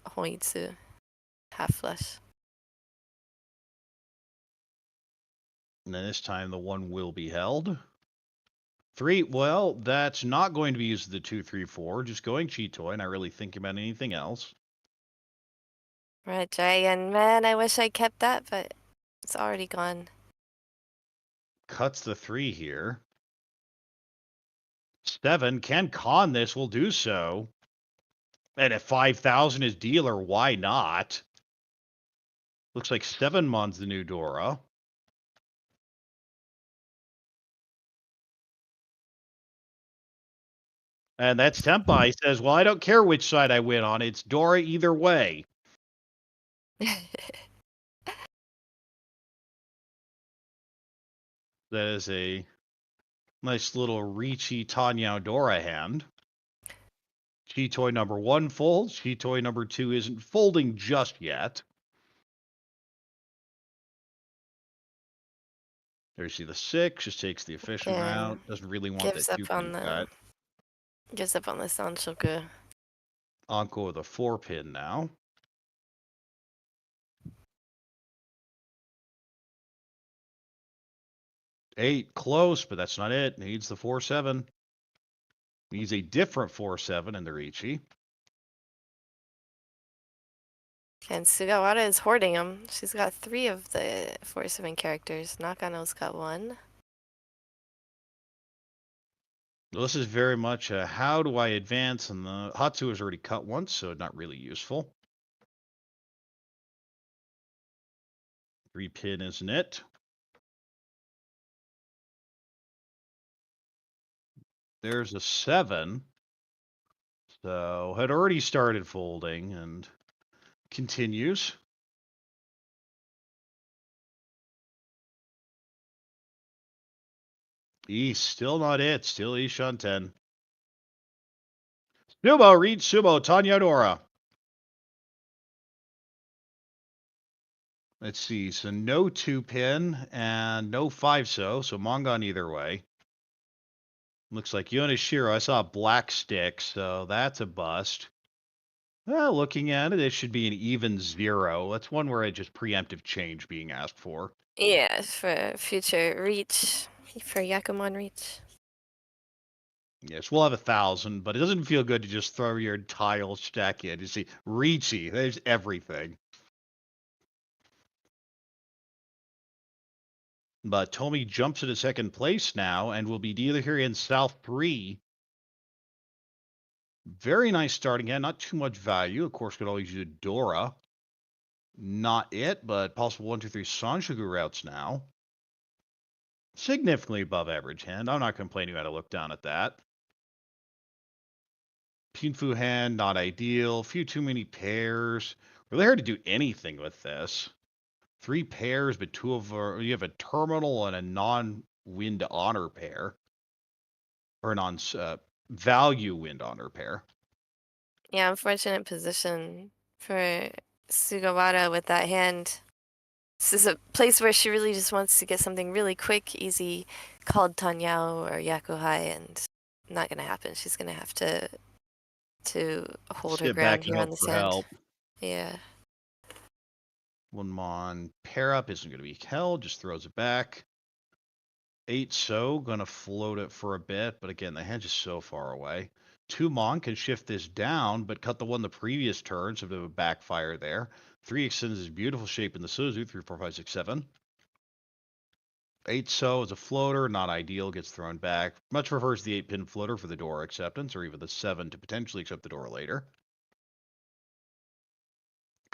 Hoitsu. Half flush. And then this time the 1 will be held. 3, well, that's not going to be used the 2, 3, 4. Just going Chitoi, not really thinking about anything else. Red Dragon. Man, I wish I kept that, but it's already gone. Cuts the 3 here. 7 can con this, will do so. And if 5,000 is dealer, why not? Looks like 7-mon's the new Dora. And that's Tempai. He says, well, I don't care which side I win on. It's Dora either way. That is a nice little Riichi Tanyao Dora hand. Chitoi number 1 folds. Chitoi number 2 isn't folding just yet. There you see the 6. Just takes the efficient route. Doesn't really want gives that up on 2-pin the cut. Sanshoku. Anko with a 4-pin now. 8, close, but that's not it. Needs the 4-7. Needs a different 4-7 in the Riichi. And Sugawara is hoarding them. She's got 3 of the 4-7 characters. Nakano's got 1. Well, this is very much a how do I advance, and the Hatsu has already cut once, so not really useful. 3-pin isn't it? There's a 7. So had already started folding and continues. Still not it. Still on 10. Sumo, read Sumo, Tanyadora. Let's see. So no 2-pin and no 5-so. So Mongon either way. Looks like Yonashiro. I saw a black stick, so that's a bust. Well, looking at it, it should be an even 0. That's one where it's just preemptive change being asked for. Yeah, for future reach. For Yakumon reach. Yes, we'll have 1,000, but it doesn't feel good to just throw your tile stack in. You see, Riichi, there's everything. But Tomi jumps into second place now and will be dealer here in South 3. Very nice starting hand, not too much value. Of course, could always use Dora. Not it, but possible 1, 2, 3 Sanshogu routes now. Significantly above average hand. I'm not complaining about to look down at that. Pinfu hand, not ideal. Few too many pairs. Really hard to do anything with this. 3 pairs, but 2 of you have a terminal and a non-wind honor pair. Or a non-value wind honor pair. Yeah, unfortunate position for Sugawara with that hand. This is a place where she really just wants to get something really quick, easy, called Tanyao or Yakuhai, and not gonna happen. She's gonna have to hold her Step ground back and here on hope this for hand. help. Yeah. 1 Mon pair up isn't going to be held, just throws it back. 8-so, going to float it for a bit, but again, the hand's just so far away. 2 Mon can shift this down, but cut the one the previous turn, so a bit of a backfire there. 3 extends his beautiful shape in the Suzu, 3, 4, 5, 6, 7. 8-so is a floater, not ideal, gets thrown back. Much prefers the 8-pin floater for the Dora acceptance, or even the 7 to potentially accept the Dora later.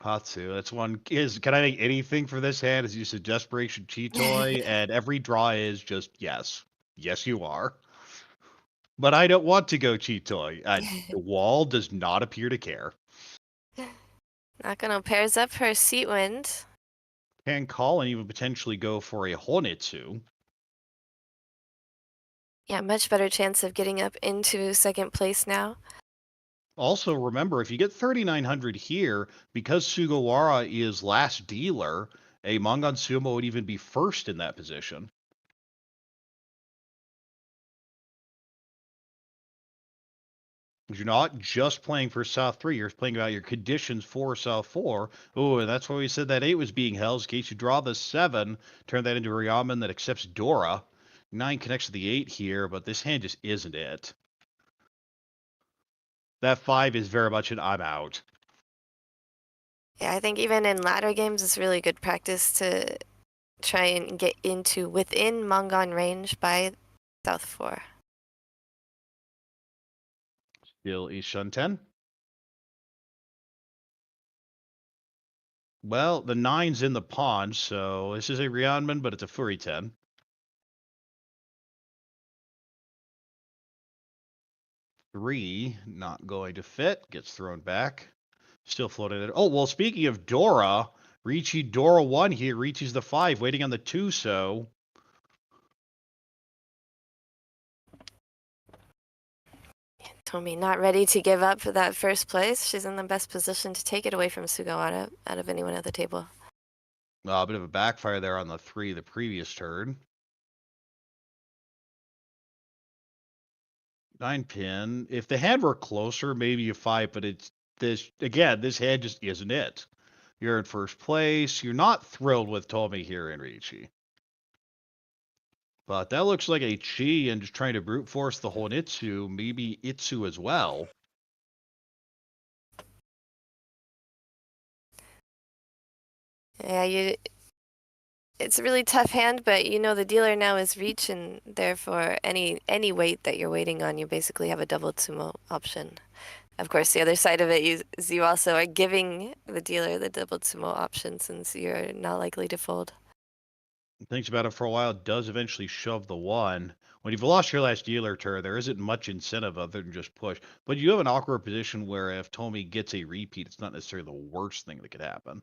Hatsu, that's one. Can I make anything for this hand? Is use a desperation cheat toy, and every draw is just yes. Yes, you are. But I don't want to go cheat toy. The wall does not appear to care. Nakano pairs up her Seat Wind. Can call and even potentially go for a Honetsu. Yeah, much better chance of getting up into second place now. Also, remember, if you get 3,900 here, because Sugawara is last dealer, a Mongon Sumo would even be first in that position. You're not just playing for South 3, you're playing about your conditions for South 4. Oh, and that's why we said that 8 was being held, in case you draw the 7, turn that into a Ramen that accepts Dora. 9 connects to the 8 here, but this hand just isn't it. That 5 is very much an I'm out. Yeah, I think even in ladder games, it's really good practice to try and get into within Mongon range by South 4. Still Ishan 10. Well, the 9's in the pawn, so this is a Ryanman, but it's a Furi 10. Three, not going to fit, gets thrown back. Still floating it. Oh, well, speaking of Dora, Riichi Dora 1 here. Riichi's the 5, waiting on the 2, so. Tomi not ready to give up for that first place. She's in the best position to take it away from Sugawara out of anyone at the table. A bit of a backfire there on the 3 the previous turn. 9-pin. If the hand were closer, maybe a 5, but it's this again, this hand just isn't it. You're in first place. You're not thrilled with Tomi here in Riichi. But that looks like a Chi and just trying to brute force the whole Honitsu, maybe Itsu as well. Yeah, it's a really tough hand, but you know the dealer now is Reach, and therefore any weight that you're waiting on, you basically have a double tsumo option. Of course, the other side of it is you also are giving the dealer the double tsumo option since you're not likely to fold. Thinks about it for a while, does eventually shove the one. When you've lost your last dealer turn, there isn't much incentive other than just push. But you have an awkward position where if Tomi gets a repeat, it's not necessarily the worst thing that could happen.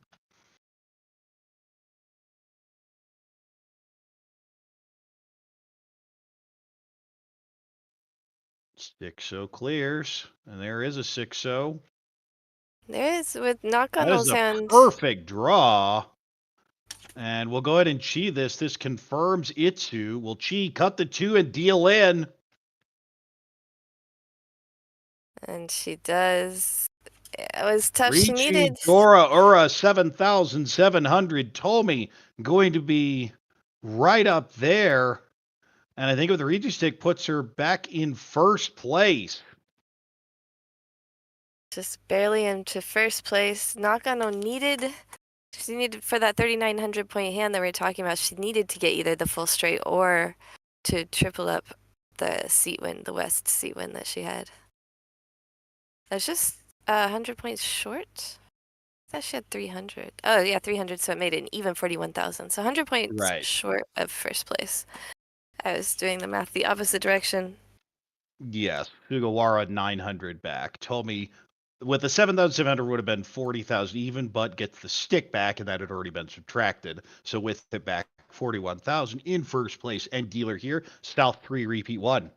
Six-0 clears, and there is a 6-0. There is with That is Nakano's a hand. perfect draw. And we'll go ahead and Chi this. This confirms Itsu. Will Chi cut the 2 and deal in? And she does. It was tough. She Riichi needed. Dora Ura 7,700. Tomi going to be right up there. And I think with the Riichi stick puts her back in first place. Just barely into first place. Nakano needed. She needed for that 3,900 point hand that we were talking about. She needed to get either the full straight or to triple up the seat win, the West seat win that she had. That's just 100 points short. I thought she had 300. Oh yeah, 300. So it made it an even 41,000. So 100 points Right. short of first place. I was doing the math the opposite direction. Yes, Sugawara 900 back. Tomi with the 7,700 would have been 40,000 even, but gets the stick back, and that had already been subtracted. So with it back, 41,000 in first place. And dealer here, South 3, repeat 1.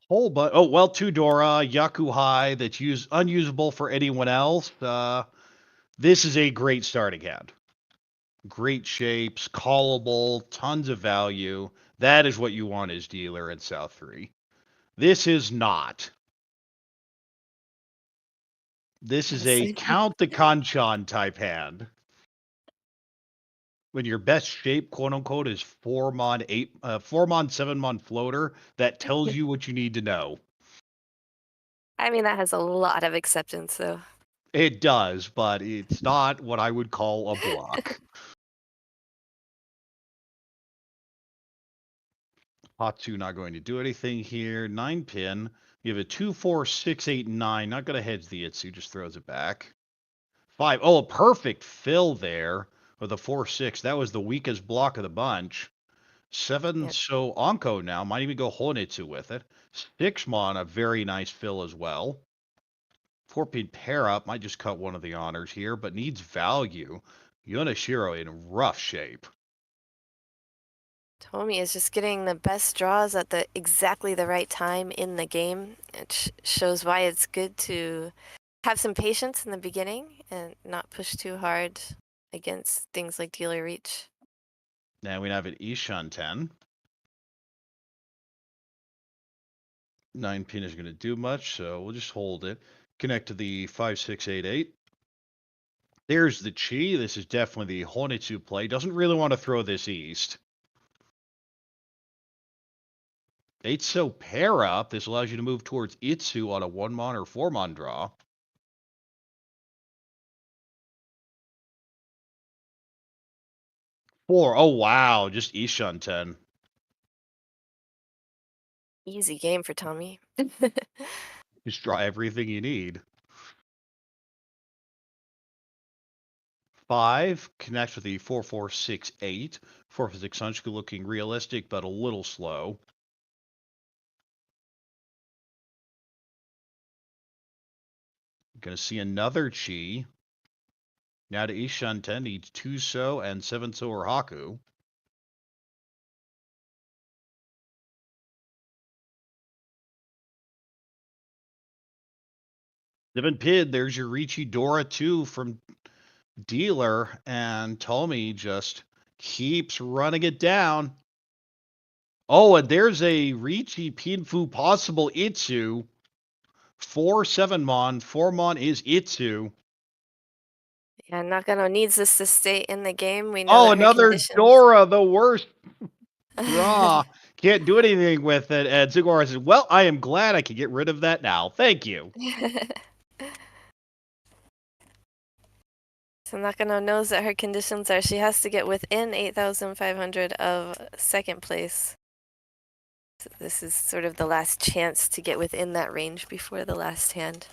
Whole but oh well, 2 Dora, Yaku High that's unusable for anyone else. This is a great starting hand. Great shapes, callable, tons of value. That is what you want as dealer in South 3. This is not. This is a count the Kanchan type hand. When your best shape, quote unquote, is 4-mon 7-mon floater, that tells you what you need to know. I mean, that has a lot of acceptance, though. It does, but it's not what I would call a block. Hatsu not going to do anything here. 9-pin. You have a 2, 4, 6, 8, 9. Not going to hedge the Itsu, just throws it back. 5. Oh, a perfect fill there with a 4, 6. That was the weakest block of the bunch. 7, Yep. so Anko now. Might even go Honitsu with it. 6-mon, a very nice fill as well. 4-pin pair up. Might just cut one of the honors here, but needs value. Yonashiro in rough shape. Tomi is just getting the best draws at exactly the right time in the game. It shows why it's good to have some patience in the beginning and not push too hard against things like dealer reach. Now we have an Ishan 10. 9-pin is going to do much, so we'll just hold it. Connect to the 5, 6, 8, 8. There's the Chi. This is definitely the Honitsu play. Doesn't really want to throw this east. 8, so pair up. This allows you to move towards Itsu on a 1-mon or 4-mon draw. Four. Oh, wow. Just Ishan 10. Easy game for Tomi. Just draw everything you need. 5 connects with the 4, 4, 6, 8. 4 for 6 Sanshku looking realistic, but a little slow. Gonna see another Chi. Now to Ishan 10 needs 2 so and 7 so or Haku. Seven Pid, there's your Riichi Dora 2 from dealer, and Tomi just keeps running it down. Oh, and there's a Riichi Pinfu possible Itsu 4-7 mon. 4 mon is Itsu. Yeah, Nakano needs this to stay in the game. We know Oh, that her another conditions. Dora, the worst draw. Can't do anything with it. And Sugawara says, well, I am glad I can get rid of that now. Thank you. So Nakano knows that her conditions are she has to get within 8,500 of second place. So this is sort of the last chance to get within that range before the last hand.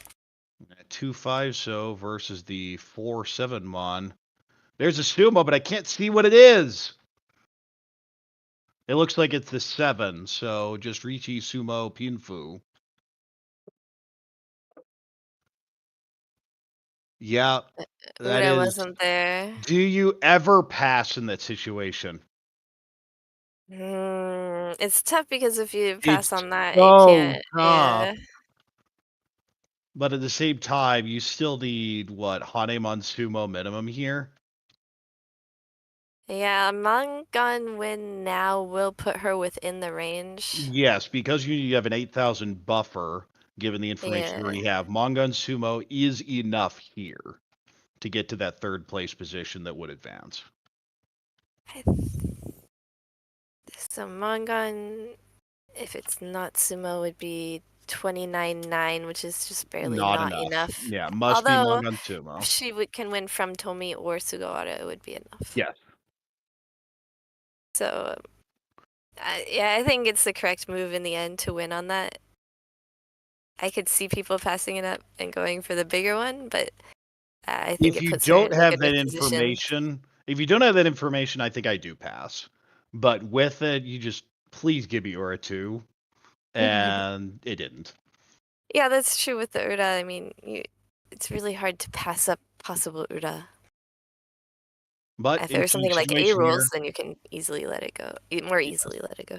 2-5 so versus the 4-7 mon. There's a sumo, but I can't see what it is. It looks like it's the 7, so just Riichi Sumo Pinfu. Yeah, that Uda is. wasn't there. Do you ever pass in that situation? It's tough because if you pass It's on that, you so can't. tough. Yeah. But at the same time, you still need, what, Hanemon Sumo minimum here? Yeah, Mangan win now will put her within the range. Yes, because you have an 8,000 buffer, given the information you Yeah. already have. Mangan Sumo is enough here to get to that third place position that would advance. So Mangan, if it's not sumo, would be 29.9, which is just barely not enough. Yeah, must be Although Mangan if Sumo. she can win from Tomi or Sugawara, it would be enough. Yes. So, yeah, I think it's the correct move in the end to win on that. I could see people passing it up and going for the bigger one, but I think If it you puts her don't in a have good that position. information, I think I do pass. But with it, you just please give me Ura 2. And it didn't. Yeah, that's true with the Uda. I mean, it's really hard to pass up possible Uda. But If there's something like A situation rules, then you can easily let it go. More easily let it go.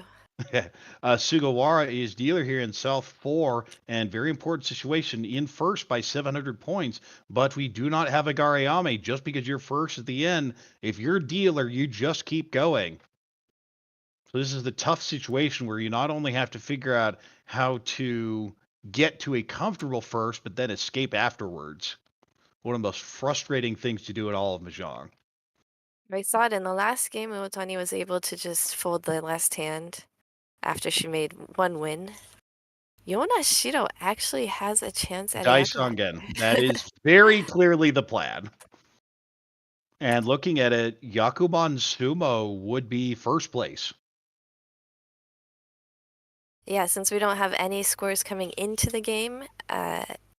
Sugawara is dealer here in South 4, and very important situation in first by 700 points. But we do not have a Garayame. Just because you're first at the end, if you're dealer, you just keep going. So this is the tough situation where you not only have to figure out how to get to a comfortable first, but then escape afterwards. One of the most frustrating things to do in all of Mahjong. I saw it in the last game. Uotani was able to just fold the last hand after she made one win. Yonashiro actually has a chance at Yakuman. Daisongen. That is very clearly the plan. And looking at it, Yakuman Sumo would be first place. Yeah, since we don't have any scores coming into the game,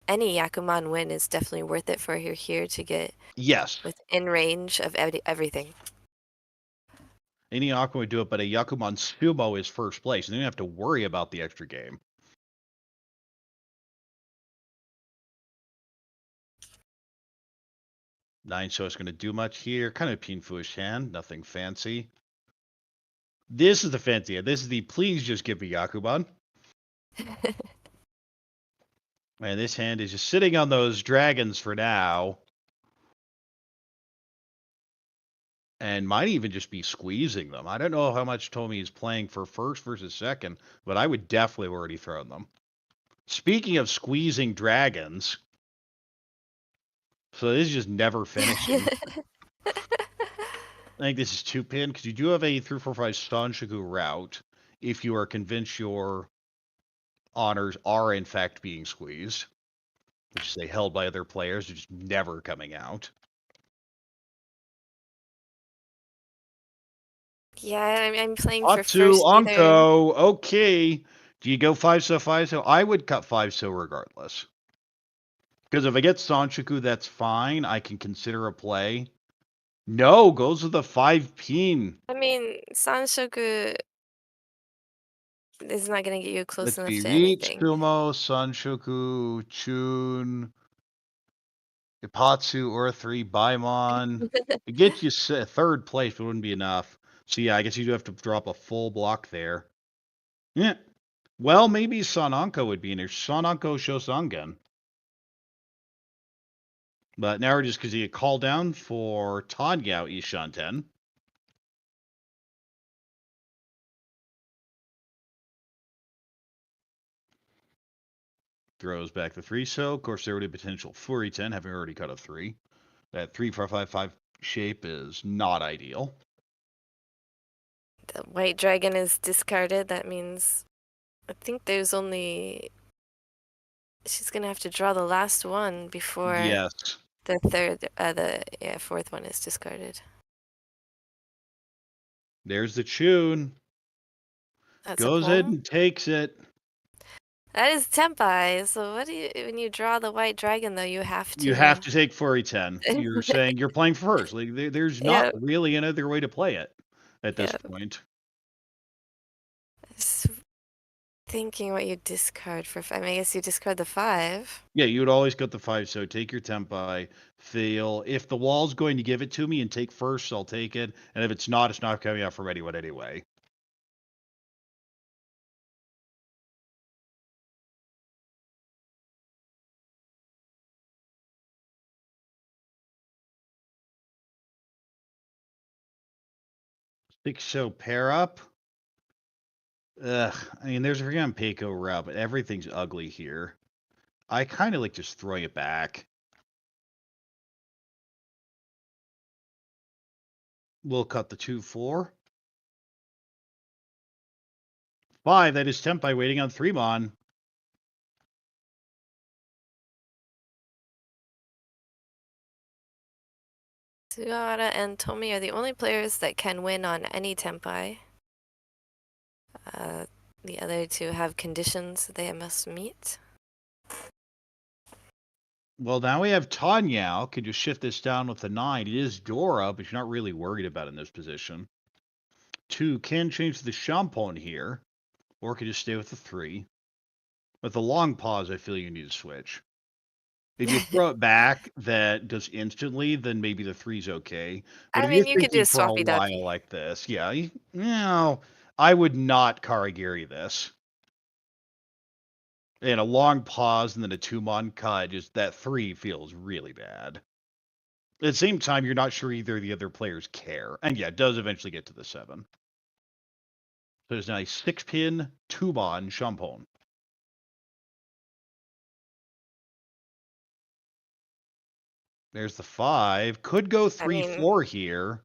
any Yakuman win is definitely worth it for her here to get Yes. within range of everything. Any Yakuman would do it, but a Yakuman Sumo is first place. And then you have to worry about the extra game. Nine show is going to do much here. Kind of a pinfuish hand. Nothing fancy. This is the fancy hand. This is the please just give me Yakuman. And this hand is just sitting on those dragons for now. And might even just be squeezing them. I don't know how much Tomi is playing for first versus second, but I would definitely have already thrown them. Speaking of squeezing dragons, so this is just never finishing. I think this is 2-pin, because you do have a 3-4-5 Sanshoku route if you are convinced your honors are in fact being squeezed, which is they held by other players, they're just never coming out. Yeah, I'm playing for Atsu first either. Anko, okay. Do you go 5-so, 5-so? I would cut 5-so regardless. Because if I get Sanshoku, that's fine. I can consider a play. No, goes with the 5-pin. I mean, Sanshoku is not going to get you close Let's enough see. to Reach, anything. Sumo, Sanshoku, Chun, Ipatsu, or 3, Baimon. It gets you third place, but it wouldn't be enough. So yeah, I guess you do have to drop a full block there. Yeah. Well, maybe Sananko would be in there. Sananko Shosangen. But now we're just because you get called down for Tanyao Ishanten. Throws back the 3, so of course there would be potential Furi 10, having already cut a 3. That 3-4-5-5 shape is not ideal. The white dragon is discarded. That means I think there's only... She's gonna have to draw the last one before Yes. the fourth one is discarded. There's the tune. That's Goes a in poem? and takes it. That is Tempai. So what do you... When you draw the white dragon, though, you have to... You have to take Furi 10. You're saying you're playing first. Like there's not Yep. really another way to play it at this Yep. point. Just thinking what you discard for... I mean, I guess you discard the 5. Yeah, you would always got the 5, so take your Tempai, fail. If the wall's going to give it to me and take first, I'll take it. And if it's not coming out from anyone anyway. So pair up. Ugh, I mean, there's a freaking Peiko route, but everything's ugly here. I kind of like just throwing it back. We'll cut the 2-4. 5, that is Tempai waiting on 3-mon. Sugawara and Tomi are the only players that can win on any Tempai. The other two have conditions they must meet. Well, now we have Tanyao. Could you shift this down with the 9? It is Dora, but you're not really worried about it in this position. 2 can change the Shampon here, or could just stay with the 3. With the long pause, I feel you need to switch. If you throw it back that does instantly, then maybe the 3's okay. But I if mean, you're you could do thinking a for a swappy duck. while like this, yeah, I would not Karagiri this. And a long pause and then a 2-mon cut, just that 3 feels really bad. At the same time, you're not sure either of the other players care. And yeah, it does eventually get to the 7. So there's now a 6-pin 2-mon Shampon. There's the 5. Could go 3-4 here.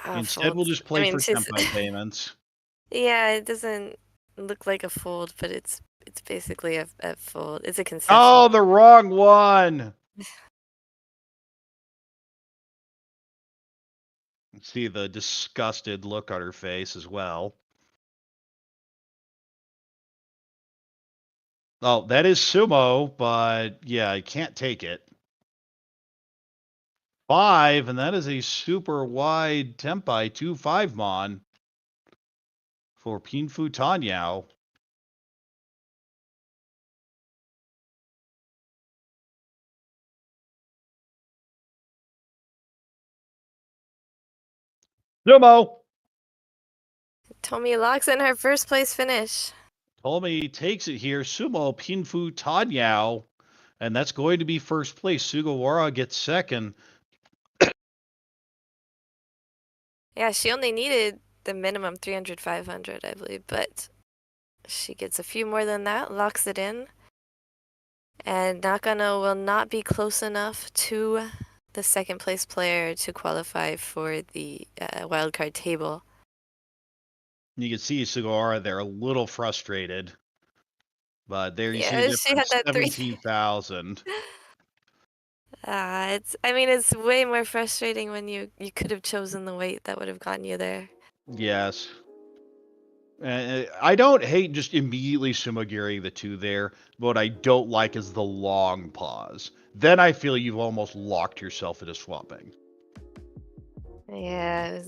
Instead, we'll just play for Tempai payments. Yeah, it doesn't look like a fold, but it's basically a fold. It's a concession. Oh, the wrong one! See the disgusted look on her face as well. Oh, that is sumo, but yeah, I can't take it. 5, and that is a super wide Tempai 2-5-mon for Pinfu Tanyao. Sumo! Tomi locks in her first place finish. Tomi takes it here. Sumo Pinfu Tanyao. And that's going to be first place. Sugawara gets second. Yeah, she only needed the minimum 300, 500, I believe, but she gets a few more than that, locks it in. And Nakano will not be close enough to the second place player to qualify for the wildcard table. You can see Sugawara there a little frustrated. But there you see the Yeah, she had difference, that 17,000. It's way more frustrating when you could have chosen the weight that would have gotten you there. Yes. I don't hate just immediately sumo-gearing the 2 there. But what I don't like is the long pause. Then I feel you've almost locked yourself into swapping. Yeah,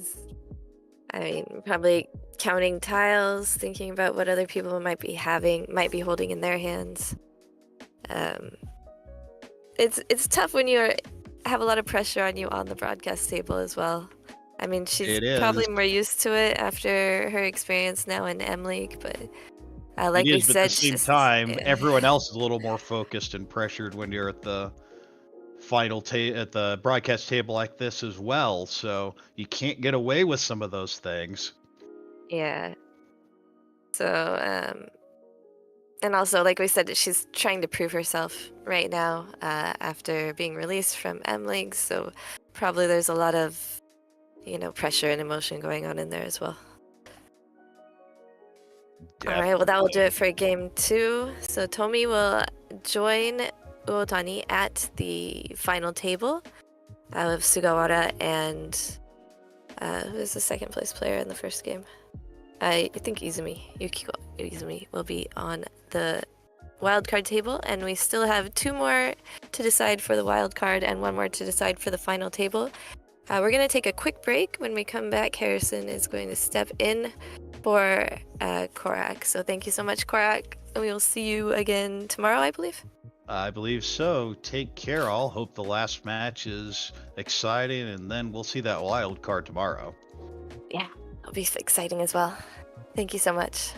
probably counting tiles, thinking about what other people might be holding in their hands. It's tough when you have a lot of pressure on you on the broadcast table as well. I mean, she's probably more used to it after her experience now in M League, but like we said, at the same time, everyone else is a little more focused and pressured when you're at the at the broadcast table like this as well. So you can't get away with some of those things. Yeah. So And also, like we said, she's trying to prove herself right now after being released from M League. So probably there's a lot of, pressure and emotion going on in there as well. All right, well, that will do it for game 2. So Tomi will join Uotani at the final table with Sugawara and who's the second place player in the first game? I think Izumi. Yukiko Izumi will be on the wildcard table, and we still have 2 more to decide for the wildcard and 1 more to decide for the final table. We're going to take a quick break. When we come back, Harrison is going to step in for Corak. So thank you so much, Corak. We will see you again tomorrow, I believe. I believe so. Take care, all. Hope the last match is exciting, and then we'll see that wild card tomorrow. Yeah, it'll be exciting as well. Thank you so much.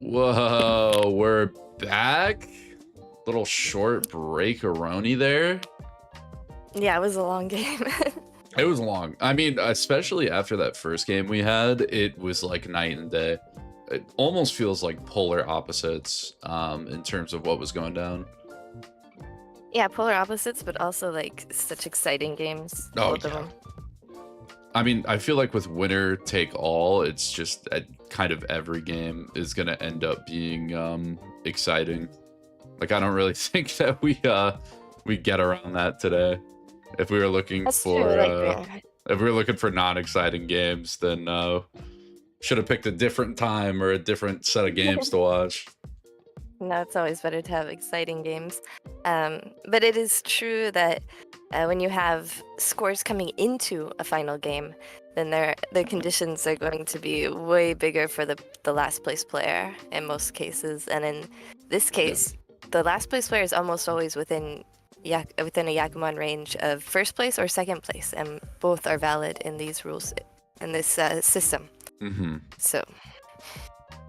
Whoa, we're back. Little short break-a-roni there. Yeah, it was a long game. It was long. I mean, especially after that first game we had, it was like night and day. It almost feels like polar opposites in terms of what was going down. Yeah, polar opposites, but also like such exciting games. Oh, Both of yeah. them. I mean, I feel like with winner take all, it's just kind of every game is going to end up being exciting. Like, I don't really think that we get around that today. If we were looking That's for true. Like, if we were looking for non-exciting games, then should have picked a different time or a different set of games to watch. no, it's always better to have exciting games. But it is true that when you have scores coming into a final game, then the conditions are going to be way bigger for the last place player in most cases. And in this case, the last place player is almost always within a Yakuman range of first place or second place, and both are valid in these rules, in this system. Mm-hmm. So.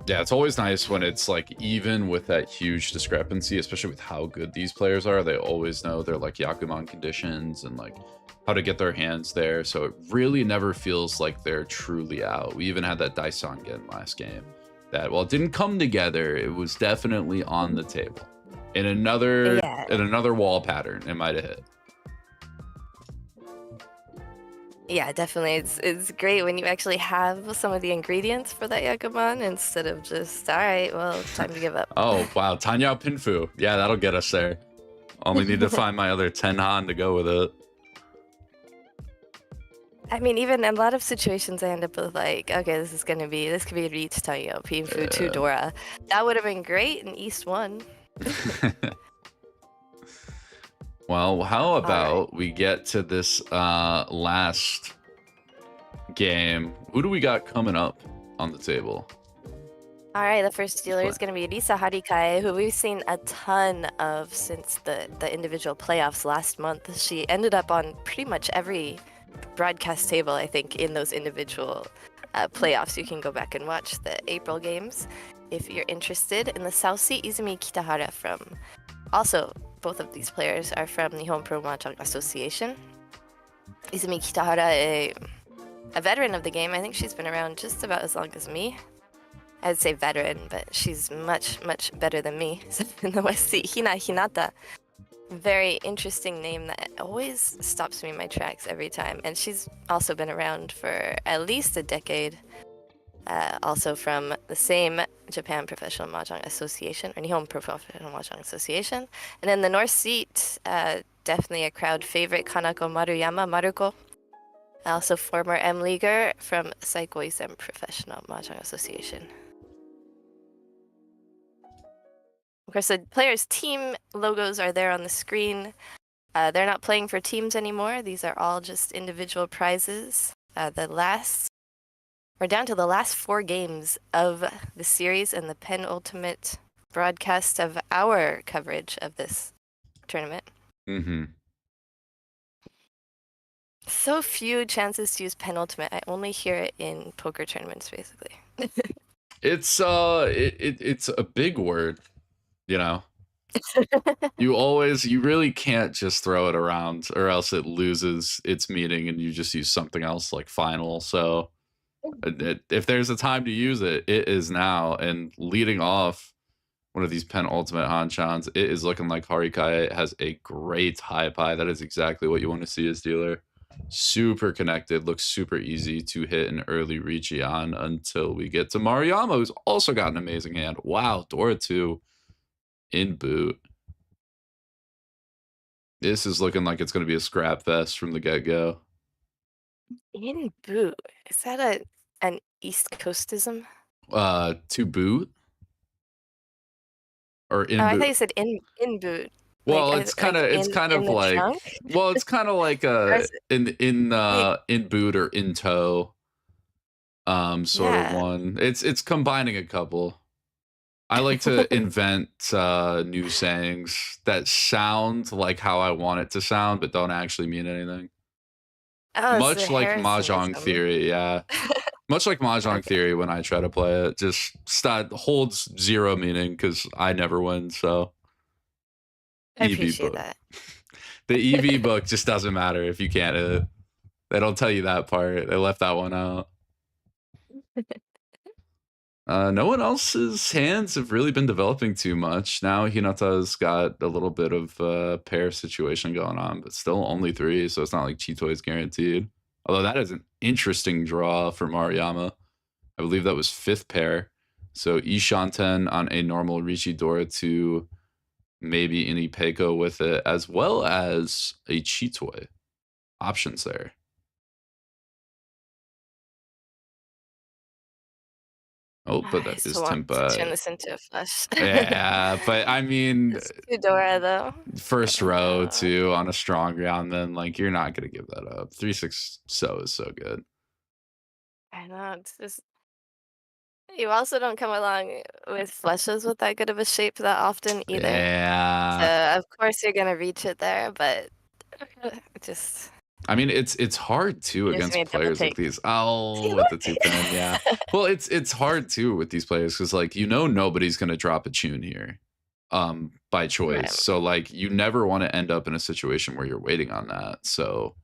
Yeah, it's always nice when it's like, even with that huge discrepancy, especially with how good these players are, they always know their like Yakuman conditions and like how to get their hands there. So it really never feels like they're truly out. We even had that Daisangen last game that, while it didn't come together, it was definitely on the table. In another wall pattern, it might have hit. Yeah, definitely. It's great when you actually have some of the ingredients for that Yakuman instead of just, all right, well, time to give up. Oh, wow. Tanya Pinfu. Yeah, that'll get us there. Only need to find my other Tenhan to go with it. I mean, even in a lot of situations, I end up with like, okay, this could be Riichi Mahjong, Pinfu, 2 Dora. That would have been great in East 1. Well, how about we get to this last game? Who do we got coming up on the table? All right, the first dealer is going to be Arisa Harikai, who we've seen a ton of since the individual playoffs last month. She ended up on pretty much every broadcast table, I think, in those individual playoffs. You can go back and watch the April games if you're interested. In the South Sea, Izumi Kitahara from... Also, both of these players are from Nihon Pro Mahjong Association. Izumi Kitahara, a veteran of the game. I think she's been around just about as long as me. I'd say veteran, but she's much, much better than me. In the West Sea, Hinata. Very interesting name that always stops me in my tracks every time. And she's also been around for at least a decade. Also from the same Japan Professional Mahjong Association, or Nihon Professional Mahjong Association. And in the North Seat, definitely a crowd favorite, Kanako Maruyama, Maruko. Also former M-Leaguer from Saikoisen Professional Mahjong Association. Of course, the players' team logos are there on the screen. They're not playing for teams anymore. These are all just individual prizes. We're down to the last 4 games of the series and the penultimate broadcast of our coverage of this tournament. Mm-hmm. So few chances to use penultimate. I only hear it in poker tournaments, basically. It's it's a big word, you know. You really can't just throw it around, or else it loses its meaning, and you just use something else like final. So, if there's a time to use it, it is now. And leading off one of these penultimate Hanchans, it is looking like Harikai has a great high pie. That is exactly what you want to see as dealer. Super connected, looks super easy to hit an early Riichi on until we get to Maruyama, who's also got an amazing hand. Wow, Dora 2 in boot. This is looking like it's going to be a scrap fest from the get-go. In boot. Is that an East Coastism? To boot? Or in I boot? thought you said in boot. Well, like, it's kind of like trunk? well, it's kind of like in boot or in tow, sort of one. It's combining a couple. I like to invent new sayings that sound like how I want it to sound, but don't actually mean anything. Oh, Much like Mahjong theory, yeah. Much like Mahjong theory when I try to play it, just holds zero meaning because I never win, so. I appreciate that. The EV book just doesn't matter if you can't hit it. They don't tell you that part. They left that one out. No one else's hands have really been developing too much. Now Hinata's got a little bit of a pair situation going on, but still only 3, so it's not like Chito is guaranteed. Although that is an interesting draw for Maruyama. I believe that was 5th pair. So Ishanten on a normal Riichi Dora 2, maybe an Ipeiko with it, as well as a Chitoi. Options there. Oh, but that is Tempa. Turn this into a flush. Yeah, but I mean, Dora though. First row too on a strong round, then like you're not gonna give that up. 3-6 so is so good. I know, it's just you also don't come along with flushes with that good of a shape that often either. Yeah. So of course you're gonna reach it there, but just. I mean, it's hard too against players like these. Oh, with the 2-pin, yeah. Well, it's hard too with these players because like nobody's gonna drop a tune here, by choice. Right. So like you never want to end up in a situation where you're waiting on that. So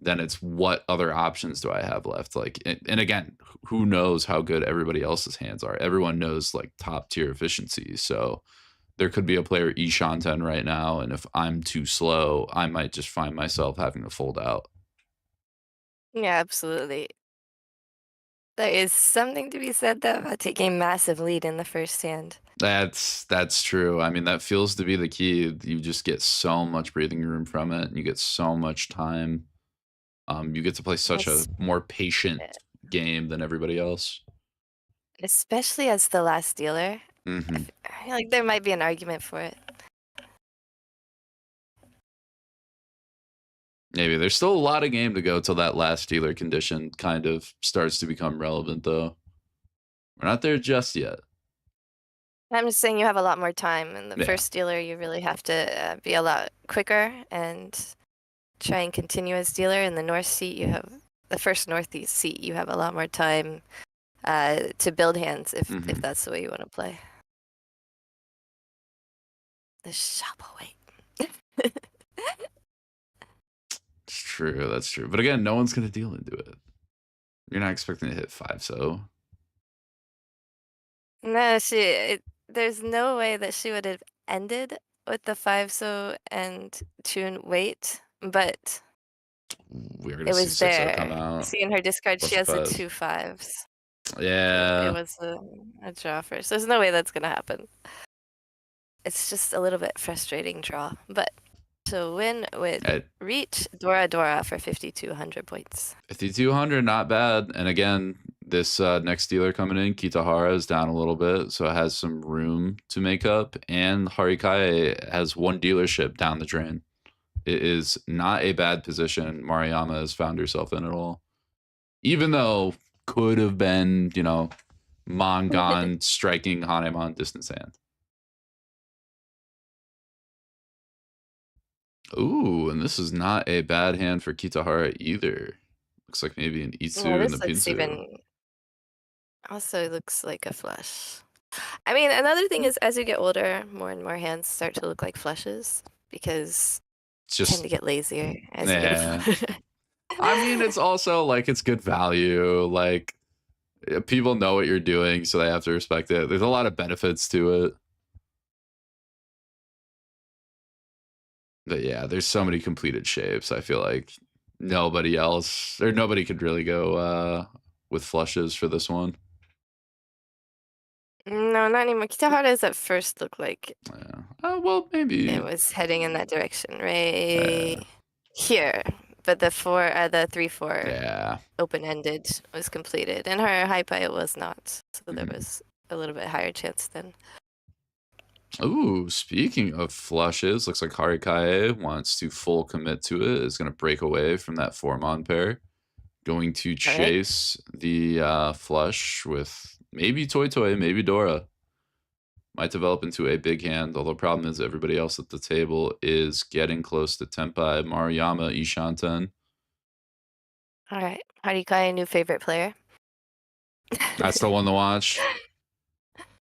then it's what other options do I have left? Like, and again, who knows how good everybody else's hands are? Everyone knows like top tier efficiency. So there could be a player Ishanten right now, and if I'm too slow, I might just find myself having to fold out. Yeah, absolutely. There is something to be said though about taking a massive lead in the first hand. That's true. I mean, that feels to be the key. You just get so much breathing room from it, and you get so much time. You get to play such a more patient game than everybody else. Especially as the last dealer. Mm-hmm. I feel like there might be an argument for it. Maybe there's still a lot of game to go till that last dealer condition kind of starts to become relevant, though. We're not there just yet. I'm just saying you have a lot more time. In the first dealer, you really have to be a lot quicker and try and continue as dealer. In the north seat, you have the first northeast seat. You have a lot more time to build hands if that's the way you want to play. The shop away. It's true. That's true. But again, no one's gonna deal into it. You're not expecting to hit 5, so. No, there's no way that she would have ended with the 5-so and tune wait, but we're gonna it see was 6-0 there. come out. See in her discard, she has the 2 5s. Yeah. It was a draw first. There's no way that's gonna happen. It's just a little bit frustrating draw, but to win with Reach Dora for 5,200 points. 5,200, not bad. And again, this next dealer coming in, Kitahara, is down a little bit, so it has some room to make up. And Harikai has 1 dealership down the drain. It is not a bad position Maruyama has found herself in at all. Even though could have been, you know, Mangan striking Hanemon distance hand. Ooh, and this is not a bad hand for Kitahara either. Looks like maybe an Itsu Yeah, and this the looks Pinsu. even also looks like a flush. I mean, another thing is as you get older, more and more hands start to look like flushes because It's you tend just, to get lazier as you yeah. get older. I mean, it's also like it's good value. Like people know what you're doing, so they have to respect it. There's a lot of benefits to it. But yeah, there's so many completed shapes. I feel like nobody else or nobody could really go with flushes for this one. No, not anymore. Kitahara's at first looked like Yeah. Oh well, maybe. it was heading in that direction, right here. But the 3/4 Yeah. open-ended was completed, and her high pie was not. So there Mhm. was a little bit higher chance then. Ooh, speaking of flushes, looks like Harikae wants to full commit to it. Is going to break away from that 4-mon pair. Going to All right. chase the flush with maybe Toy Toy, maybe Dora. Might develop into a big hand, although problem is everybody else at the table is getting close to Tenpai, Maruyama, Ishanten. All right. Harikai, new favorite player. That's the one to watch.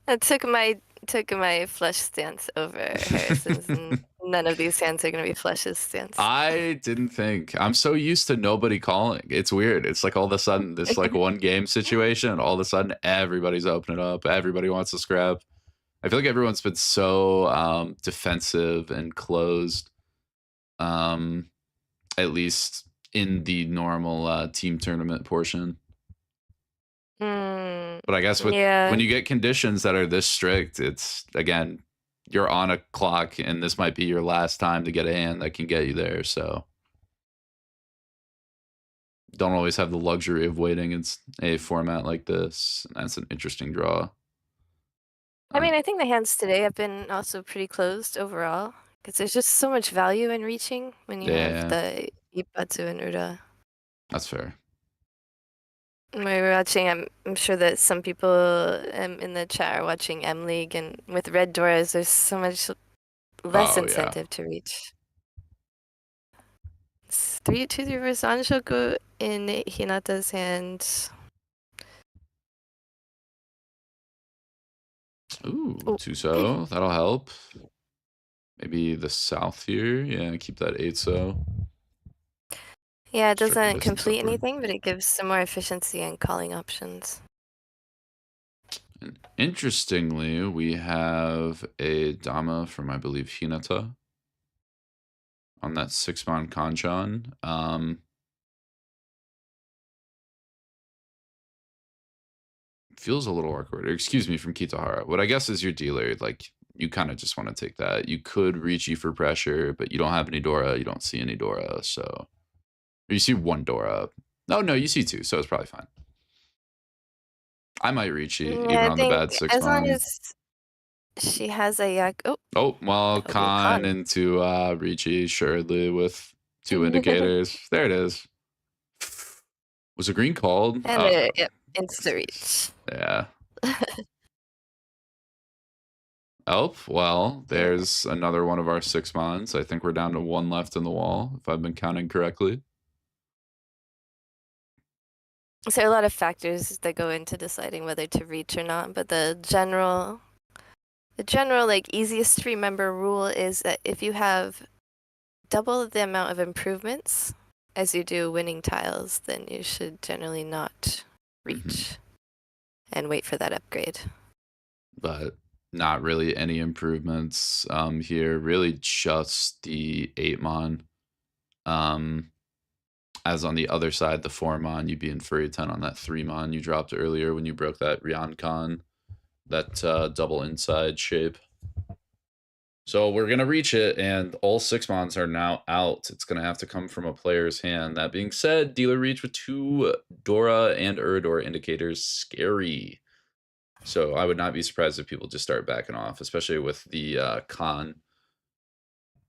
I took my flush stance over her since none of these hands are gonna be flushes stance. I didn't think. I'm so used to nobody calling. It's weird. It's like all of a sudden this like one game situation, and all of a sudden everybody's opening up. Everybody wants to scrap. I feel like everyone's been so defensive and closed. At least in the normal team tournament portion. But I guess when you get conditions that are this strict, it's again, you're on a clock and this might be your last time to get a hand that can get you there. So don't always have the luxury of waiting in a format like this. That's an interesting draw. I mean, I think the hands today have been also pretty closed overall because there's just so much value in reaching when you have the Ippatsu and Ura. That's fair. When we were watching, I'm sure that some people in the chat are watching M League, and with red doors, there's so much less incentive to reach. It's 3/2 reverse Anshoku in Hinata's hand. Ooh, Tuso, that'll help. Maybe the south here. Yeah, keep that 8-so. Yeah, it Strict doesn't distance complete upward. anything, but it gives some more efficiency and calling options. And interestingly, we have a Dama from, I believe, Hinata on that 6-mon Kanchan. Feels a little awkward. Excuse me, from Kitahara. What I guess is your dealer, like, you kind of just want to take that. You could Riichi for pressure, but you don't have any Dora. You don't see any Dora, so... Or you see one Dora. No, you see two, so it's probably fine. I might Riichi, even I on the think bad 6-mon. as long as she has a yak. Oh, well, Kan into Riichi, assuredly, with 2 indicators. There it is. Was a green called? And yep, insta reach. Yeah. Oh, well, there's another one of our 6-mons. I think we're down to 1 left in the wall, if I've been counting correctly. So a lot of factors that go into deciding whether to reach or not, but the general like easiest to remember rule is that if you have double the amount of improvements as you do winning tiles, then you should generally not reach and wait for that upgrade. But not really any improvements here. Really just the 8-mon. As on the other side, the 4-mon, you'd be in Furry 10 on that 3-mon you dropped earlier when you broke that Ryankan, that double inside shape. So we're going to reach it, and all 6-mons are now out. It's going to have to come from a player's hand. That being said, dealer reach with 2 Dora and Uradora indicators, scary. So I would not be surprised if people just start backing off, especially with the Khan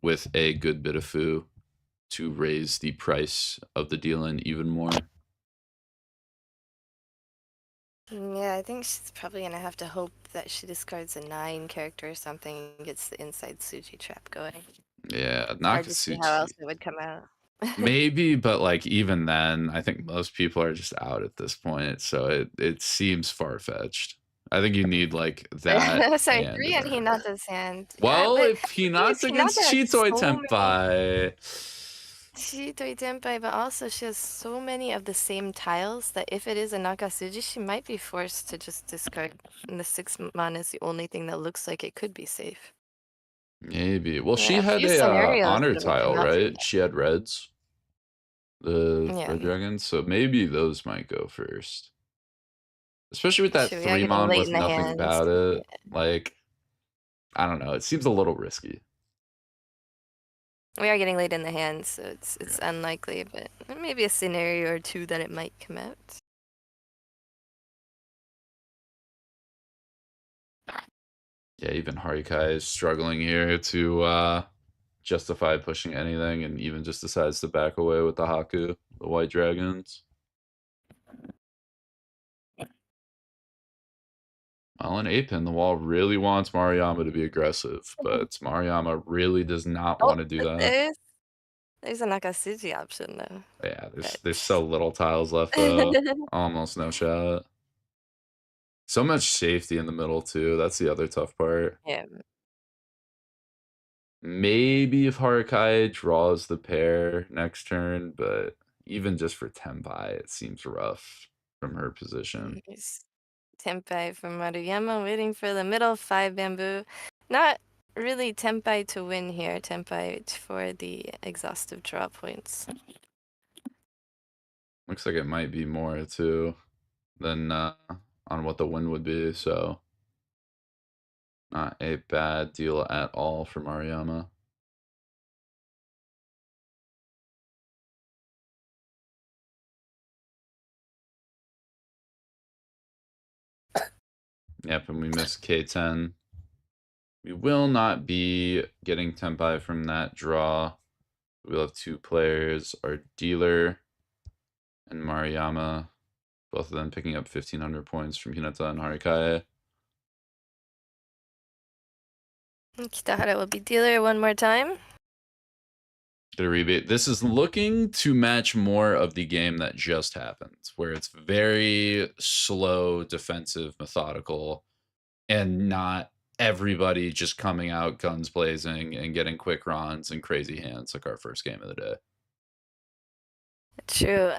with a good bit of foo. to raise the price of the deal-in even more. Yeah, I think she's probably gonna have to hope that she discards a 9 character or something and gets the inside Tsuji trap going. Yeah, Hard to see how else Nakatsuchi. it would come out. Maybe, but like even then, I think most people are just out at this point, so it seems far-fetched. I think you need like that Sorry, hand 3 in on there. Hinata's hand. Yeah, Well, but if the thing is, Hinata gets Hinata has Chitoi so many Tenpai. Chitoi Tenpai, but also she has so many of the same tiles that if it is a Nakatsuji, she might be forced to just discard. And the 6 mana is the only thing that looks like it could be safe. Maybe. Well, Yeah, she a had few a scenarios honor that would come tile, out from right? She had reds. The that. red Yeah, dragons, so maybe those might go first. Especially with that true. We are 3 getting mon late with in the nothing hands. about Yeah. it. Like, I don't know. It seems a little risky. We are getting late in the hands, so it's Yeah. unlikely, but maybe a scenario or 2 that it might come out. Yeah, even Harikai is struggling here to justify pushing anything, and even just decides to back away with the Haku, the white dragons. Well, in 8-pin, the wall really wants Maruyama to be aggressive, but Maruyama really does not Oh, want to do but that. there's a Nakatsuji option though. Yeah, there's But so little tiles left though. Almost no shot. So much safety in the middle too. That's the other tough part. yeah, Maybe if Harakai draws the pair next turn, but even just for Tenpai, it seems rough from her position. here's Tenpai from Maruyama waiting for the middle 5 bamboo. Not really Tenpai to win here, Tenpai for the exhaustive draw points. Looks like it might be more too than on what the win would be, so not a bad deal at all for Maruyama. Yep, and we missed K10. We will not be getting Tenpai from that draw. We'll have 2 players, our dealer and Maruyama, both of them picking up 1,500 points from Hinata and Harikae. Kitahara will be dealer one more time. Get a rebate. This is looking to match more of the game that just happened, where it's very slow, defensive, methodical, and not everybody just coming out guns blazing and getting quick runs and crazy hands like our first game of the day. True.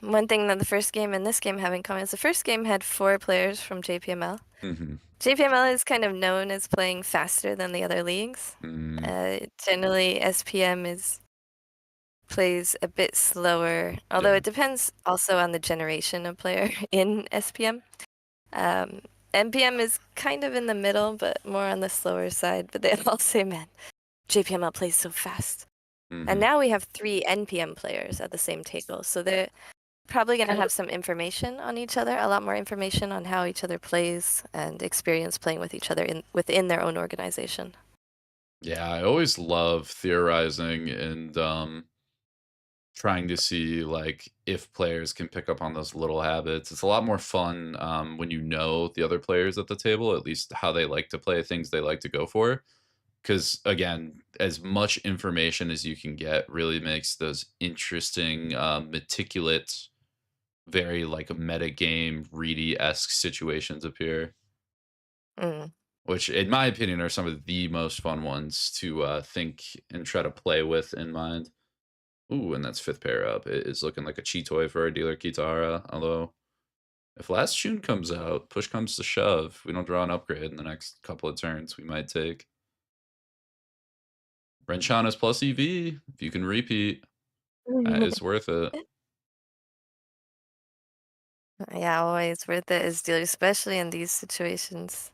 One thing that the first game and this game have in common is the first game had 4 players from Mm JPML. -hmm. JPML is kind of known as playing faster than the other leagues. Generally, SPM plays a bit slower, although Yeah. it depends also on the generation of player in SPM. NPM is kind of in the middle, but more on the slower side. But they all say, man, JPML plays so fast. And now we have 3 NPM players at the same table, so they're probably going to have some information on each other, a lot more information on how each other plays and experience playing with each other within their own organization. Yeah, I always love theorizing and trying to see like if players can pick up on those little habits. It's a lot more fun when you know the other players at the table, at least how they like to play, things they like to go for. Because again, as much information as you can get really makes those interesting, meticulous, very like a meta game, reedy-esque situations appear. Which, in my opinion, are some of the most fun ones to think and try to play with in mind. Ooh, and that's 5th pair up. It is looking like a Chitoi for our dealer Kitahara. Although, if Last Tune comes out, push comes to shove, we don't draw an upgrade in the next couple of turns, we might take. Renchan is plus EV. If you can repeat, it's worth it. Yeah, always worth it as dealer, especially in these situations.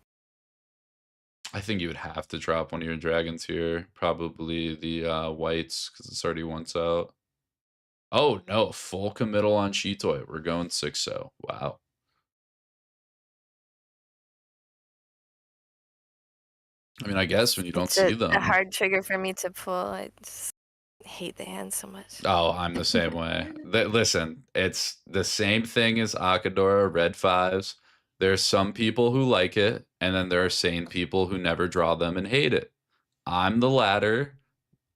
I think you would have to drop one of your dragons here. Probably the whites, because it's already once out. Oh, no. Full committal on Chitoi. We're going 6-0. Wow. I mean, I guess when you don't It's see a them. hard trigger for me to pull. hate the hand so much. Oh, I'm the same way. Listen, it's the same thing as Akadora Red Fives. There's some people who like it, and then there are sane people who never draw them and hate it. I'm the latter.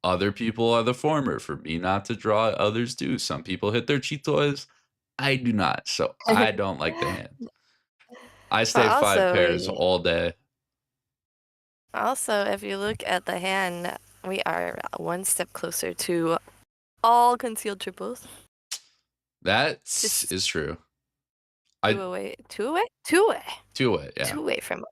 Other people are the former. For me not to draw, others do. Some people hit their chitoys. I do not. So I don't like the hand. I stay But 5 also, pairs all day. also, if you look at the hand, we are one step closer to all concealed triples. That Just is true. Two away. Two away? Two away. Two away, yeah. Two away from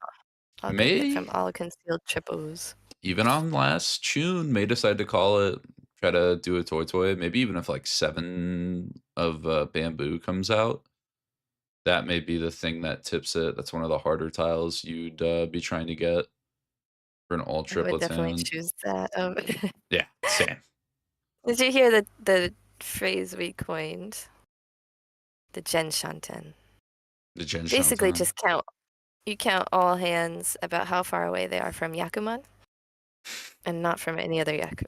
all, May from all concealed triples. even on last June, may decide to call it, try to do a toy. Maybe even if like 7 of bamboo comes out, that may be the thing that tips it. That's one of the harder tiles you'd be trying to get for an all I would triplets definitely hand. choose that. Yeah, same. Did you hear the phrase we coined? The Jenn Shanten. The Jenn Basically, Shanten. just count all hands about how far away they are from Yakuman, and not from any other Yaku.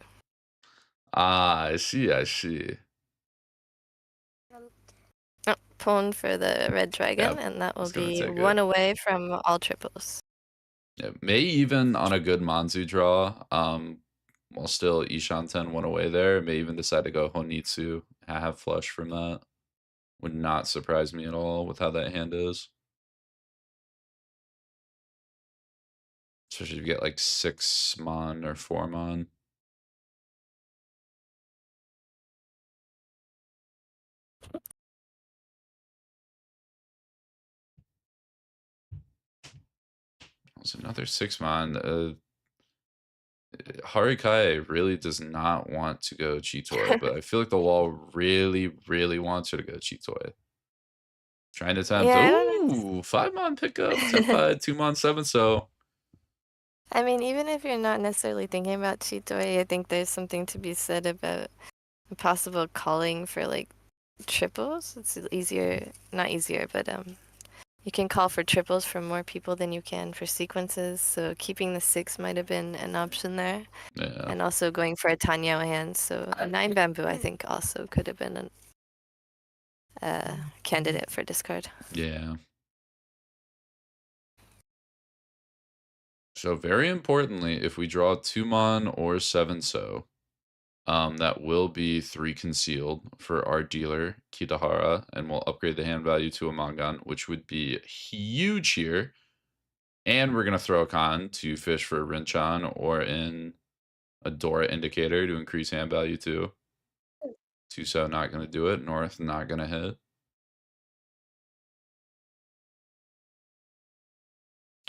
Ah, I see. Oh, Pwn for the red dragon, Yep, and that will it's gonna be take one it. away from all triples. Yeah, may even on a good Manzu draw, while still Ishanten 1 away there, may even decide to go Honitsu, have flush from that. Would not surprise me at all with how that hand is. Especially if you get like 6 mon or 4 mon. There's another 6 mon. Harikai really does not want to go Chitoi, but I feel like the wall really wants her to go Chitoi. Trying to attempt. Yeah, I don't know. Ooh, 5 mon pickup, 10-5, 2 mon 7, so. I mean, even if you're not necessarily thinking about Chitoi, I think there's something to be said about possible calling for like triples. It's easier, not easier, but you can call for triples for more people than you can for sequences. So keeping the 6 might have been an option there, Yeah. and also going for a Tanyao hand. So 9 bamboo, I think, also could have been a candidate for discard. Yeah. So very importantly, if we draw 2 mon or 7 so, that will be 3 concealed for our dealer, Kitahara, and we'll upgrade the hand value to a Mangan, which would be huge here. And we're going to throw a con to fish for a Rinchan or in a Dora indicator to increase hand value too. 2 so not going to do it. North not going to hit.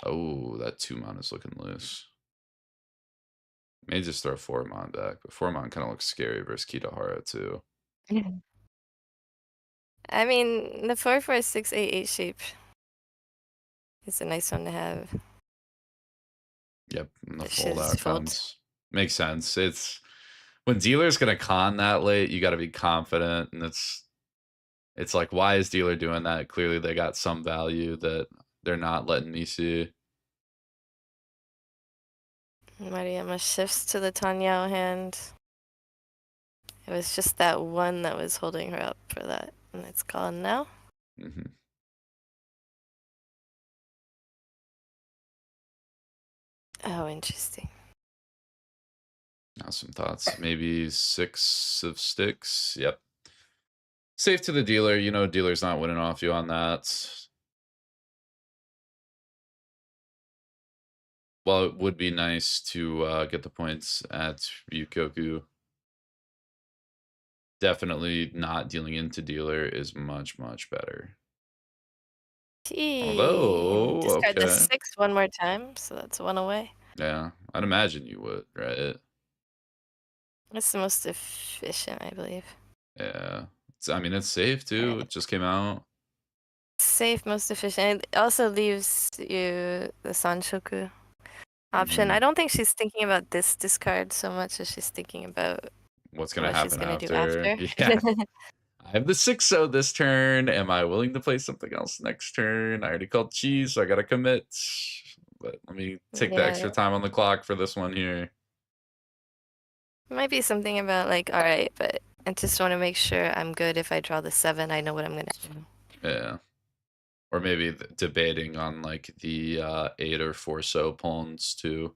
Oh, that 2 mon is looking loose. May just throw 4 mon back, but 4 mon kind of looks scary versus Kitahara too. I mean, the 4-4-6-8-8 shape is a nice one to have. Yep, and the It fold should fold. outcomes. Makes sense. It's when dealer's gonna con that late, you gotta be confident, and it's like, why is dealer doing that? Clearly they got some value that they're not letting me see. Maruyama shifts to the Tanyao hand. It was just that one that was holding her up for that, and it's gone now. Mm-hmm. Oh, interesting. Now some thoughts. Maybe 6 of sticks. Yep. Safe to the dealer. You know, dealer's not winning off you on that. Well, it would be nice to get the points at Ryukoku. Definitely not dealing into dealer is much better. Although, Discard the okay. 6 one more time, so that's 1 away. Yeah, I'd imagine you would, right? That's the most efficient, I believe. Yeah. I mean, it's safe too. It just came out. Safe, most efficient. It also leaves you the Sanshoku option. I don't think she's thinking about this discard so much as she's thinking about What's going to what she's happen going to do after. Yeah. I have the 6-0 this turn. Am I willing to play something else next turn? I already called cheese, so I got to commit. But let me take the extra time on the clock for this one here. Might be something about like, all right, but I just want to make sure I'm good. If I draw the 7, I know what I'm gonna do. Yeah. Or maybe debating on like the 8 or 4 so pawns too.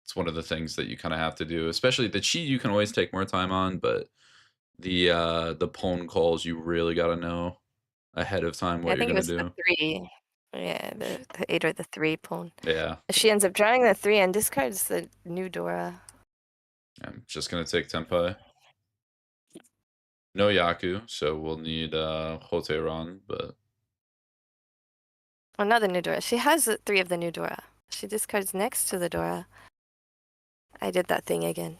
It's one of the things that you kind of have to do, especially the chi you can always take more time on, but the pawn calls you really got to know ahead of time I what you're think it going was to the do. 3. Yeah, the 8 or the 3 pawn. Yeah. If she ends up drawing the 3 and discards the new Dora. I'm just going to take Tenpai. No Yaku, so we'll need Hoteron, but Oh, not the new Dora. She has the 3 of the new Dora. She discards next to the Dora. I did that thing again.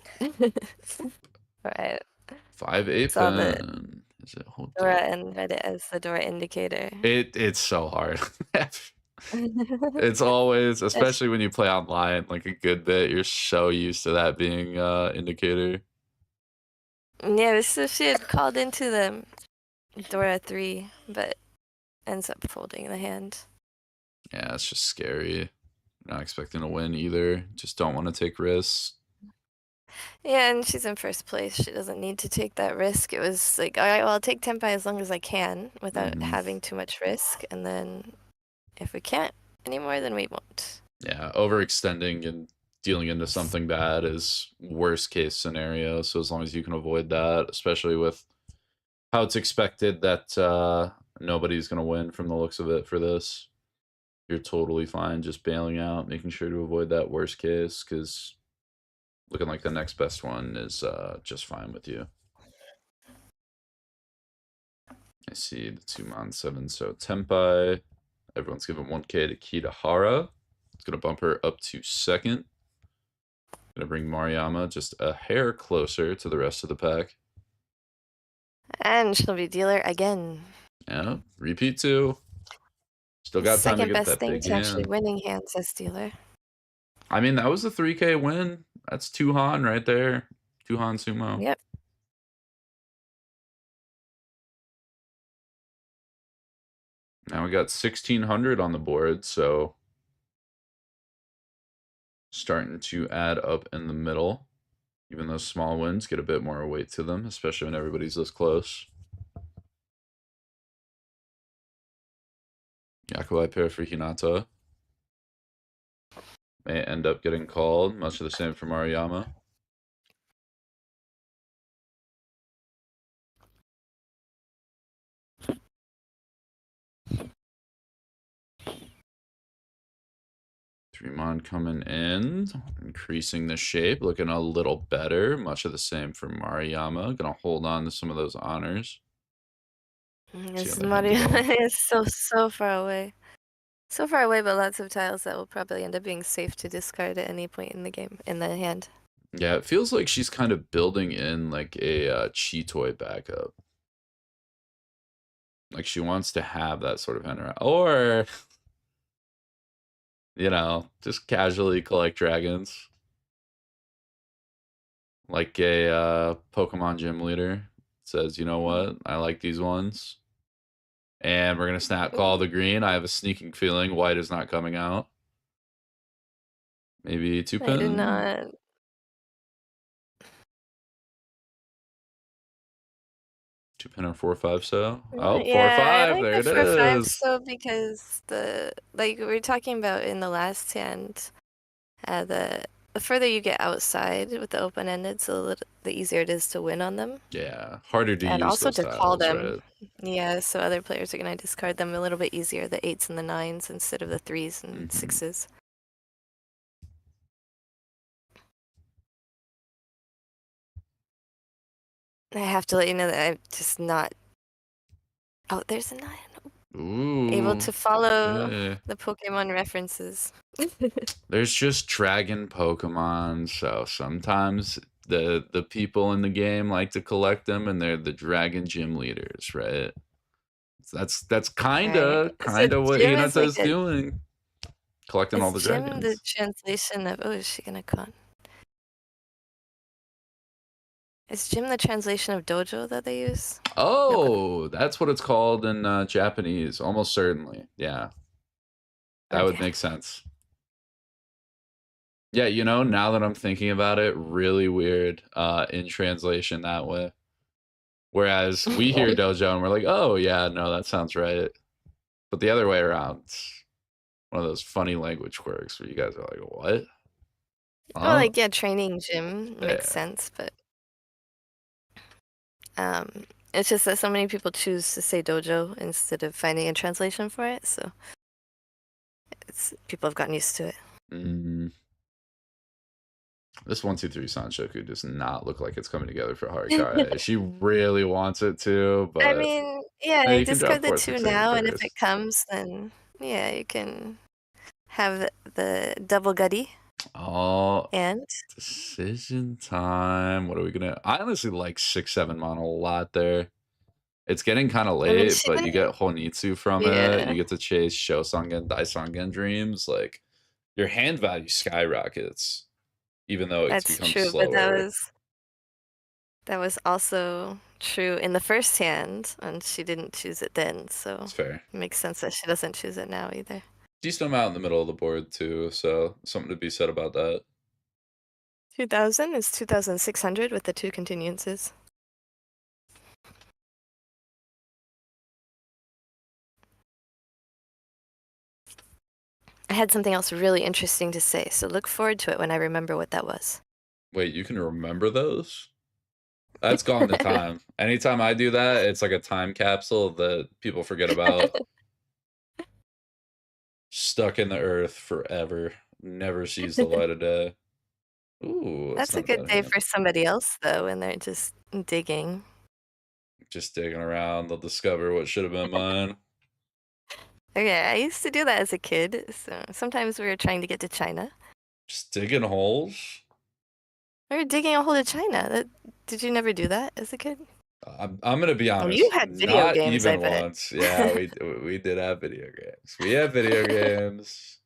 Alright. 5-8 Saw the pin. Is it Dora Hote? and read it as the Dora indicator. It's so hard. It's always, Yes. especially when you play online like a good bit, you're so used to that being indicator. Yeah, so she had called into the Dora 3, but ends up folding the hand. Yeah, it's just scary. Not expecting to win either. Just don't want to take risks. Yeah, and she's in first place. She doesn't need to take that risk. It was like, all right, well, I'll take Tenpai as long as I can without having too much risk. And then if we can't anymore, then we won't. Yeah, overextending and dealing into something bad is worst case scenario. So as long as you can avoid that, especially with how it's expected that nobody's going to win from the looks of it for this, you're totally fine just bailing out, making sure to avoid that worst case, because looking like the next best one is just fine with you. I see the 2-7, so Tenpai. Everyone's giving 1K to Kitahara. It's going to bump her up to second. Going to bring Maruyama just a hair closer to the rest of the pack. And she'll be dealer again. Yeah, repeat 2. Still got time to Second get best that thing big to actually hand. winning hands as dealer. I mean, that was a 3K win. That's 2 Han right there. 2 Han sumo. Yep. Now we got 1,600 on the board, so starting to add up in the middle. Even those small wins get a bit more weight to them, especially when everybody's this close. Yakuai pair for Hinata. May end up getting called, much of the same for Maruyama. Mon coming in, increasing the shape, looking a little better. Much of the same for Maruyama. Gonna hold on to some of those honors. This Mario is so far away. So far away, but lots of tiles that will probably end up being safe to discard at any point in the game, in the hand. Yeah, it feels like she's kind of building in like a Chi Toy backup. Like she wants to have that sort of hand around. Or, you know, just casually collect dragons. Like a Pokemon gym leader says, you know what? I like these ones. And we're going to snap call the green. I have a sneaking feeling white is not coming out. Maybe 2 pin? I did not. 2 pin or 4-5 so? Oh, 4-5. Yeah, I like There the it 4-5 is. so because like we were talking about in the last hand, the further you get outside with the open-ended, so the easier it is to win on them. Yeah, harder to And use also those to call tiles, them. right? Yeah, so other players are going to discard them a little bit easier, the 8s and the 9s instead of the 3s and 6s. I have to let you know that I'm just not... Oh, there's a 9. Ooh. Able to follow yeah. the Pokemon references. There's just dragon Pokemon, so sometimes the people in the game like to collect them, and they're the dragon gym leaders, right? So that's kind of So what gym is Hinata's like doing, collecting all the is gym dragons. the translation of... Oh, is she gonna con? Is gym the translation of dojo that they use? Oh, that's what it's called in Japanese. Almost certainly, yeah. That would make sense. Yeah, now that I'm thinking about it, really weird in translation that way. Whereas we hear dojo and we're like, oh yeah, no, that sounds right. But the other way around, it's one of those funny language quirks where you guys are like, what? Well, like, yeah, training gym makes Yeah. sense, but it's just that so many people choose to say dojo instead of finding a translation for it, so people have gotten used to it. This 1-2-3 Sanshoku does not look like it's coming together for Harikaya. She really wants it to, but I mean, yeah, you can drop discard the 2 4-6 now, and if first. it comes, then yeah, you can have the double gutty. Oh, And decision time. What are we gonna? I honestly like 6-7 mono a lot there. It's getting kind of I mean, late, she but you did. get Honitsu from it. You Yeah, get to chase Shosangen, Daisangen dreams. Like your hand value skyrockets, even though it's that's become true, but slower. that was also true in the first hand, and she didn't choose it then, so It's fair. it makes sense that she doesn't choose it now either. Decent amount in the middle of the board too, so something to be said about that. 2000 is 2,600 with the 2 continuances. I had something else really interesting to say, so look forward to it when I remember what that was. Wait, you can remember those? That's gone to time. Anytime I do that, it's like a time capsule that people forget about. Stuck in the earth forever. Never sees the light of day. Ooh, that's That's a not a good bad day hand. for somebody else, though, when they're just digging. Just digging around, they'll discover what should have been mine. Okay, I used to do that as a kid, so sometimes we were trying to get to China. Just digging holes. We were digging a hole to China. Did you never do that as a kid? I'm gonna be Well, you honest, had video not games, I even bet. once. Yeah, we did have video games. We have video games.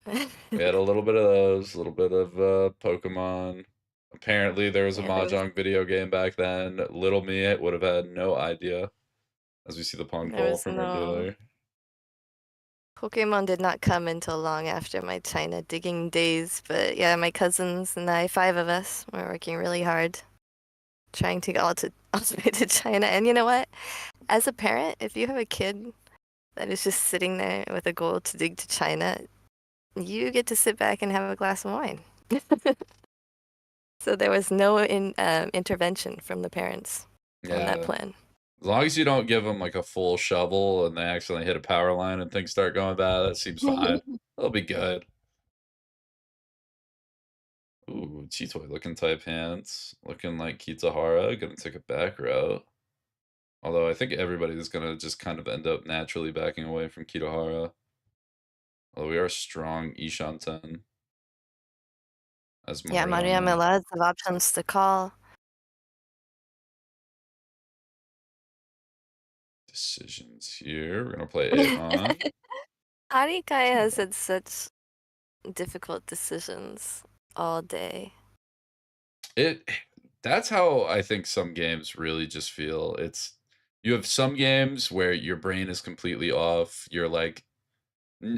We had a little bit of those, a little bit of Pokemon. Apparently, there was a Yeah, there was Mahjong video game back then. Little me would have had no idea. As we see the pawn there call was from our no dealer. Pokemon did not come until long after my China digging days, but yeah, my cousins and I, 5 of us, were working really hard trying to get all the way to China. And you know what? As a parent, if you have a kid that is just sitting there with a goal to dig to China, you get to sit back and have a glass of wine. So there was no intervention from the parents on that Yeah. plan. As long as you don't give them like a full shovel and they accidentally hit a power line and things start going bad, that seems fine. They'll be good. Ooh, Chitoi looking type hands. Looking like Kitahara. Gonna take a back route. Although I think everybody's gonna just kind of end up naturally backing away from Kitahara. Although we are strong Ishanten. As Yeah, Maruyama Maruyama. lots of options to call. Decisions here. We're gonna play it on. Arikai has had such difficult decisions all day. That's how I think some games really just feel. You have some games where your brain is completely off. You're like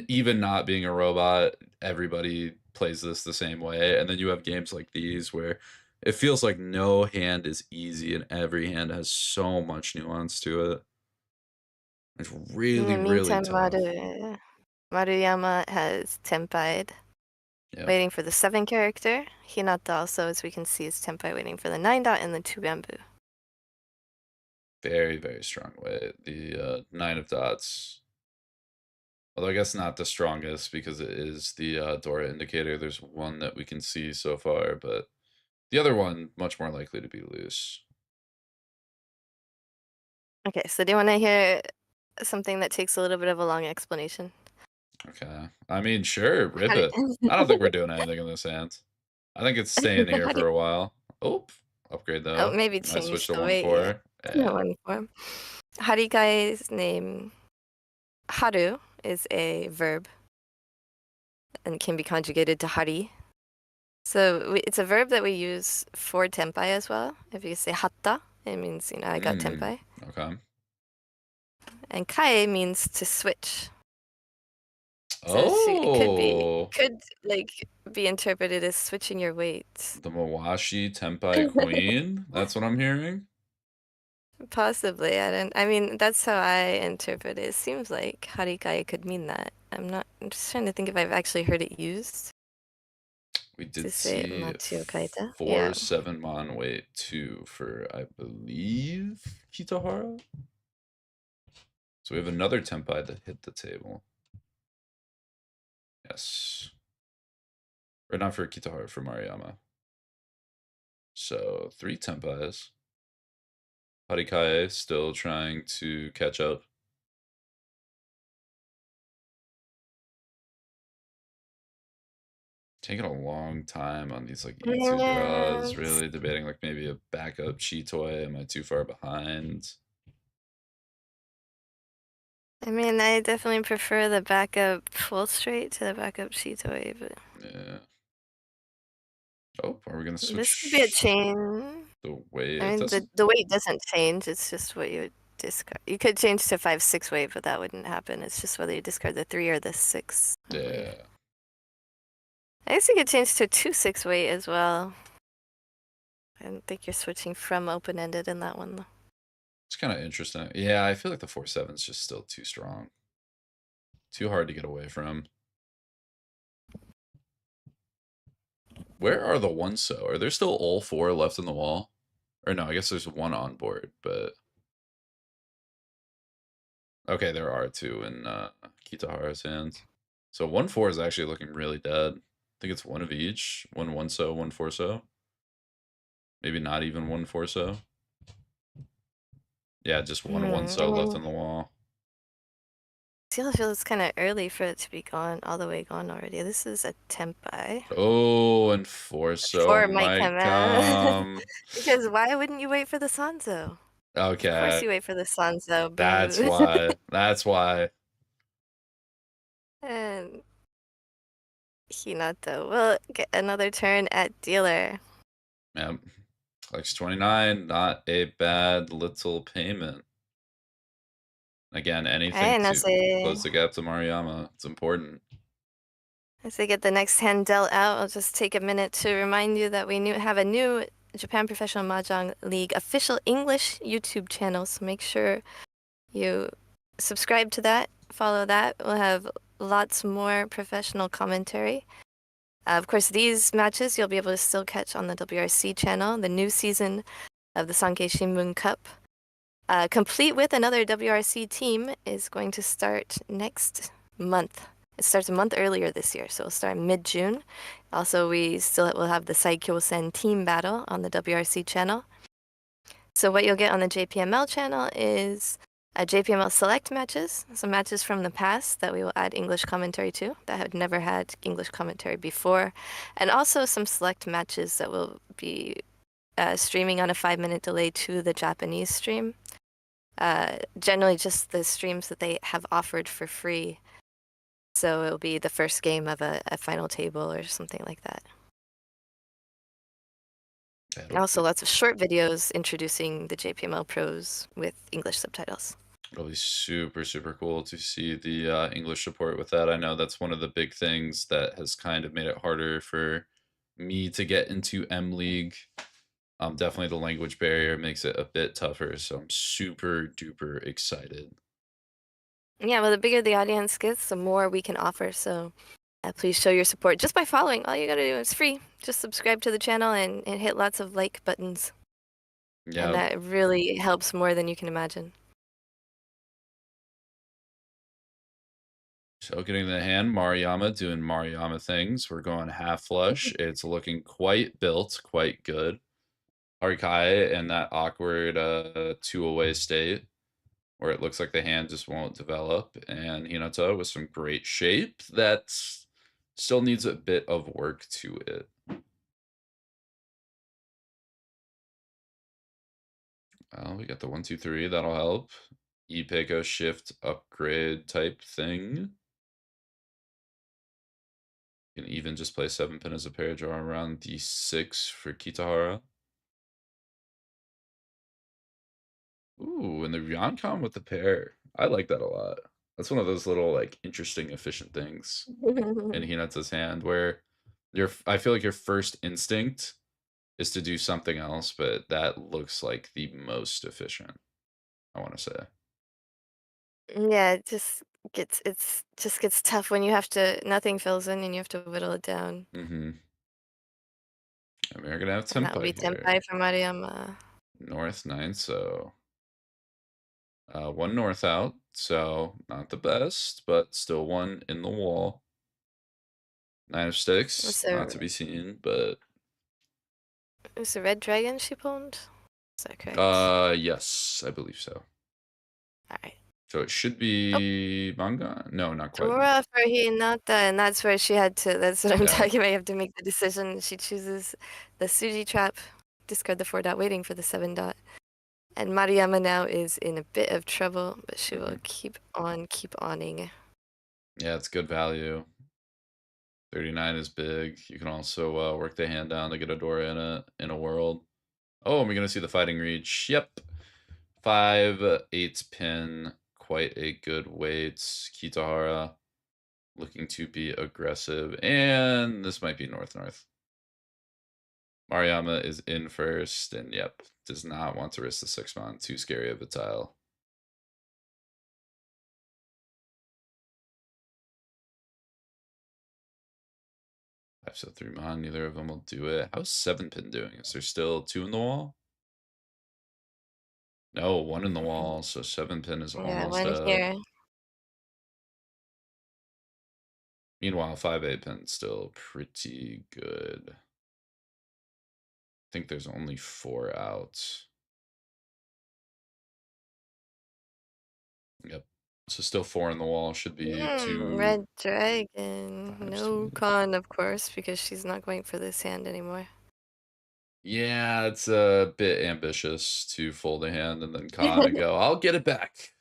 even not being a robot, everybody plays this the same way. And then you have games like these where it feels like no hand is easy and every hand has so much nuance to it. It's In really, the really meantime, tough. Maruyama has tempai'd, Yeah. waiting for the 7 character. Hinata also, as we can see, is tempai waiting for the 9 dot and the 2 bamboo. Very, very strong way. The 9 of dots. Although I guess not the strongest because it is the Dora indicator. There's one that we can see so far, but the other one much more likely to be loose. Okay, so do you want to hear something that takes a little bit of a long explanation? Okay. I mean, sure, rip it. I don't think we're doing anything in this hand. I think it's staying here for a while. Oh, upgrade Oh, though. maybe Might switch change to the weight, yeah. 1-4. Yeah. 1 form. Harikai's name, haru, is a verb and can be conjugated to hari. So it's a verb that we use for tempai as well. If you say hatta, it means, I got tempai. Okay. And kai means to switch. So it Oh, could like be interpreted as switching your weights. the Mawashi Tenpai Queen. That's what I'm hearing. Possibly. I mean, that's how I interpret it. It seems like Harikai could mean that. I'm just trying to think if I've actually heard it used We to did say see Machio Kaita. four Yeah. 7-mon weight 2 for, I believe, Kitahara. So we have another Tenpai that hit the table. Yes. Or not for Kitahara, for Maruyama. So 3 Tenpais. Harikai still trying to catch up. Taking a long time on these like E2 draws, Yes. really debating like maybe a backup Chitoi. Am I too far behind? I mean, I definitely prefer the backup full straight to the backup Shitoi, but Yeah. Oh, are we gonna this could be a switch change. the weight? I If mean, that's the weight doesn't change. It's just what you would discard. You could change to 5/6 weight, but that wouldn't happen. It's just whether you discard the 3 or the 6. I believe. yeah. I guess you could change to 2/6 weight as well. I don't think you're switching from open-ended in that one, though. It's kind of interesting. Yeah, I feel like the 4/7 is just still too strong. Too hard to get away from. Where are the ones so? Are there still all 4 left in the wall? Or no, I guess there's 1 on board, but okay, there are 2 in Kitahara's hands. So 1/4 is actually looking really dead. I think it's 1 of each. 1 so, 1 4 so. Maybe not even 1 4 so. Yeah, just 1 so I left mean, in the wall. still feel it's kind of early for it to be gone, all the way gone already. This is a Tempai. Oh, and 4 so 4 might might come out. come. Because why wouldn't you wait for the Sanzo? Of course Okay, you wait for the Sanzo, that's boo. why. That's why. And Hinata will get another turn at dealer. Yep. Collects 29, not a bad little payment. Again, anything And to close the gap to Maruyama. It's important. as they get the next hand dealt out, I'll just take a minute to remind you that we have a new Japan Professional Mahjong League official English YouTube channel. So make sure you subscribe to that, follow that. We'll have lots more professional commentary. Of course, these matches you'll be able to still catch on the WRC channel. The new season of the Sankei Shimbun Cup, complete with another WRC team, is going to start next month. It starts a month earlier this year, so it'll start mid-June. Also, we still will have the Saikyo-sen team battle on the WRC channel. So what you'll get on the JPML channel is JPML select matches, some matches from the past that we will add English commentary to that have never had English commentary before, and also some select matches that will be streaming on a 5-minute delay to the Japanese stream. Generally just the streams that they have offered for free. So it'll be the first game of a final table or something like that. Also lots of short videos introducing the JPML pros with English subtitles. It'll be super, super cool to see the English support with that. I know that's one of the big things that has kind of made it harder for me to get into M League. Definitely the language barrier makes it a bit tougher, so I'm super duper excited. Yeah, well, the bigger the audience gets, the more we can offer. So please show your support just by following. All you gotta do is free. Just subscribe to the channel and hit lots of like buttons. Yeah. And that really helps more than you can imagine. So getting the hand, Maruyama doing Maruyama things. We're going half flush. It's looking quite built, quite good. Harikai in that awkward 2-away state where it looks like the hand just won't develop. And Hinata with some great shape that still needs a bit of work to it. Well, we got the 1 2 3. That'll help. Ipeko shift upgrade type thing. You can even just play 7-pin as a pair draw around D6 for Kitahara. Ooh, and the Ryoncon with the pair. I like that a lot. That's one of those little like interesting, efficient things in Hinata's hand where I feel like your first instinct is to do something else, but that looks like the most efficient, I want to say. Yeah, it just gets tough when you have to nothing fills in and you have to whittle it down. Mm-hmm. And we're gonna have And that will be Tempai here. Tenpai for Maruyama. North 9, so one north out, so not the best, but still one in the wall. 9 of sticks, not to be seen, but It's a red dragon she pulled? Is that correct? yes, I believe so. Alright. So it should be manga? No, not quite. Tamura for Hinata, and that's where she had to, that's what I'm Yeah. talking about, you have to make the decision. She chooses the Suji trap, discard the 4 dot, waiting for the 7 dot. And Maruyama now is in a bit of trouble, but she will keep oning. Yeah, it's good value. 39 is big. You can also work the hand down to get a door in a world. Oh, and we're gonna see the fighting reach. Yep. 5/8 pin. Quite a good weight. Kitahara looking to be aggressive. And this might be north-north. Maruyama is in first, and yep, does not want to risk the 6-mon. Too scary of a tile. 5, so 3-mon. Neither of them will do it. How's 7-pin doing? Is there still 2 in the wall? No, 1 in the wall, so 7-pin is Yeah, almost 1 here. Meanwhile, 5/8 pin's still pretty good. I think there's only 4 out. Yep. So still 4 in the wall. Should be 2. Red dragon. 5, No 6. con, of course, because she's not going for this hand anymore. Yeah, it's a bit ambitious to fold a hand and then con and go, I'll get it back.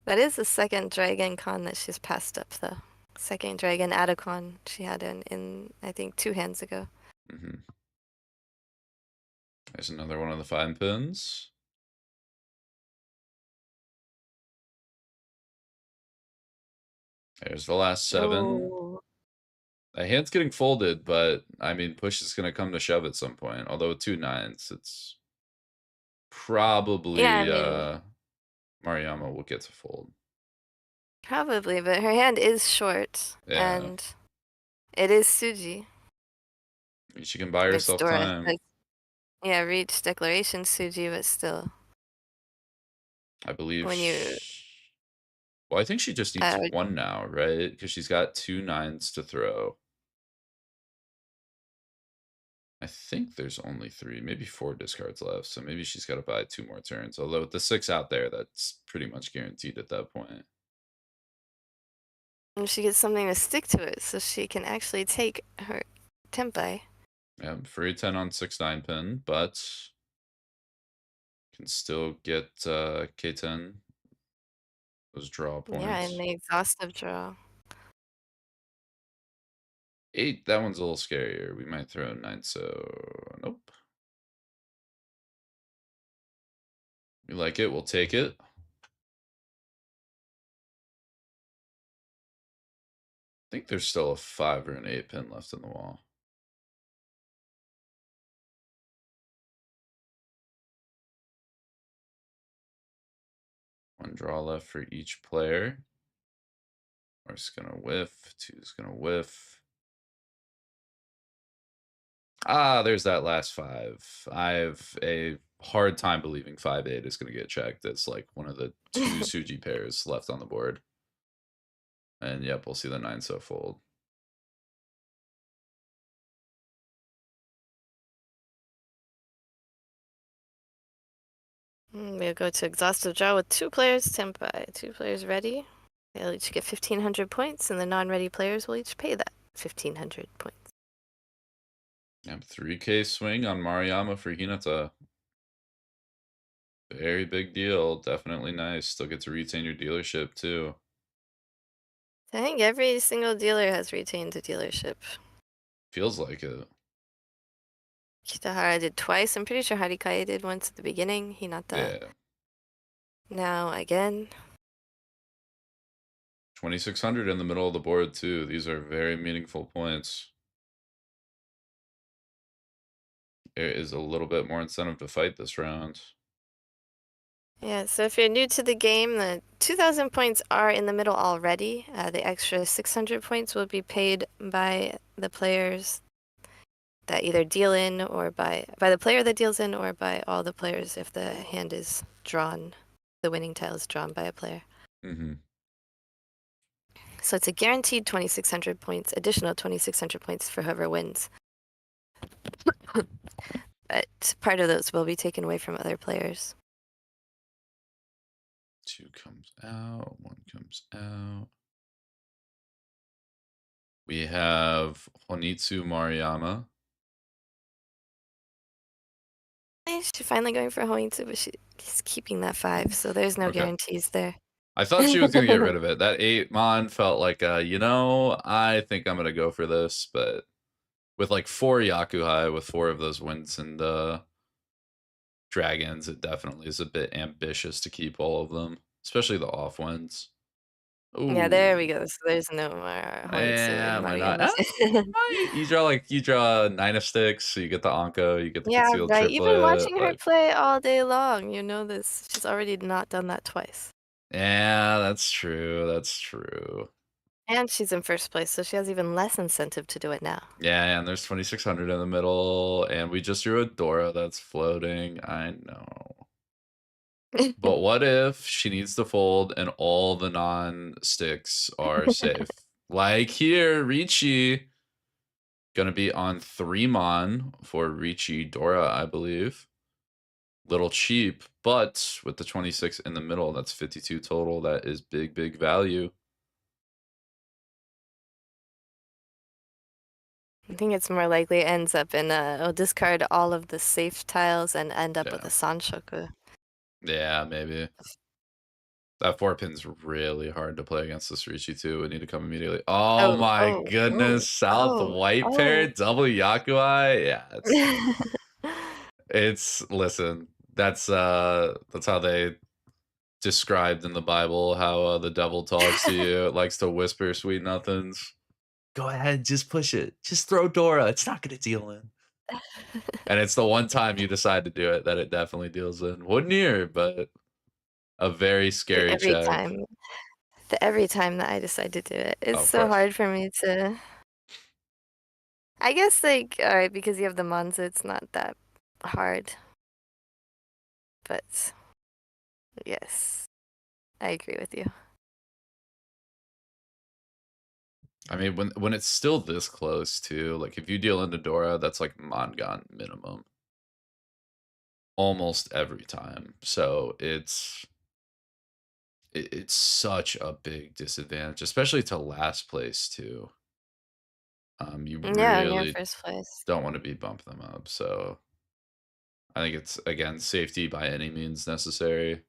That is the second dragon con that she's passed up, though. Second dragon at a con she had in I think 2 hands ago. There's another one of the 5 pins. There's the last 7. Oh. A hand's getting folded, but I mean, push is going to come to shove at some point. Although with 2 9s, it's probably Yeah, I mean, Maruyama will get to fold. probably, but her hand is short, Yeah. and it is Suji. She can buy It's herself Dora. time. Yeah, reach declaration Suji, but still. I believe. When you Well, I think she just needs 1 now, right? Because she's got 2 9s to throw. I think there's only 3, maybe 4 discards left. So maybe she's got to buy 2 more turns. Although with the 6 out there, that's pretty much guaranteed at that point. and she gets something to stick to it, so she can actually take her Tenpai. Yeah, free 10 on 6/9 pin, but can still get K10. Those draw points. Yeah, and the exhaustive draw. 8, that one's a little scarier. We might throw 9, so nope. We like it, we'll take it. I think there's still a 5 or an 8 pin left in the wall. One draw left for each player. One's gonna whiff, 2's gonna whiff. Ah, there's that last 5. I have a hard time believing 5/8 is gonna get checked. It's like one of the 2 Suji pairs left on the board. And yep, we'll see the 9 so fold. We'll go to exhaustive draw with 2 players Tenpai. 2 players ready. They'll each get 1,500 points, and the non-ready players will each pay that 1,500 points. Yep, 3K swing on Maruyama for Hinata. Very big deal. Definitely nice. Still get to retain your dealership too. I think every single dealer has retained a dealership. Feels like it. Kitahara did twice. I'm pretty sure Harikai did once at the beginning. Hinata. Yeah. Now again. 2,600 in the middle of the board too. These are very meaningful points. There is a little bit more incentive to fight this round. Yeah, so if you're new to the game, the 2,000 points are in the middle already. The extra 600 points will be paid by the players that either deal in or by the player that deals in or by all the players if the hand is drawn, the winning tile is drawn by a player. Mm-hmm. So it's a guaranteed 2,600 points, additional 2,600 points for whoever wins. But part of those will be taken away from other players. 2 comes out, 1 comes out. We have Honitsu Maruyama. She's finally going for Hoinsu, but she's keeping that 5, so there's no Okay. guarantees there. I thought she was going to get rid of it. That 8 Mon felt like, I think I'm going to go for this, but with like 4 Yakuhai, with 4 of those winds and dragons, it definitely is a bit ambitious to keep all of them, especially the off winds. Yeah, there Ooh. we go. So there's no more Hoinsu Yeah, and why not? Maruyama. You draw 9 of sticks, so you get the Anko, you get the Yeah, concealed right. Even triplet. watching her Like, play all day long, you know this. She's already not done that twice. yeah, that's true. That's true. And she's in first place, so she has even less incentive to do it now. Yeah, and there's 2,600 in the middle, and we just drew a Dora that's floating. I know. But what if she needs to fold and all the non-sticks are safe? Like here, Riichi. Gonna be on 3 Mon for Riichi Dora, I believe. Little cheap, but with the 26 in the middle, that's 52 total. That is big, big value. I think it's more likely it ends up in it'll discard all of the safe tiles and end up with Yeah. a Sanshoku. Yeah, maybe. That 4 pin's really hard to play against this Riichi too. We need to come immediately. Oh my goodness. South white pair, double Yakuai. Yeah, listen, that's how they described in the Bible how the devil talks to you. It likes to whisper sweet nothings. Go ahead, just push it. Just throw Dora. It's not gonna deal in. And it's the one time you decide to do it that it definitely deals in. Wouldn't hear, but a very scary every check. time. Every time that I decide to do it. It's Of so course. hard for me to. I guess, like, alright, because you have the Monza, it's not that hard. But, yes, I agree with you. I mean, when it's still this close too, like if you deal into Dora, that's like Mongon minimum. Almost every time. So it's such a big disadvantage, especially to last place too. You Yeah, and you're in really first place. don't want to be bump them up. So I think it's again safety by any means necessary,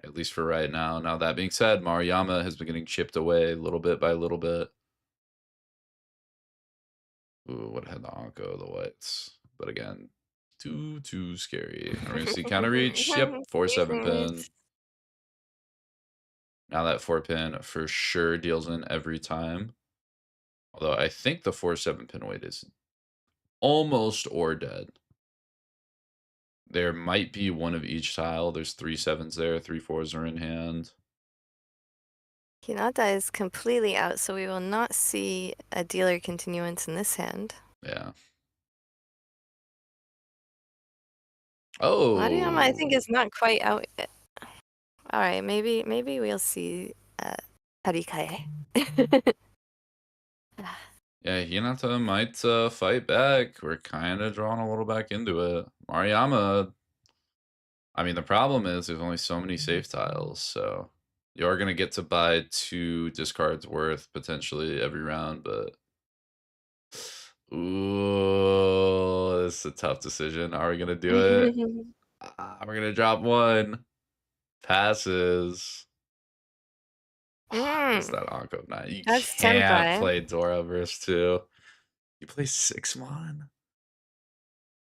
at least for right now. Now that being said, Maruyama has been getting chipped away little bit by little bit. Ooh, would have had the Anko, the whites. But again, too scary. And we're gonna see counter reach. Yep, 4-7 pin. Now that 4 pin for sure deals in every time. Although I think the 4-7 pin weight is almost or dead. There might be one of each tile. There's 3 sevens there, 3 4s are in hand. Hinata is completely out, so we will not see a dealer continuance in this hand. Yeah. Maruyama, I think, Oh. is not quite out yet. Alright, maybe we'll see Harikae. Yeah, Hinata might fight back. We're kind of drawn a little back into it. Maruyama, I mean, the problem is there's only so many safe tiles, so you are going to get to buy 2 discards worth potentially every round, but ooh, this is a tough decision. Are we going to do it? We're going to drop 1. Passes. It's that Anko 9. You That's can't Senpai. play Dora verse 2. You play 6 Mon?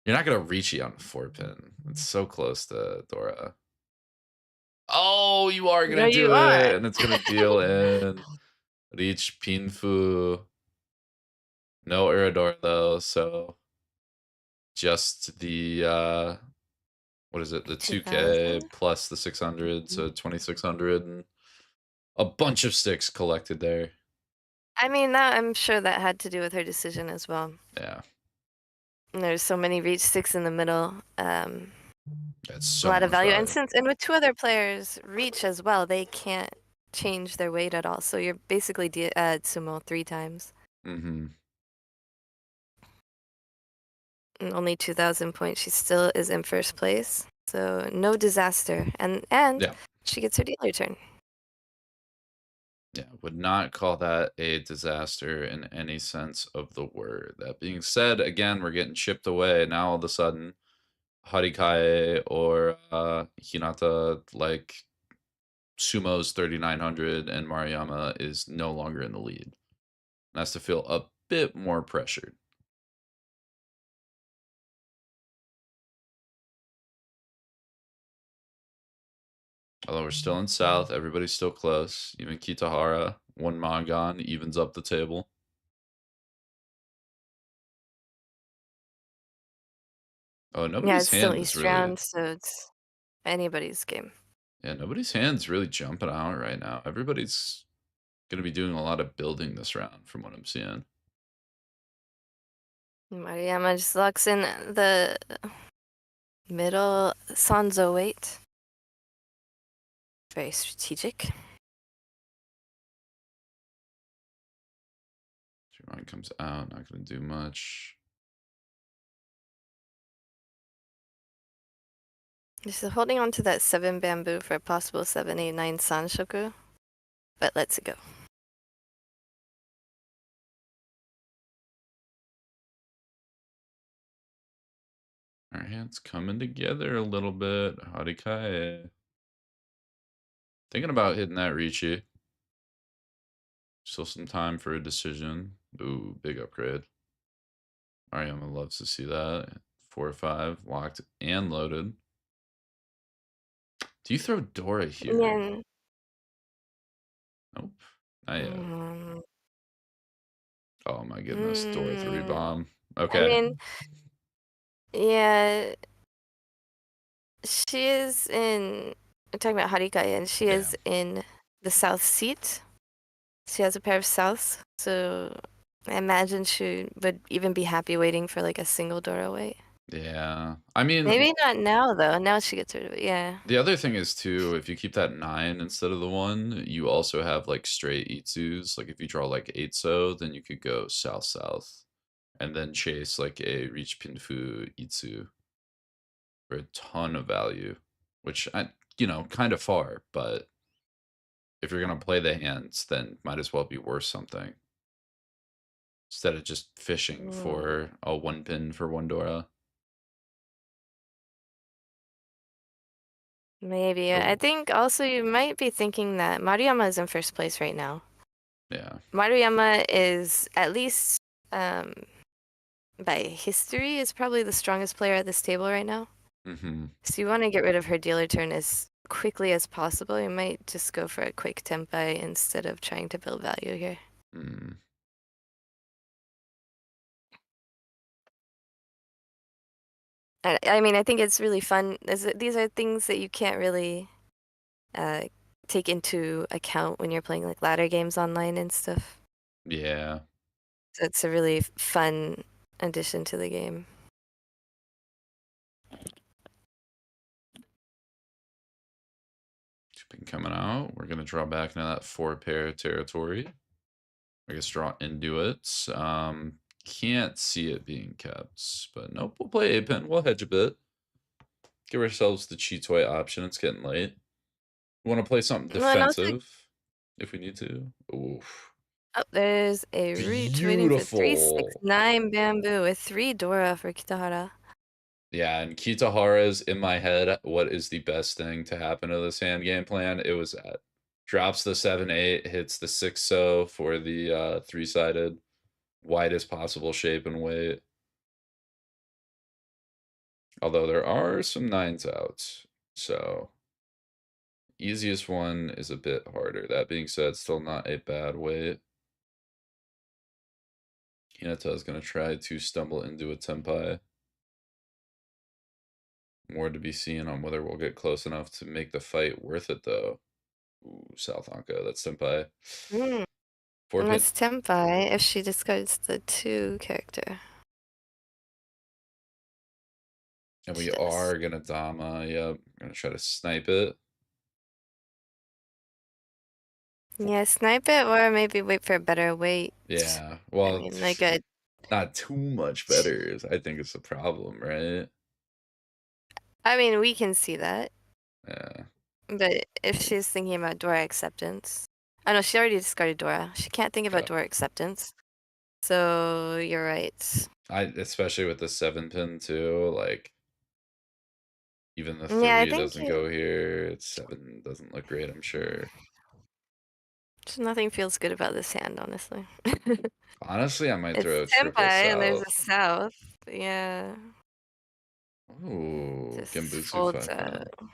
You're not going to reach it on 4 pin. It's so close to Dora. Oh, you are No, gonna you do it, are. and it's gonna deal in Riichi Pinfu. No Urador though, so just the what is it? The 2K 2000? plus the 600, so 2600, and a bunch of sticks collected there. I mean, that I'm sure that had to do with her decision as well. Yeah, And there's so many reach sticks in the middle. that's A so lot of much value. value. And with two other players reach as well, they can't change their weight at all. So you're basically sumo 3 times. Mm-hmm. And only 2,000 points. She still is in first place. So no disaster. And Yeah. she gets her dealer turn. Yeah, would not call that a disaster in any sense of the word. That being said, again, we're getting chipped away. Now all of a sudden, Harikae or Hinata, like Sumo's 3,900 and Maruyama is no longer in the lead. And has to feel a bit more pressured. Although we're still in South, everybody's still close. Even Kitahara, one Mangan, evens up the table. Oh, Yeah, nobody's it's still hand is East really... round, so it's anybody's game. Yeah, nobody's hand's really jumping out right now. Everybody's going to be doing a lot of building this round from what I'm seeing. Maruyama just locks in the middle Sanzo weight. Very strategic. Juron comes out, not going to do much. Just holding on to that 7 bamboo for a possible 7, 8, 9 Sanshoku. But let's go. Our hands coming together a little bit. Harikae. Thinking about hitting that Riichi. Still some time for a decision. Ooh, big upgrade. Maruyama loves to see that. 4 or 5, locked and loaded. Do you throw Dora here? Yeah. Nope. Not yet. Mm, Oh my goodness, Dora 3 bomb. I Okay. mean, yeah, she is in. We're talking about Harikae, and she is in the south seat. She has a pair of souths, so I imagine she would even be happy waiting for like a single Dora weight. Yeah. I mean, Maybe not now though. Now she gets rid of it. Yeah. the other thing is too, if you keep that 9 instead of the 1, you also have like straight Itsus. Like if you draw like 8 so, then you could go south south and then chase like a Riichi Pinfu Itsu for a ton of value, which I, kind of far, but if you're gonna play the hands, then might as well be worth something instead of just fishing for a 1 pin for 1 Dora. Maybe. I think also you might be thinking that Maruyama is in first place right now. Yeah. Maruyama is, at least by history, is probably the strongest player at this table right now. Mm-hmm. So you want to get rid of her dealer turn as quickly as possible. You might just go for a quick tempai instead of trying to build value here. Mm. I mean, I think it's really fun. These are things that you can't really take into account when you're playing like ladder games online and stuff. Yeah. So it's a really fun addition to the game. Been coming out. We're gonna draw back into that 4 pair territory. I guess draw into it. Can't see it being kept, but nope. We'll play a pin. We'll hedge a bit. Give ourselves the Chitoi option. It's getting late. We want to play something defensive if we need to. Oof. Oh, there's a root waiting for 369 bamboo with 3 Dora for Kitahara. Yeah, and Kitahara's in my head. What is the best thing to happen to this hand game plan? It was that. Drops the 7-8, hits the 6 so for the 3-sided, widest possible shape and weight. Although there are some 9s out, so easiest one is a bit harder. That being said, still not a bad weight. Hinata is going to try to stumble into a Tenpai. More to be seen on whether we'll get close enough to make the fight worth it, though. Ooh, South Honka, that's Senpai. Mm. Four And pin. that's Tempai if she discards the 2 character. And She we does. are going to Dama. Yep. We're going to try to snipe it. Yeah, snipe it or maybe wait for a better weight. Yeah. I Well, mean, like a not too much better, I think it's a problem, right? I mean, we can see that. Yeah. But if she's thinking about Dora acceptance. Oh no, she already discarded Dora. She can't think about Yeah. Dora acceptance. So you're right. Especially with the 7 pin too, like even the Yeah, I 3 think doesn't go here. It's 7 doesn't look great, I'm sure. nothing feels good about this hand, honestly. Honestly, I might It's throw a triple Senpai and there's a south. south. Yeah. Ooh, Just Genbutsu folds 5 out. pin.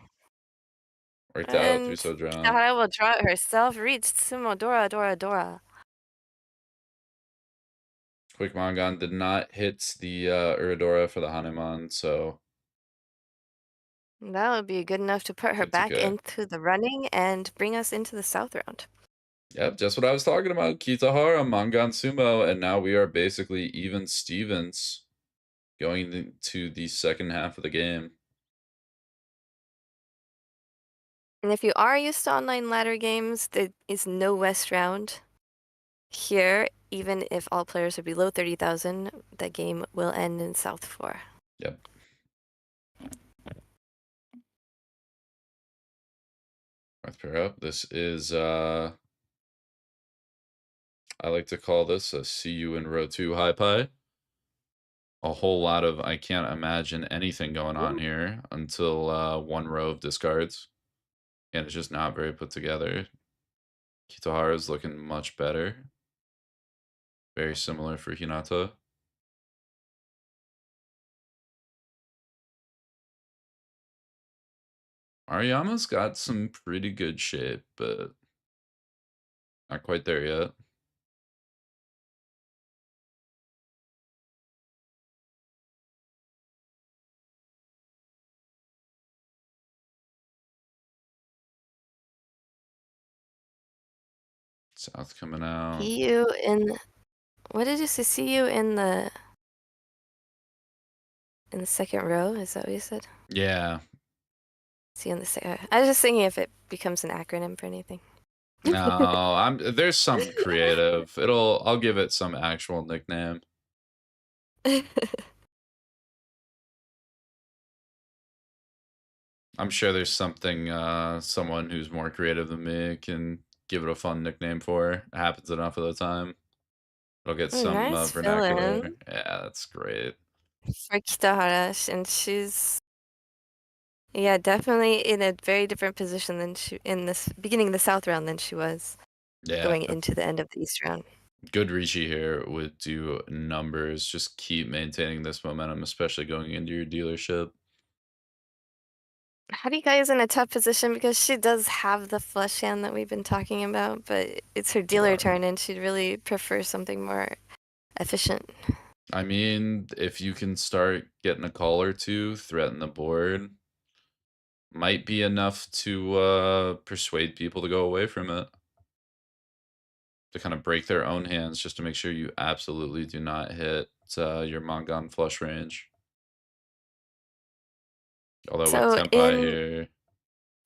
Worked out, And Suizo drawn. Kitahara will draw it herself. Reached Sumo Dora Dora Dora. Quick Mangan did not hit the Uridora for the Hanuman, so That would be good enough to put her good to back go. into the running and bring us into the south round. Yep, just what I was talking about. Kitahara, Mangan Sumo, and now we are basically even Stevens going into the second half of the game. And if you are used to online ladder games, there is no West round. Here, even if all players are below 30,000, the game will end in South 4. Yep. Fourth pair up. This is I like to call this a see you in row 2 high pie. A whole lot of I can't imagine anything going on here until one row of discards. And it's just not very put together. Kitahara is looking much better. Very similar for Hinata. Maruyama's got some pretty good shape, but not quite there yet. South coming out. See you in. What did you say? See you in the second row? Is that what you said? Yeah. See you in the second. I was just thinking if it becomes an acronym for anything. No, there's some creative. I'll give it some actual nickname. I'm sure there's something someone who's more creative than me can give it a fun nickname for. It happens enough of the time. It'll get some Nice vernacular. fill-in Yeah, that's great. for Kitahara, and she's definitely in a very different position than she in this beginning of the South round than she was Yeah. going into the end of the East round. Good Riichi here would do numbers. Just keep maintaining this momentum, especially going into your dealership. Haruka is in a tough position because she does have the flush hand that we've been talking about, but it's her dealer Right. turn and she'd really prefer something more efficient. I mean, if you can start getting a call or two, threaten the board, might be enough to persuade people to go away from it. To kind of break their own hands just to make sure you absolutely do not hit your Mangan flush range. Although So with Senpai here,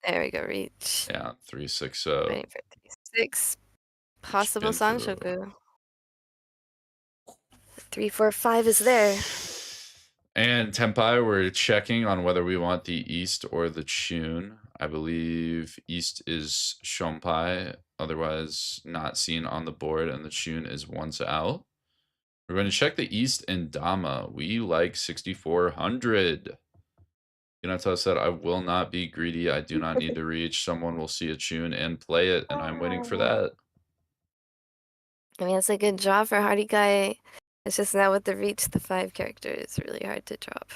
there we go, reach. yeah, 360. Waiting for 3-6. Possible Sanshoku. 3-4-5 is there. And Tenpai, we're checking on whether we want the East or the Chun. I believe East is Shompai, otherwise not seen on the board, and the Chun is once out. We're going to check the East and Dama. We like 6,400. Hinata said, I will not be greedy. I do not need to reach. Someone will see a Chun and play it, and I'm waiting for that. I mean, it's a good job for Haruka. It's just now with the reach, the 5 character is really hard to drop.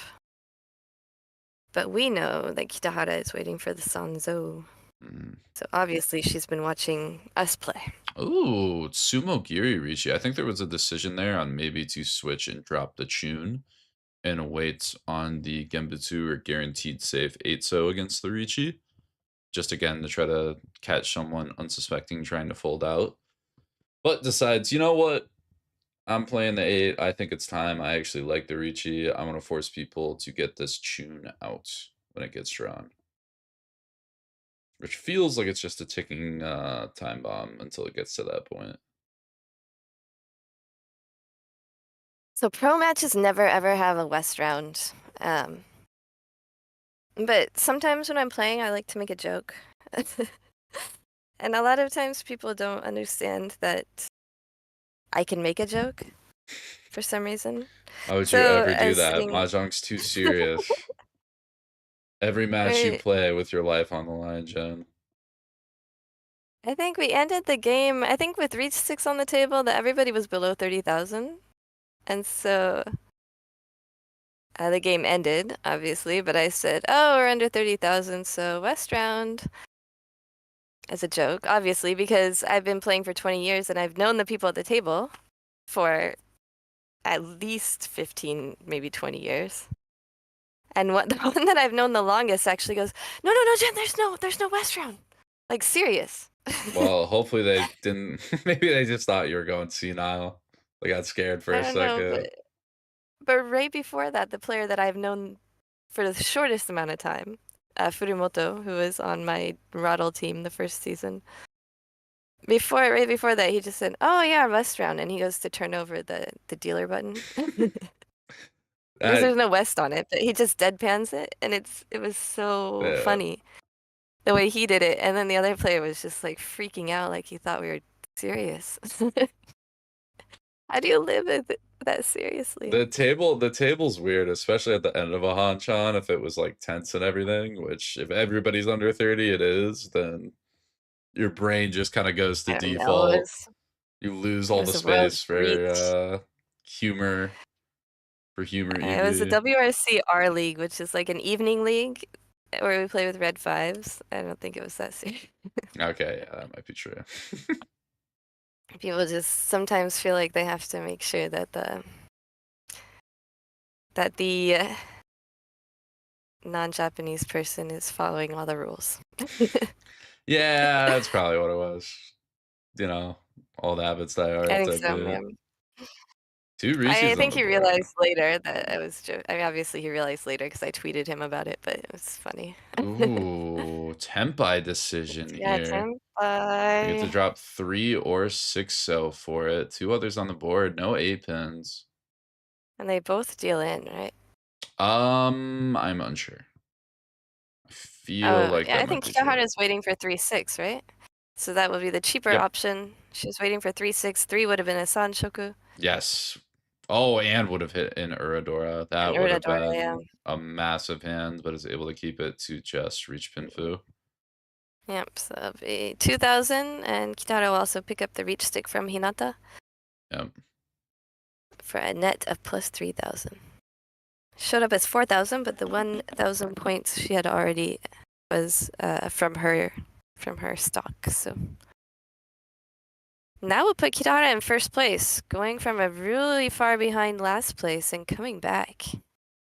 But we know that Kitahara is waiting for the Sanzo. Mm. So obviously she's been watching us play. Ooh, Sumo Giri Riichi. I think there was a decision there on maybe to switch and drop the Chun and wait on the Genbutsu or guaranteed safe 8-0 against the Riichi. Just again to try to catch someone unsuspecting trying to fold out. But decides, you know what? I'm playing the 8. I think it's time. I actually like the Riichi. I'm going to force people to get this Chun out when it gets drawn. Which feels like it's just a ticking time bomb until it gets to that point. So pro matches never ever have a West round. But sometimes when I'm playing, I like to make a joke. And a lot of times people don't understand that I can make a joke for some reason. How would you So ever I do was that? sitting, Mahjong's too serious. Every match you right, play with your life on the line, Jen. I think we ended the game, I think with Reach 6 on the table, that everybody was below 30,000. And so the game ended, obviously, but I said, oh, we're under 30,000, so West round. As a joke, obviously, because I've been playing for 20 years and I've known the people at the table for at least 15, maybe 20 years. And the one that I've known the longest actually goes, no, Jen, there's no West round. Like, serious. Well, hopefully they didn't. Maybe they just thought you were going senile. They got scared for I a don't know, second. but right before that, the player that I've known for the shortest amount of time, Furumoto, who was on my Rattle team the first season, right before that, he just said, "Oh yeah, West round," and he goes to turn over the dealer button because That, there's no West on it, but he just deadpans it, and it was so yeah. funny the way he did it, and then the other player was just like freaking out, like he thought we were serious. How do you live with that seriously? The table's weird, especially at the end of a hanchan if it was like tense and everything, which if everybody's under 30 it is, then your brain just kind of goes to I don't know. default. You lose It all the was a world space reach. humor for humor It was a EV. WRC R League, which is like an evening league where we play with red fives. I don't think it was that serious. Okay, yeah, that might be true. People just sometimes feel like they have to make sure that the non-Japanese person is following all the rules. Yeah, that's probably what it was. You know, all the habits die I hard think type so, deal. man. 2 I Reese's on think the he board. realized later that I was joking. I mean, obviously he realized later because I tweeted him about it, but it was funny. Ooh, Tempai decision Yeah, here. We get to Senpai. drop 3 or 6-0 for it. 2 others on the board. No 8 pins. And they both deal in, right? I'm unsure. I feel Oh, like yeah, that I might think be true. Kikahara is waiting for 3-6, right? So that would be the cheaper Yep. option. She was waiting for 3-6. 3 would have been a Sanshoku. Yes. Oh, and would have hit in Uradora. And That would have Uradora, yeah. been a massive hand, but is able to keep it to just reach Pinfu. Yep, so that'll be 2,000, and Kitaro will also pick up the reach stick from Hinata Yep. for a net of plus 3,000. Showed up as 4,000, but the 1,000 points she had already was from her stock. So now we'll put Kitara in first place, going from a really far behind last place and coming back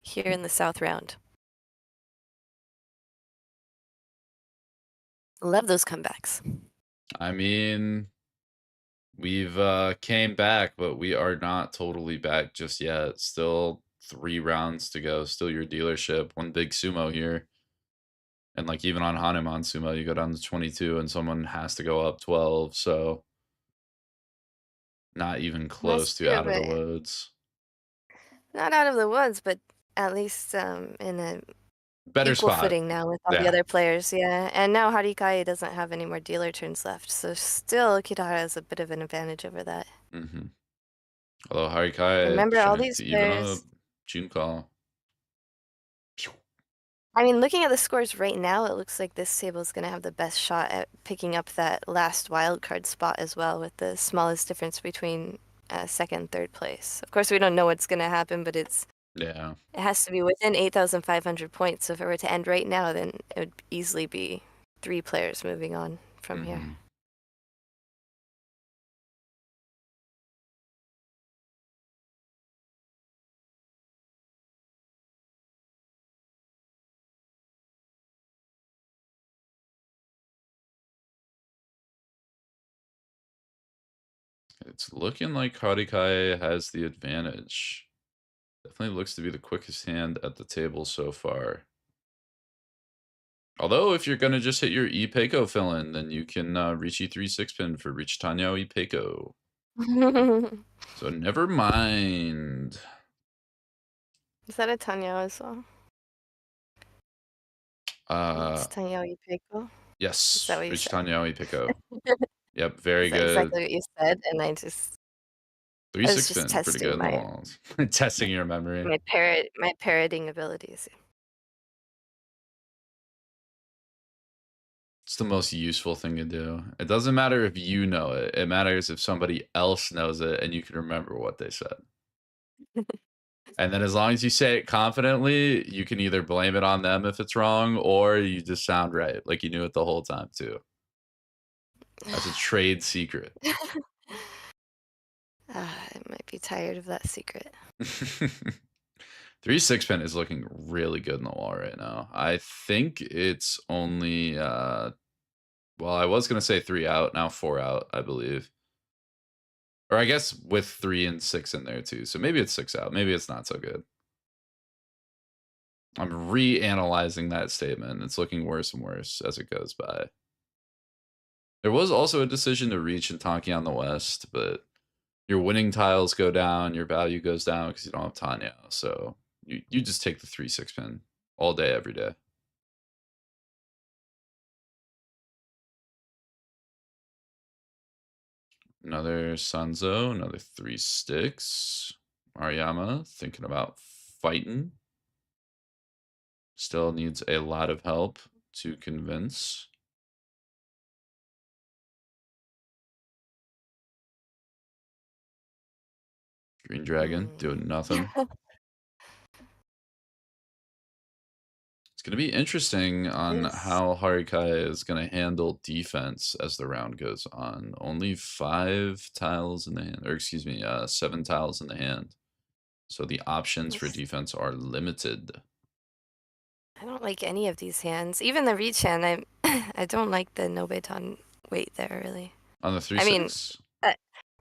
here in the South round. Love those comebacks. I mean, we've came back, but we are not totally back just yet. Still 3 rounds to go. Still your dealership. One big sumo here. And like even on Hanuman sumo, you go down to 22 and someone has to go up 12. So not even close That's to true, out of the but woods. not out of the woods, but at least in a Better equal spot. footing now with all the Yeah. other players, yeah. And now Harikai doesn't have any more dealer turns left, so still Kitara has a bit of an advantage over that. Mm-hmm. Although Harikai Remember, all trying these to even up players. June call. I mean, looking at the scores right now, it looks like this table is going to have the best shot at picking up that last wildcard spot as well, with the smallest difference between second and third place. Of course, we don't know what's going to happen, but it Yeah. has to be within 8,500 points. So if it were to end right now, then it would easily be 3 players moving on from here. It's looking like Harikai has the advantage. Definitely looks to be the quickest hand at the table so far. Although, if you're going to just hit your Ipeiko fill-in, then you can Riichi 3-6-pin for Riichi Tanyo Ipeiko. So never mind. Is that a Tanyo as well? It's Tanyo Yukiko. Yes, Is that what you Riichi said? Tanyo Ipeiko. Yep, very Is that good. exactly what you said? And I was just 3-6-pin, pretty good. testing Testing your memory. my parroting abilities. It's the most useful thing to do. It doesn't matter if you know it. It matters if somebody else knows it and you can remember what they said. And then as long as you say it confidently, you can either blame it on them if it's wrong, or you just sound right, like you knew it the whole time too. That's a trade secret. I might be tired of that secret. 3-6-pin is looking really good in the wall right now. I think it's only well, I was gonna say 3 out, now 4 out, I believe. Or I guess with 3 and 6 in there too. So maybe it's 6 out. Maybe it's not so good. I'm reanalyzing that statement. It's looking worse and worse as it goes by. There was also a decision to reach and Tanki on the west, but your winning tiles go down, your value goes down because you don't have Tanya. So you just take the 3-6-pin all day, every day. Another Sanzo, another 3 sticks. Maruyama thinking about fighting. Still needs a lot of help to convince. Green Dragon doing nothing. It's going to be interesting on how Harikai is going to handle defense as the round goes on. Only 5 tiles in the hand, or excuse me, 7 tiles in the hand. So the options for defense are limited. I don't like any of these hands. Even the reach hand, I don't like the Nobeton weight there, really. On the 3-6? I mean,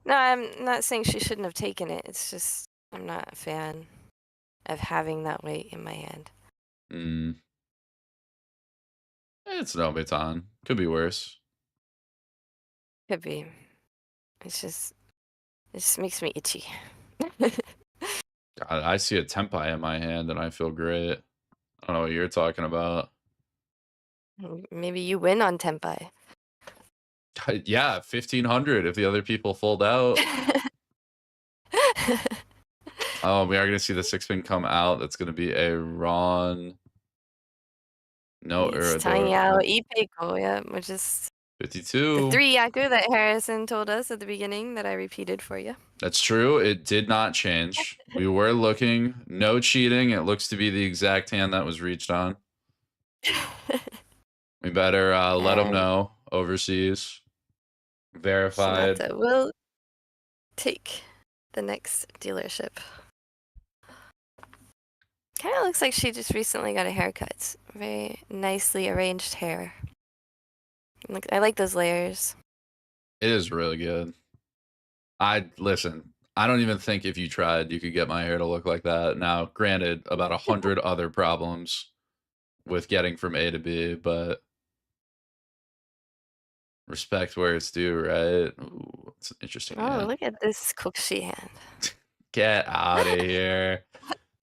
no, I'm not saying she shouldn't have taken it. It's just I'm not a fan of having that weight in my hand. It's no baton. Could be worse. Could be. It just makes me itchy. God, I see a Tempai in my hand and I feel great. I don't know what you're talking about. Maybe you win on Tempai. Yeah, 1,500 if the other people fold out. Oh, we are going to see the 6-pin come out. That's going to be a Ron. No, it's Tanyao Ipeiko, yeah, which is 52. the 3 Yaku that Harrison told us at the beginning that I repeated for you. That's true. It did not change. We were looking. No cheating. It looks to be the exact hand that was reached on. We better let them know overseas. Verified. Sonata will take the next dealership. Kind of looks like she just recently got a haircut. Very nicely arranged hair. I like those layers. It is really good. Listen, I don't even think if you tried, you could get my hair to look like that. Now, granted, about 100 other problems with getting from A to B, but respect where it's due, right? Ooh, it's an interesting hand. Look at this Kokushi hand. Get out of here.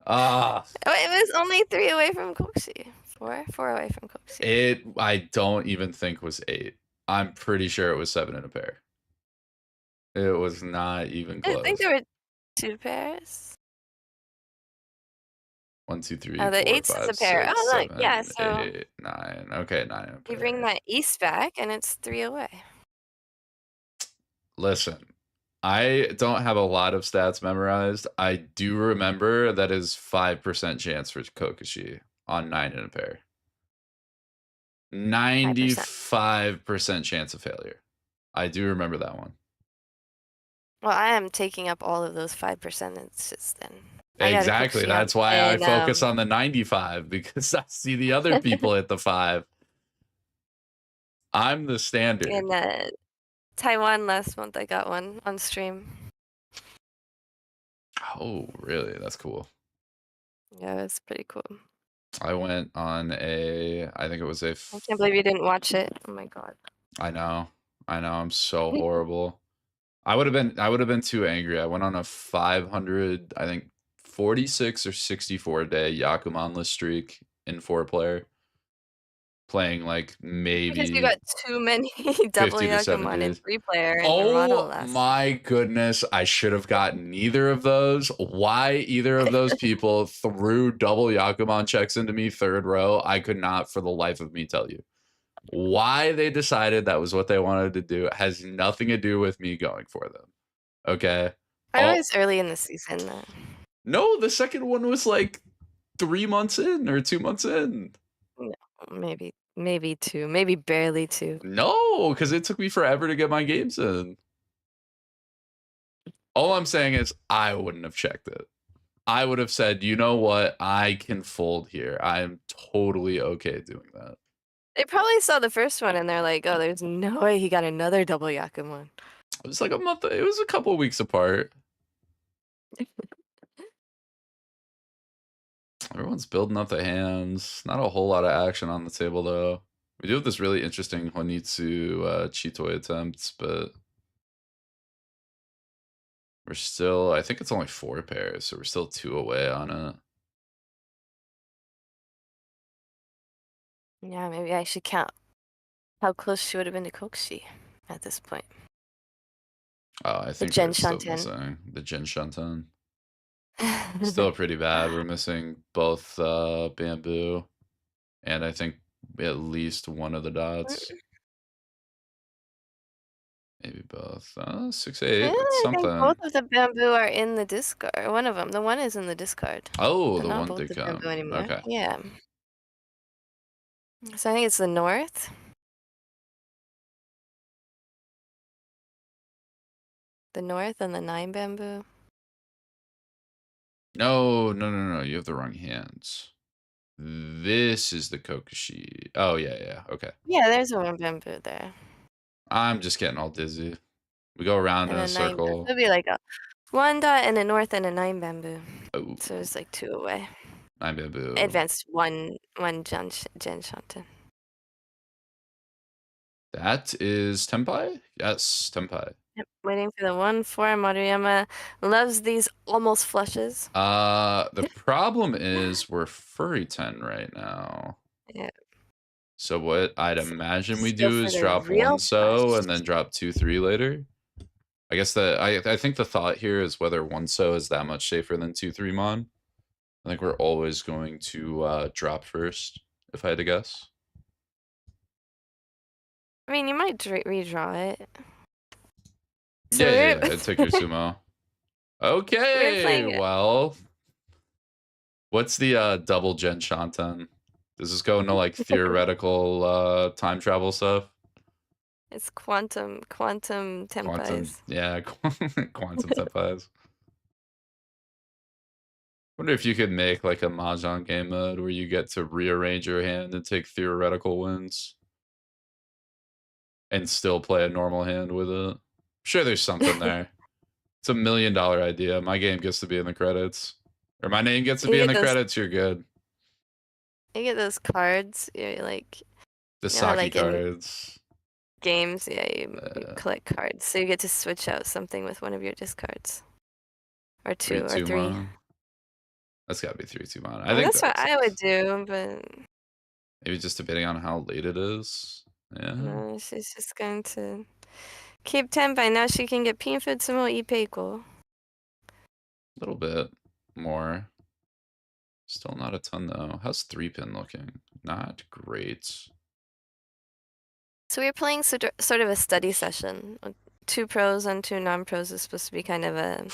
Ah. It was only 3 away from Kokushi. 4 away from Kokushi. I don't even think was 8. I'm pretty sure it was 7 in a pair. It was not even close. I think there were 2 pairs. 1, 2, 3, Oh, the 4, 8's 5, is a pair. 6, Oh, 7, look, yeah, so 8, 9. Okay, 9 in a pair. you bring that East back, and it's 3 away. Listen, I don't have a lot of stats memorized. I do remember that is 5% chance for Kokushi on 9 in a pair. 95% chance of failure. I do remember that one. Well, I am taking up all of those 5%. It's just then. I gotta cook Exactly. Shiam. That's why I And, focus on the 95 because I see the other people at the 5. I'm the standard. In Taiwan last month, I got one on stream. Oh, really? That's cool. Yeah, it's pretty cool. I went on I think it was I can't believe you didn't watch it. Oh my god. I know. I'm so horrible. I would have been too angry. I went on a 500, I think 46 or 64 day Yakumanless streak in 4-player. Playing like maybe Because you got too many double 50 to Yakuman in 70s. 3-player and Oh last. my goodness, I should have gotten neither of those. Why either of those people threw double Yakuman checks into me 3rd row, I could not for the life of me tell you. Why they decided that was what they wanted to do has nothing to do with me going for them. Okay? I was early in the season though. No, the second one was like 3 months in or 2 months in. No, maybe 2, maybe barely 2. No, because it took me forever to get my games in. All I'm saying is I wouldn't have checked it. I would have said, you know what? I can fold here. I am totally okay doing that. They probably saw the first one and they're like, oh, there's no way he got another double Yakuman. It was like a month. It was a couple of weeks apart. Everyone's building up the hands. Not a whole lot of action on the table, though. We do have this really interesting Honitsu Chitoi attempts, but we're still, I think it's only 4 pairs, so we're still 2 away on it. Yeah, maybe I should count how close she would have been to Kokushi at this point. Oh, I think Jenn we're still Shanten. missing the Jenn Shanten. Still pretty bad. We're missing both bamboo and I think at least one of the dots. Maybe both. 6-8. Yeah, That's I think something. both of the bamboo are in the discard. One of them. The one is in the discard. Oh, But the not one both did the come. bamboo anymore. Okay. Yeah. So I think it's the north. The north and the 9 bamboo. No. You have the wrong hands. This is the Kokushi. Oh, yeah. Okay. Yeah, there's a 1 bamboo there. I'm just getting all dizzy. We go around in a circle. It'll be like a 1 dot and a north and a 9 bamboo. Oh, So it's like 2 away. 9 bamboo. Advanced one Jenn Shanten. That is Tenpai? Yes, Tenpai. Yep, waiting for the 1-4. Maruyama loves these almost flushes. The problem is we're furry 10 right now. Yeah. So what I'd imagine we Still do for is the drop real 1 so flush. and then drop 2-3 later. I guess I think the thought here is whether 1 so is that much safer than 2-3 mon. I think we're always going to drop first, if I had to guess. I mean, you might redraw it. So Yeah, it took your sumo. Okay, well, what's the double Jenn Shanten? Does this go into like theoretical time travel stuff? It's quantum tempais. Yeah, quantum tempais. Wonder if you could make like a mahjong game mode where you get to rearrange your hand and take theoretical wins and still play a normal hand with it. Sure, there's something there. It's $1 million idea. My game gets to be in the credits, or my name gets to be in the credits. You're good. You get those cards. You're like the Saki cards. Games, yeah, you collect cards, so you get to switch out something with one of your discards, or 2 or 3. Mon. That's got to be 3-2 mon. I think think that's what I would do, but maybe just depending on how late it is. Yeah. No, she's just going to keep Tenpai. Now she can get Pinfood Sumo Ipeiko. A little bit more. Still not a ton though. How's 3-pin looking? Not great. So we're playing sort of a study session. 2 pros and 2 non-pros is supposed to be kind of a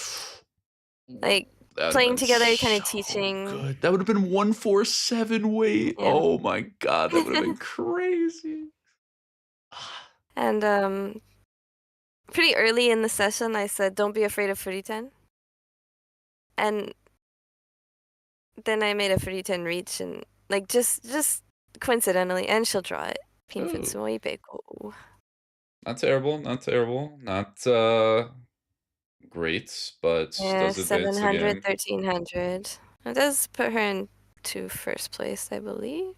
like playing together, kind of teaching. Good. That would have been 147 weight. Yeah. Oh my god, that would have been crazy. crazy. And pretty early in the session, I said, "Don't be afraid of Furiten." And then I made a Furiten reach, and like just coincidentally, and she'll draw it. Pinfutsu Ibeku. Not terrible, not terrible. Not great, but Yeah, does advance the 700, game. 1300. It does put her into first place, I believe.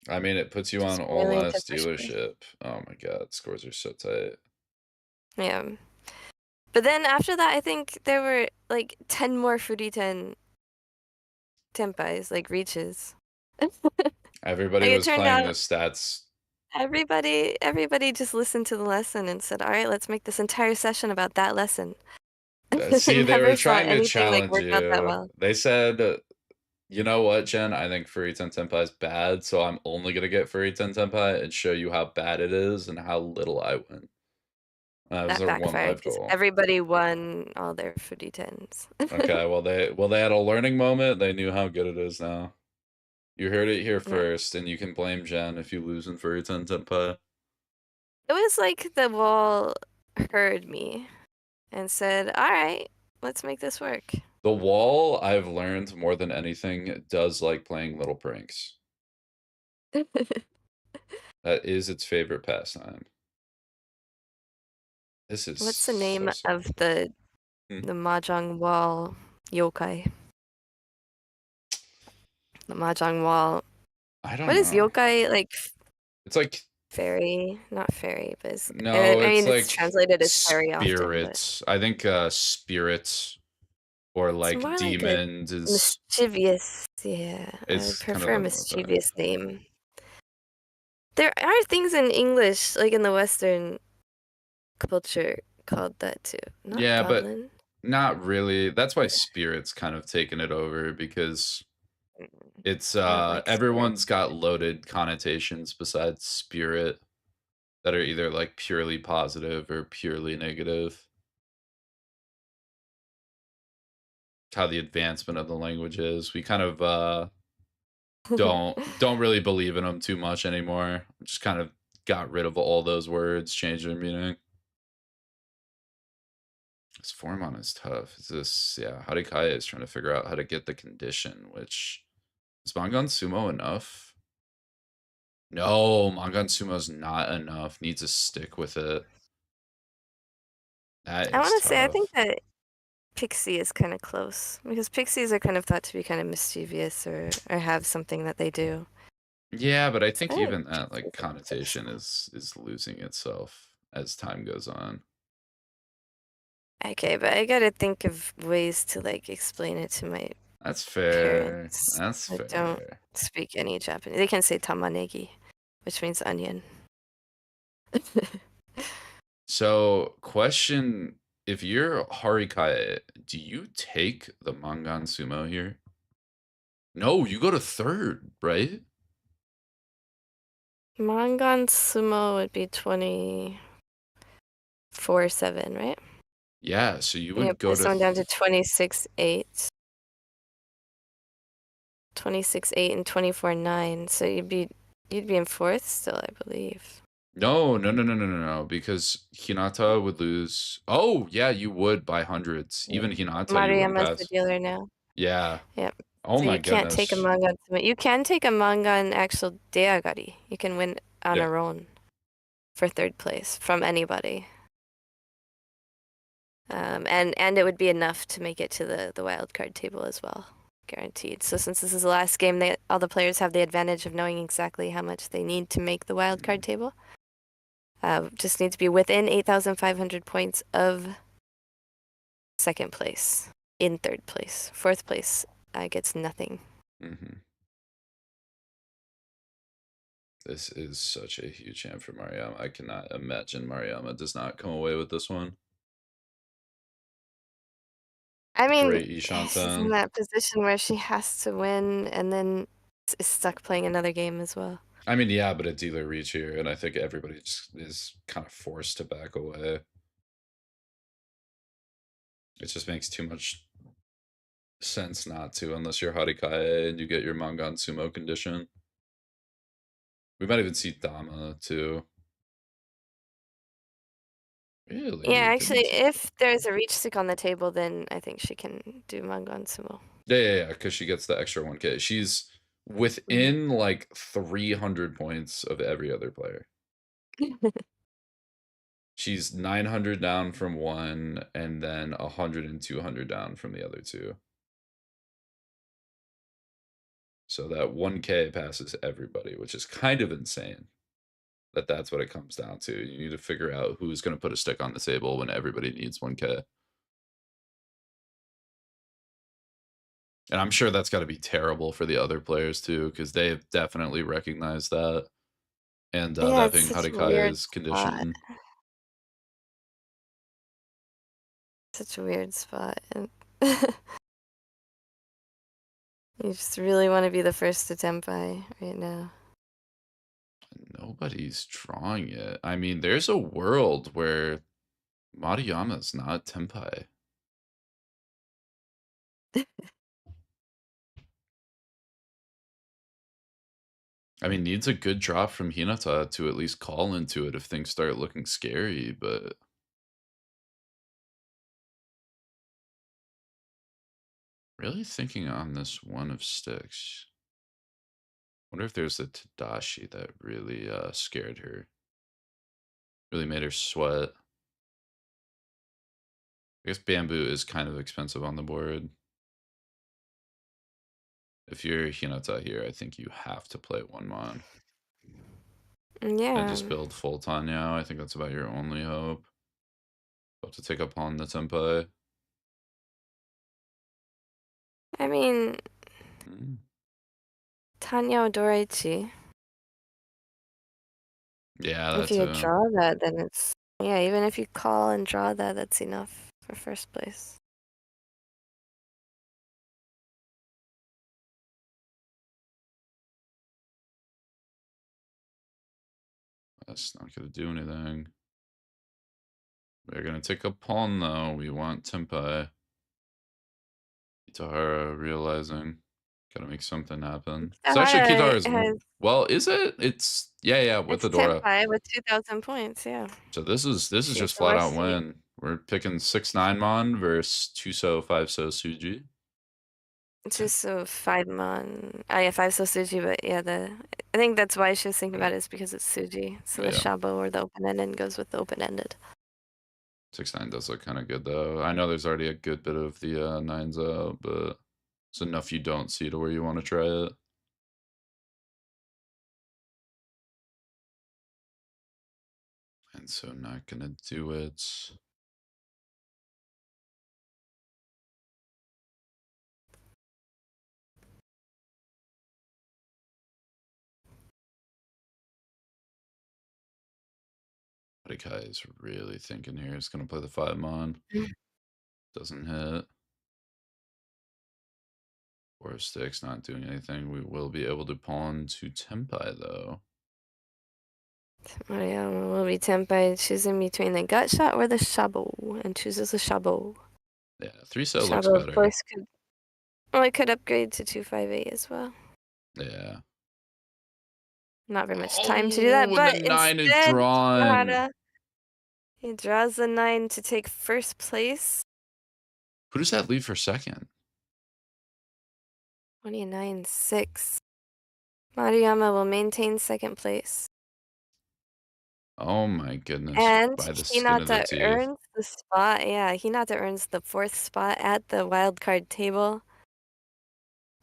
I mean, it puts you on Just all barely into last first place. dealership. Oh my god, scores are so tight. Yeah. But then after that, I think there were like 10 more Furiten Tenpais, like reaches. Everybody Like, it was turned playing out the stats. everybody just listened to the lesson and said, "All right, let's make this entire session about that lesson." See, they were Never saw trying to anything like challenge work out that you. well. They said, you know what, Jen? I think Furiten Tenpai is bad, so I'm only gonna get Furiten Tenpai and show you how bad it is and how little I win. That was That their one backfired life because goal. everybody won all their Furitens. Okay, well they had a learning moment. They knew how good it is now. You heard it here Yeah. first, and you can blame Jen if you lose in Furiten Tenpai. It was like the wall heard me and said, "All right, let's make this work." The wall, I've learned more than anything, does like playing little pranks. That is its favorite pastime. This is What's the so name of solid. the Hmm. mahjong wall yokai? The mahjong wall. I don't What is know. yokai like? It's like Fairy, not fairy, but no, I it's mean it's like translated as fairy often, but spirits. I think spirits or it's like more like a demons mischievous. Yeah, I would is kind of prefer a the more better. mischievous name. There are things in English, like in the Western culture, called that too. Not Yeah, but goblin. not really. That's why spirits kind of taken it over because it's I don't like spirit. everyone's got loaded connotations besides spirit that are either like purely positive or purely negative. How the advancement of the language is. We kind of don't really believe in them too much anymore. Just kind of got rid of all those words, changed their meaning. This Formon is tough. It's this, yeah, Harikaya is trying to figure out how to get the condition, which is Mangan Sumo enough? No, Mangan Sumo's not enough. Needs to stick with it. That I is want to say I think tough. that Pixie is kind of close because pixies are kind of thought to be kind of mischievous or have something that they do. Yeah, but I So think I think even that Pixie like is kind of close. connotation is losing itself as time goes on. Okay, but I gotta think of ways to like explain it to my That's fair. parents That's that don't fair. speak any Japanese. They can say tamanegi, which means onion. So, question, if you're Harikaya, do you take the Mangan Sumo here? No, you go to third, right? Mangan sumo would be 24/7, right? Yeah, so you And you would go put to someone down to 26/8. 26/8 and 24/9. So you'd be in fourth still, I believe. no, because Hinata would lose. Oh, yeah, you would by hundreds. Yeah. Even Hinata, you wouldn't Maruyama's the pass. dealer now. Yeah. Yep. Oh So my you can't take a goodness. Mangan sumo. You can take a Mangan actual deagari. You can win on Yeah. a own for third place from anybody. And it would be enough to make it to the wild card table as well, guaranteed. So since this is the last game, all the players have the advantage of knowing exactly how much they need to make the wild card table. Just need to be within 8,500 points of second place, in third place. Fourth place gets nothing. Mm-hmm. This is such a huge hand for Maruyama. I cannot imagine Maruyama does not come away with this one. I mean, Great she's in Ishantan. that position where she has to win and then is stuck playing another game as well. I mean, yeah, but a dealer reach here, and I think everybody just is kind of forced to back away. It just makes too much sense not to unless you're Harikae and you get your Mangan Sumo condition. We might even see Dama too. Really? Yeah, actually, Didn't- if there's a reach stick on the table, then I think she can do Mangan Sumo. Yeah, because she gets the extra 1K. She's within like 300 points of every other player. She's 900 down from one, and then 100 and 200 down from the other two. So that 1K passes everybody, which is kind of insane. That's what it comes down to. You need to figure out who's going to put a stick on the table when everybody needs 1K. And I'm sure that's got to be terrible for the other players too, because they have definitely recognized that. And Yeah, that it's being such a weird Harikae's spot. condition. Such a weird spot. And you just really want to be the first to Tempai right now. Nobody's drawing it. I mean, there's a world where Maruyama's not Tempai. I mean, needs a good drop from Hinata to at least call into it if things start looking scary, but really thinking on this one of sticks. Wonder if there's a Tadashi that really scared her. Really made her sweat. I guess bamboo is kind of expensive on the board. If you're Hinata here, I think you have to play one mon. Yeah. And just build full Tanya. I think that's about your only hope. Hope to take up on the Tempai. I mean, Tanya Doraichi. Yeah, If that's you draw that, then it's... Yeah, even if you call and draw that, that's enough for first place. That's not going to do anything. We're going to take a pawn, though. We want Tempai. Kitahara realizing. Gotta make something happen. So actually, Kitahara's... Well, is it? It's... Yeah, with the Dora. Tempai with 2,000 points, yeah. So this is just flat out win. We're picking 6-9 mon versus 2-so 5-so Suji. 2-so 5 mon. Oh yeah, 5-so Suji, but yeah, I think that's why she was thinking about it, is because it's Suji. So the Shabo or the open-ended goes with the open-ended. 6-9 does look kind of good though. I know there's already a good bit of the 9s out, but it's enough you don't see to where you want to try it. And so not gonna do it. Harikae is really thinking here. He's gonna play the 5 mon. Doesn't hit. 4 sticks, not doing anything. We will be able to pawn to Tempai though. Maruyama will be Tempai, choosing between the gut shot or the Shabo, and chooses the Shabo. Yeah, 3-so looks Shabo, better. of course, could... Well, it could upgrade to 258 as well. Yeah. Not very much time to do that, but the 9 is instead, drawn. He draws the 9 to take first place. Who does that leave for second? 29-6. Maruyama will maintain second place. Oh my goodness. And by the skin of the Hinata teeth. earns the spot. Yeah, Hinata earns the 4th spot at the wildcard table,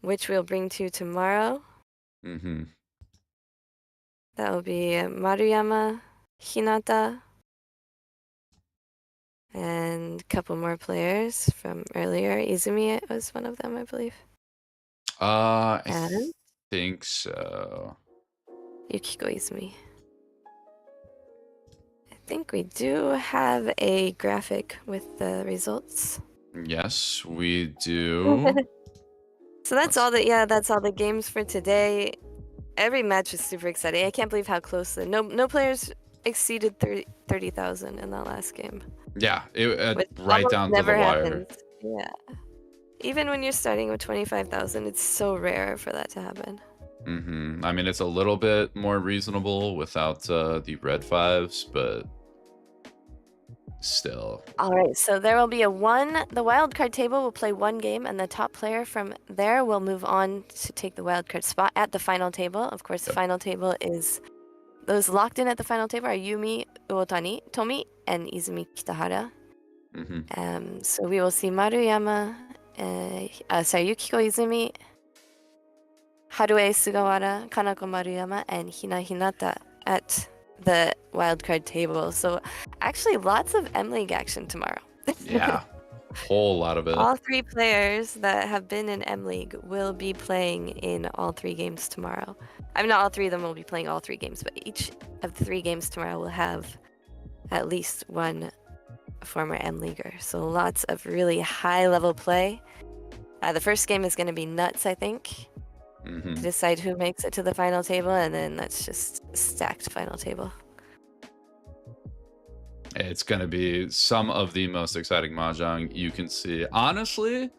which we'll bring to you tomorrow. Mm-hmm. That will be Maruyama, Hinata, and a couple more players from earlier. Izumi was one of them, I believe. I think so. Yukiko Izumi. I think we do have a graphic with the results. Yes, we do. So that's all the games for today. Every match was super exciting. I can't believe how close no players exceeded 30,000 in that last game. Yeah, it right down to the wire. Yeah. Even when you're starting with 25,000, it's so rare for that to happen. I mean, it's a little bit more reasonable without the red 5s, but still. All right, so there will be the wildcard table will play one game, and the top player from there will move on to take the wildcard spot at the final table. Of course, the final table is, those locked in at the final table are Yumi, Uotani, Tomi, and Izumi Kitahara. So we will see Maruyama, Yukiko Izumi, Hiroe Sugawara, Kanako Maruyama, and Hina Hinata at the wildcard table. So actually lots of M League action tomorrow. Yeah, whole lot of it. All 3 players that have been in M League will be playing in all 3 games tomorrow. I mean, not all 3 of them will be playing all 3 games, but each of the 3 games tomorrow will have at least one former M Leaguer. So lots of really high level play. The first game is going to be nuts, I think. To decide who makes it to the final table, and then that's just stacked final table. It's going to be some of the most exciting mahjong you can see. Honestly,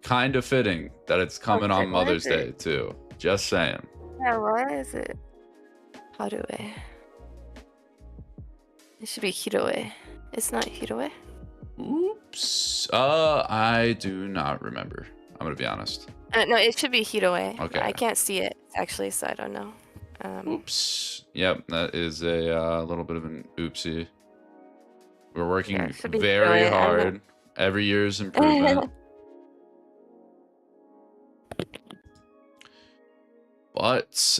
kind of fitting that it's coming on Mother's Day, too. Just saying. Yeah, why is it Haruo? It should be Hiroe. It's not Hiroe? Oops. I do not remember. I'm going to be honest. No, it should be Hiroe. Okay. I can't see it, actually, so I don't know. Oops. Yep, that is a little bit of an oopsie. We're working very hard. Every year's improvement. But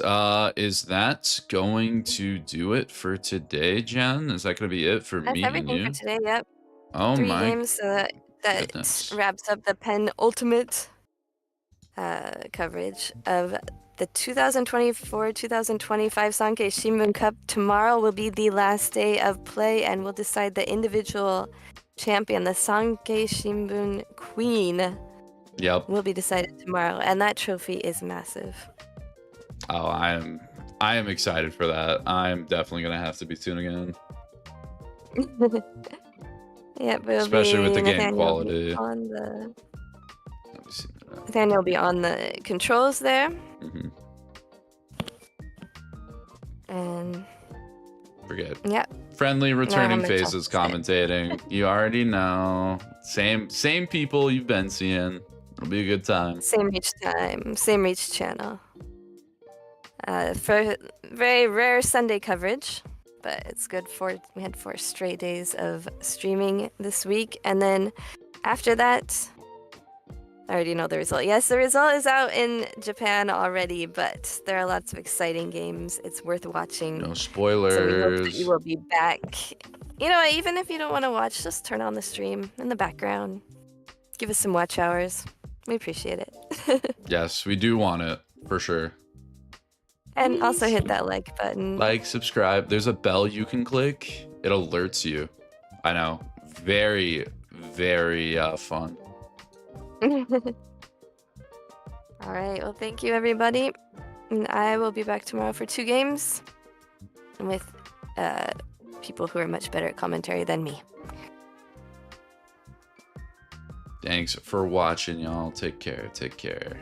is that going to do it for today, Jen? Is that going to be it for That's me and everything you? for today, yep. Oh 3 my games, so that goodness. wraps up the penultimate coverage of the 2024-2025 Sankei Shimbun Cup. Tomorrow will be the last day of play, and we'll decide the individual champion. The Sankei Shimbun Queen will be decided tomorrow, and that trophy is massive. Oh, I am excited for that. I'm definitely gonna have to be tuning in. Yep, especially with the game Nathaniel quality. Nathaniel will be on the controls there. And forget. Yep. Friendly returning faces commentating. You already know. Same people you've been seeing. It'll be a good time. Same reach time. Same reach channel. For very rare Sunday coverage, but it's good we had 4 straight days of streaming this week, and then after that, I already know the result. Yes, the result is out in Japan already, but there are lots of exciting games. It's worth watching. No spoilers. So we hope that you will be back. You know, even if you don't want to watch, just turn on the stream in the background. Give us some watch hours. We appreciate it. Yes, we do want it, for sure. And also hit that like button. Like, subscribe. There's a bell you can click. It alerts you. I know. Very, very fun. All right. Well, thank you, everybody. And I will be back tomorrow for 2 games with people who are much better at commentary than me. Thanks for watching, y'all. Take care. Take care.